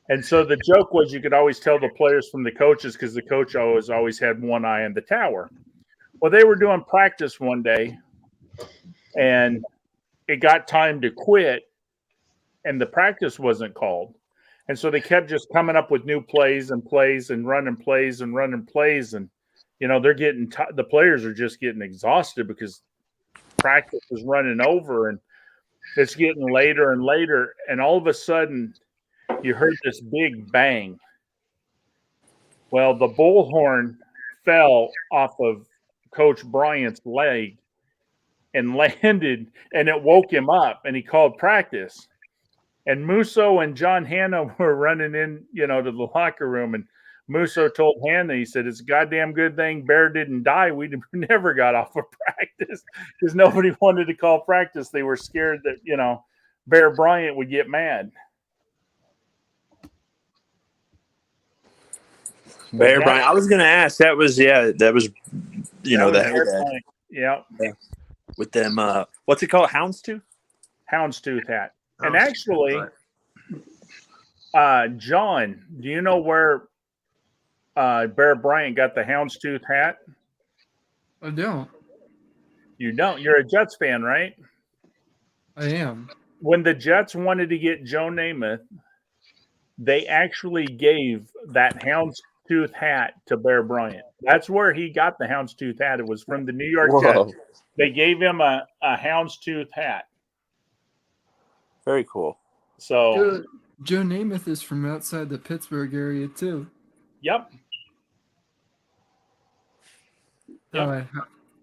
And so the joke was you could always tell the players from the coaches because the coach always had one eye on the tower. Well, they were doing practice one day and it got time to quit and the practice wasn't called. And so they kept just coming up with new plays and running plays and running plays. And, you know, they're getting, the players are just getting exhausted because practice is running over and it's getting later and later. And all of a sudden you heard this big bang. Well, the bullhorn fell off of Coach Bryant's leg and landed, and it woke him up, and he called practice. And Musso and John Hanna were running in, you know, to the locker room, and Musso told Hanna, he said, it's a goddamn good thing Bear didn't die. We never got off of practice because nobody wanted to call practice. They were scared that, you know, Bear Bryant would get mad. Bear Bryant. I was going to ask. That was the heyday. Yeah. With them, what's it called? Houndstooth? Houndstooth hat. And actually, John, do you know where Bear Bryant got the Houndstooth hat? I don't. You don't? You're a Jets fan, right? I am. When the Jets wanted to get Joe Namath, they actually gave that Houndstooth hat to Bear Bryant. That's where he got the Houndstooth hat. It was from the New York Jets. They gave him a Houndstooth hat. Very cool. So Joe Namath is from outside the Pittsburgh area too. Yep. Oh, I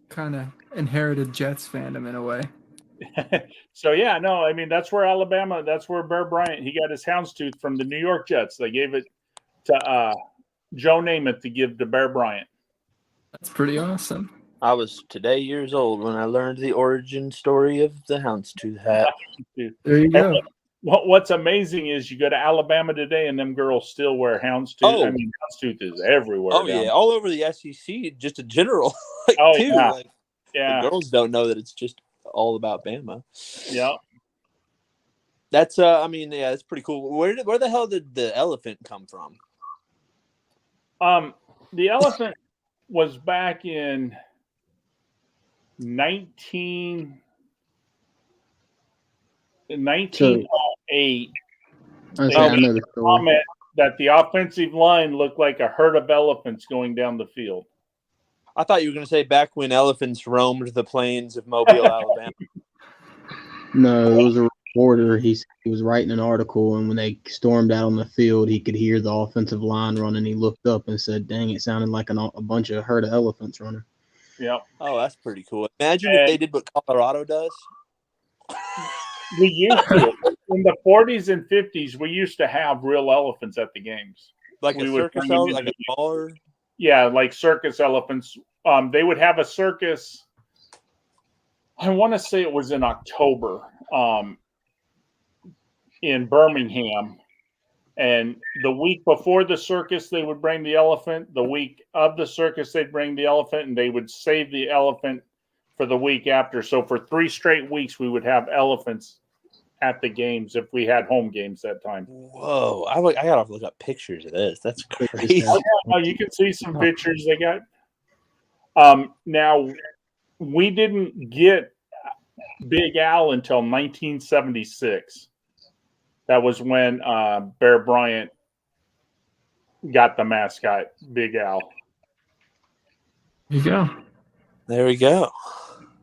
kind of inherited Jets fandom in a way. So yeah, no, I mean that's where Bear Bryant, he got his Houndstooth from the New York Jets. They gave it to Joe Namath to give to Bear Bryant. That's pretty awesome. I was today years old when I learned the origin story of the Houndstooth hat. There you go. What's amazing is you go to Alabama today and them girls still wear Houndstooth. Oh. I mean, Houndstooth is everywhere. Oh, yeah. All over the SEC, just in general. Yeah. The girls don't know that it's just all about Bama. Yeah. That's, that's pretty cool. Where the hell did the elephant come from? The elephant was back in 1908. I know the story. Comment that the offensive line looked like a herd of elephants going down the field. I thought you were going to say back when elephants roamed the plains of Mobile, Alabama. No, it was a reporter. He was writing an article, and when they stormed out on the field, he could hear the offensive line running. He looked up and said, "Dang, it sounded like a bunch of herd of elephants running." Yeah. Oh, that's pretty cool. Imagine if they did what Colorado does. We used to. In the 40s and 50s, we used to have real elephants at the games. Like a circus elephant, like a smaller? Yeah, like circus elephants. They would have a circus, I want to say it was in October, in Birmingham. And the week before the circus, they would bring the elephant. The week of the circus, they'd bring the elephant, and they would save the elephant for the week after. So for 3 straight weeks, we would have elephants at the games if we had home games that time. Whoa. I got to look up pictures of this. That's crazy. You can see some pictures they got. Now, we didn't get Big Al until 1976. That was when Bear Bryant got the mascot, Big Al. There you go. There we go.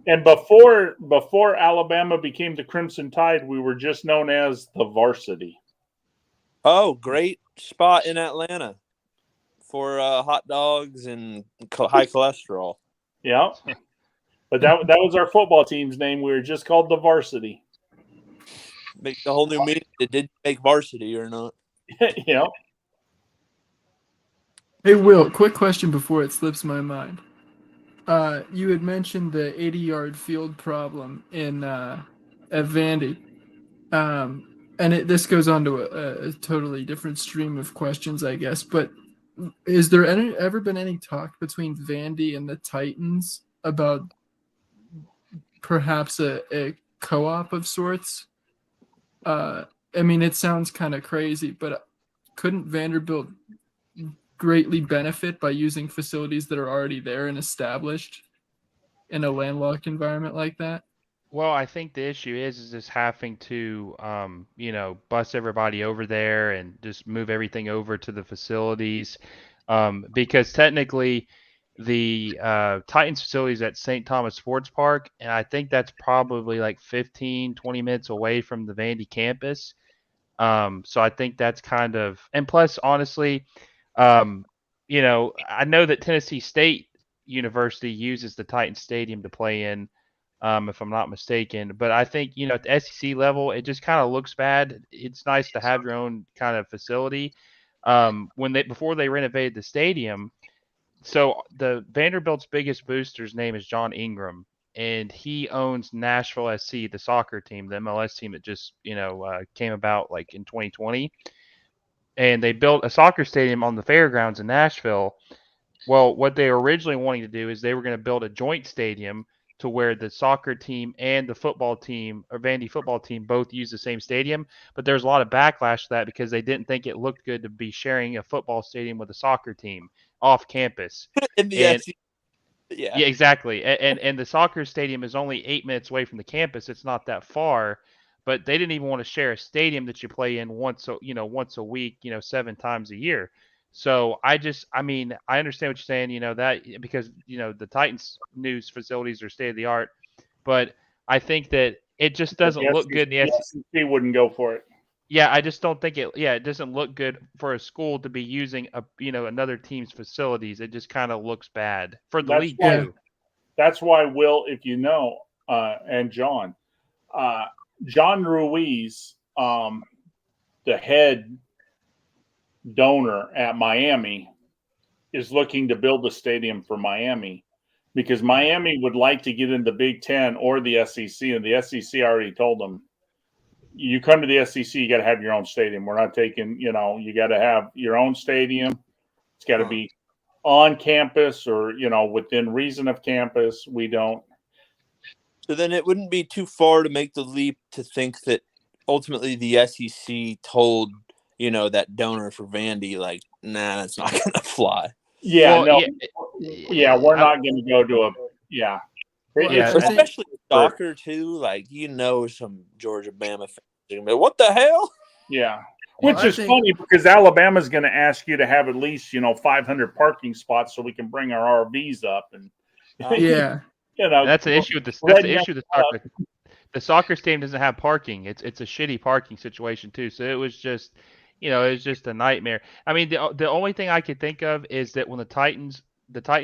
And before Alabama became the Crimson Tide, we were just known as the Varsity. Oh, great spot in Atlanta for hot dogs and high cholesterol. Yeah. But that was our football team's name. We were just called the Varsity. Make the whole new meaning. It did make varsity or not. Yeah. Hey, Will, quick question before it slips my mind. You had mentioned the 80-yard field problem in at Vandy. And this goes on to a totally different stream of questions, I guess. But is there ever been any talk between Vandy and the Titans about perhaps a co-op of sorts? I mean, it sounds kind of crazy, but couldn't Vanderbilt greatly benefit by using facilities that are already there and established in a landlocked environment like that? Well, I think the issue is just having to, bus everybody over there and just move everything over to the facilities, because technically the Titans facilities at St. Thomas Sports Park, and I think that's probably like 15, 20 minutes away from the Vandy campus. So I think that's kind of, and plus, honestly, I know that Tennessee State University uses the Titans Stadium to play in, if I'm not mistaken. But I think, at the SEC level, it just kind of looks bad. It's nice to have your own kind of facility. Before they renovated the stadium, so the Vanderbilt's biggest booster's name is John Ingram, and he owns Nashville SC, the soccer team, the MLS team that just came about like in 2020, and they built a soccer stadium on the fairgrounds in Nashville. Well, what they were originally wanting to do is they were going to build a joint stadium to where the soccer team and the football team, or Vandy football team, both use the same stadium. But there's a lot of backlash to that because they didn't think it looked good to be sharing a football stadium with a soccer team off campus. In the And SEC. Yeah. yeah, exactly. And the soccer stadium is only 8 minutes away from the campus. It's not that far, but they didn't even want to share a stadium that you play in once a week, 7 times a year. So I mean, I understand what you're saying, that because, the Titans news facilities are state of the art, but I think that it just doesn't look good in the SEC. SEC wouldn't go for it. Yeah, I just don't think it doesn't look good for a school to be using another team's facilities. It just kind of looks bad for the league too. That's why, Will, if you know, and John Ruiz, the head donor at Miami, is looking to build a stadium for Miami because Miami would like to get in the Big Ten or the SEC, and the SEC already told them, you come to the SEC, you got to have your own stadium. We're not taking, you got to have your own stadium. It's got to be on campus or, within reason of campus. We don't. So then it wouldn't be too far to make the leap to think that ultimately the SEC told, that donor for Vandy, like, nah, that's not going to fly. Yeah, Well, we're not going to go to a, yeah. Especially soccer too, like some Georgia Bama fans are gonna be, what the hell? Yeah, which is funny because Alabama's going to ask you to have at least 500 parking spots so we can bring our RVs up, and that's an issue with the soccer. The soccer stadium doesn't have parking. It's a shitty parking situation too. So it was just a nightmare. I mean, the only thing I could think of is that when the Titans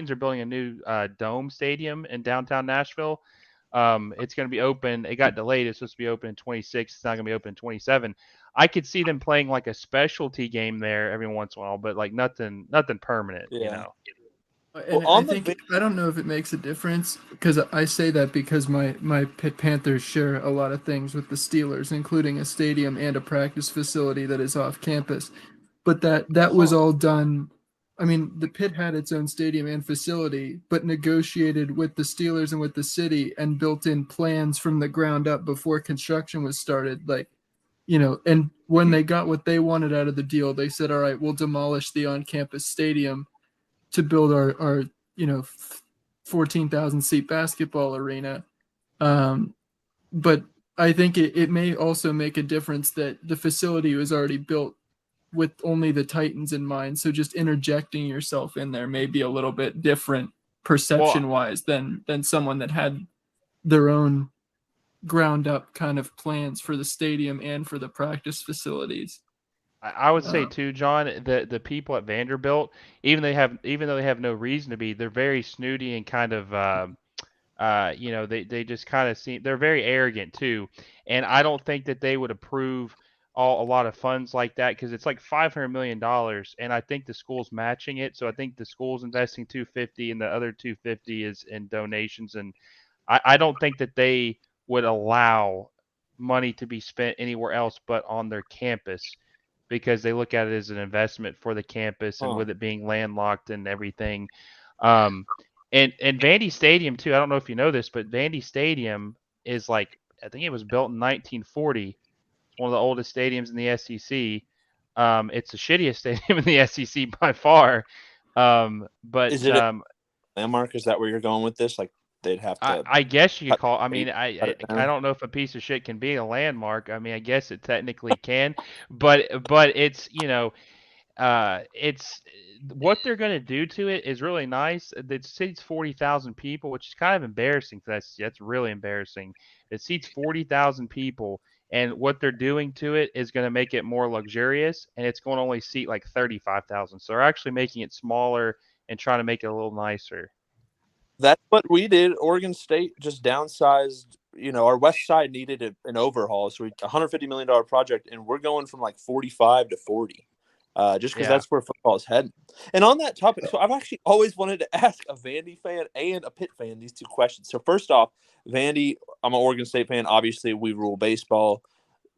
are building a new dome stadium in downtown Nashville. It's going to be open. It got delayed. It's supposed to be open in 26. It's not going to be open in 27. I could see them playing like a specialty game there every once in a while, but like nothing permanent, And I don't know if it makes a difference because I say that because my Pitt Panthers share a lot of things with the Steelers, including a stadium and a practice facility that is off campus. But that was all done. I mean, the Pitt had its own stadium and facility, but negotiated with the Steelers and with the city and built in plans from the ground up before construction was started. And when they got what they wanted out of the deal, they said, all right, we'll demolish the on-campus stadium to build our 14,000 seat basketball arena. But I think it may also make a difference that the facility was already built with only the Titans in mind. So just interjecting yourself in there may be a little bit different perception wise than someone that had their own ground up kind of plans for the stadium and for the practice facilities. I would say too, John, the people at Vanderbilt, even though they have no reason to be, they're very snooty and kind of they just kind of seem, they're very arrogant too, and I don't think that they would approve a lot of funds like that, because it's like $500 million, and I think the school's matching it, so I think the school's investing 250 and the other 250 is in donations, and I don't think that they would allow money to be spent anywhere else but on their campus, because they look at it as an investment for the campus, and with it being landlocked and everything. And Vandy Stadium too. I don't know if you know this, but Vandy Stadium is like, I think it was built in 1940. It's one of the oldest stadiums in the SEC. It's the shittiest stadium in the SEC by far. But is it a landmark? Is that where you're going with this? Like they'd have to. I guess you could call. I mean, I don't know if a piece of shit can be a landmark. I mean, I guess it technically can, but it's it's what they're going to do to it is really nice. It seats 40,000 people, which is kind of embarrassing. That's really embarrassing. It seats 40,000 people, and what they're doing to it is going to make it more luxurious, and it's going to only seat like 35,000. So they're actually making it smaller and trying to make it a little nicer. That's what we did. Oregon State just downsized. Our west side needed an overhaul, so $150 million project, and we're going from like 45 to 40. Just because that's where football is heading. And on that topic, so I've actually always wanted to ask a Vandy fan and a Pitt fan these two questions. So first off, Vandy, I'm an Oregon State fan. Obviously, we rule baseball,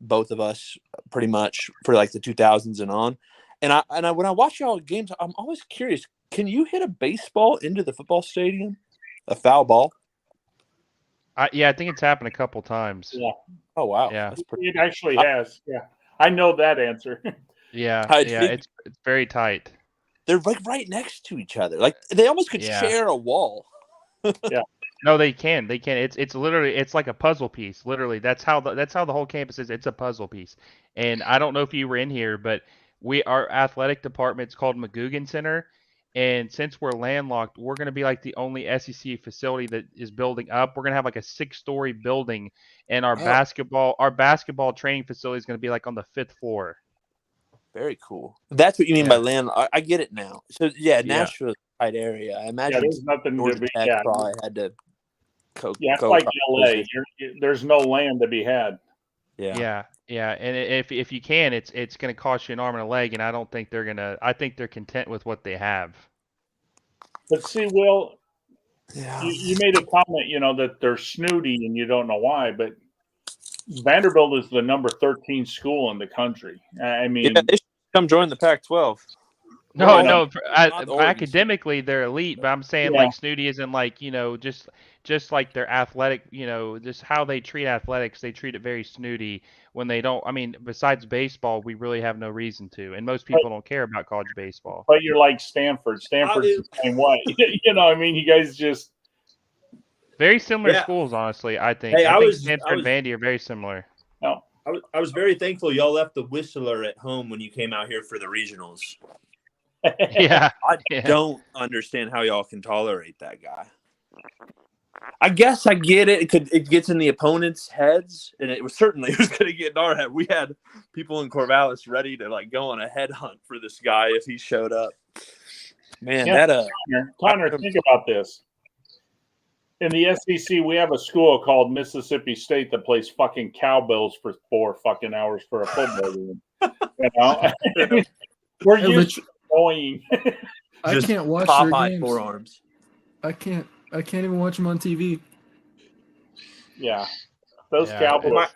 both of us, pretty much for like the 2000s and on. And I when I watch y'all games, I'm always curious. Can you hit a baseball into the football stadium, a foul ball? I think it's happened a couple times. Yeah. Oh wow. Yeah. It actually has. Yeah. I know that answer. Yeah, it's very tight. They're like right next to each other. Like they almost could share a wall. Yeah. No, they can. They can. It's literally, it's like a puzzle piece. Literally, that's how the whole campus is. It's a puzzle piece. And I don't know if you were in here, but our athletic department's called McGugin Center, and since we're landlocked, we're going to be like the only SEC facility that is building up. We're going to have like a 6-story building, and our basketball training facility is going to be like on the 5th floor. Very cool. That's what you mean by land. I get it now. So Nashville is a tight area. I imagine there's nothing to be had. Probably had to. It's like LA. There's no land to be had. Yeah. And if you can, it's going to cost you an arm and a leg, and I don't think they're gonna. I think they're content with what they have. But see, Will, you made a comment, that they're snooty and you don't know why, but Vanderbilt is the number 13 school in the country. I mean, they should come join the Pac-12. No. Academically, they're elite, but I'm saying like snooty isn't like just like their athletic, just how they treat athletics. They treat it very snooty when they don't. I mean, besides baseball, we really have no reason to, and most people don't care about college baseball. But you're like Stanford. Stanford's the same way. I mean, you guys just. Very similar schools, honestly, I think. Hey, I think Stanford and Vandy are very similar. No. I was very thankful y'all left the whistler at home when you came out here for the regionals. Yeah. I don't understand how y'all can tolerate that guy. I guess I get it. It gets in the opponent's heads, and it was going to get in our head. We had people in Corvallis ready to like go on a headhunt for this guy if he showed up. Man, Connor, think about this. In the SEC, we have a school called Mississippi State that plays fucking cowbells for 4 fucking hours for a football game. We're used to going. I can't watch their games. Forearms. I can't even watch them on TV. Yeah. Those Cowboys.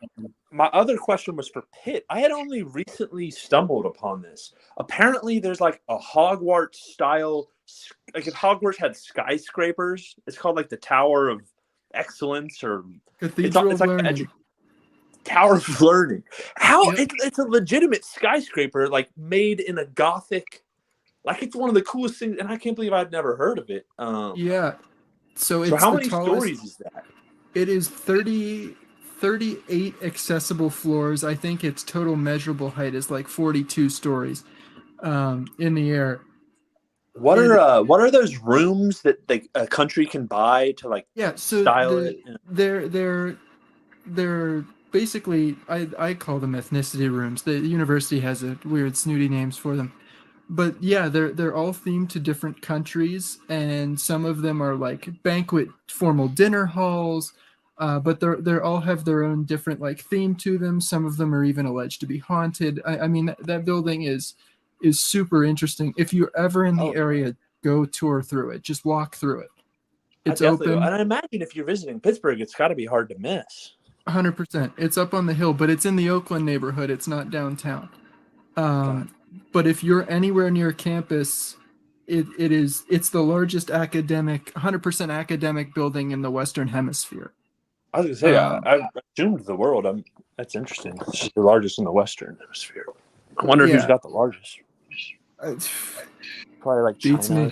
My other question was for Pitt. I had only recently stumbled upon this. Apparently, there's like a Hogwarts style. Like if Hogwarts had skyscrapers, it's called like the Tower of Excellence or Cathedral it's of like Learning. Tower of Learning. How it's a legitimate skyscraper, like made in a Gothic. Like it's one of the coolest things, and I can't believe I'd never heard of it. So how many stories is that? It is 38 accessible floors. I think its total measurable height is like 42 stories in the air. What are those rooms that a country can buy to like so style it? they're basically I call them ethnicity rooms. The university has a weird snooty names for them. But yeah, they're all themed to different countries, and some of them are like banquet formal dinner halls. But they're all have their own different like theme to them. Some of them are even alleged to be haunted. I mean that building is super interesting. If you're ever in the area, go tour through it. Just walk through it. It's open. And I imagine if you're visiting Pittsburgh, it's got to be hard to miss. 100%. It's up on the hill, but it's in the Oakland neighborhood. It's not downtown. But if you're anywhere near campus, it's the largest academic, 100% academic building in the Western Hemisphere. I was gonna say, I assumed the world. That's interesting. It's just the largest in the Western Hemisphere. I wonder who's got the largest. Probably like Beats China. me.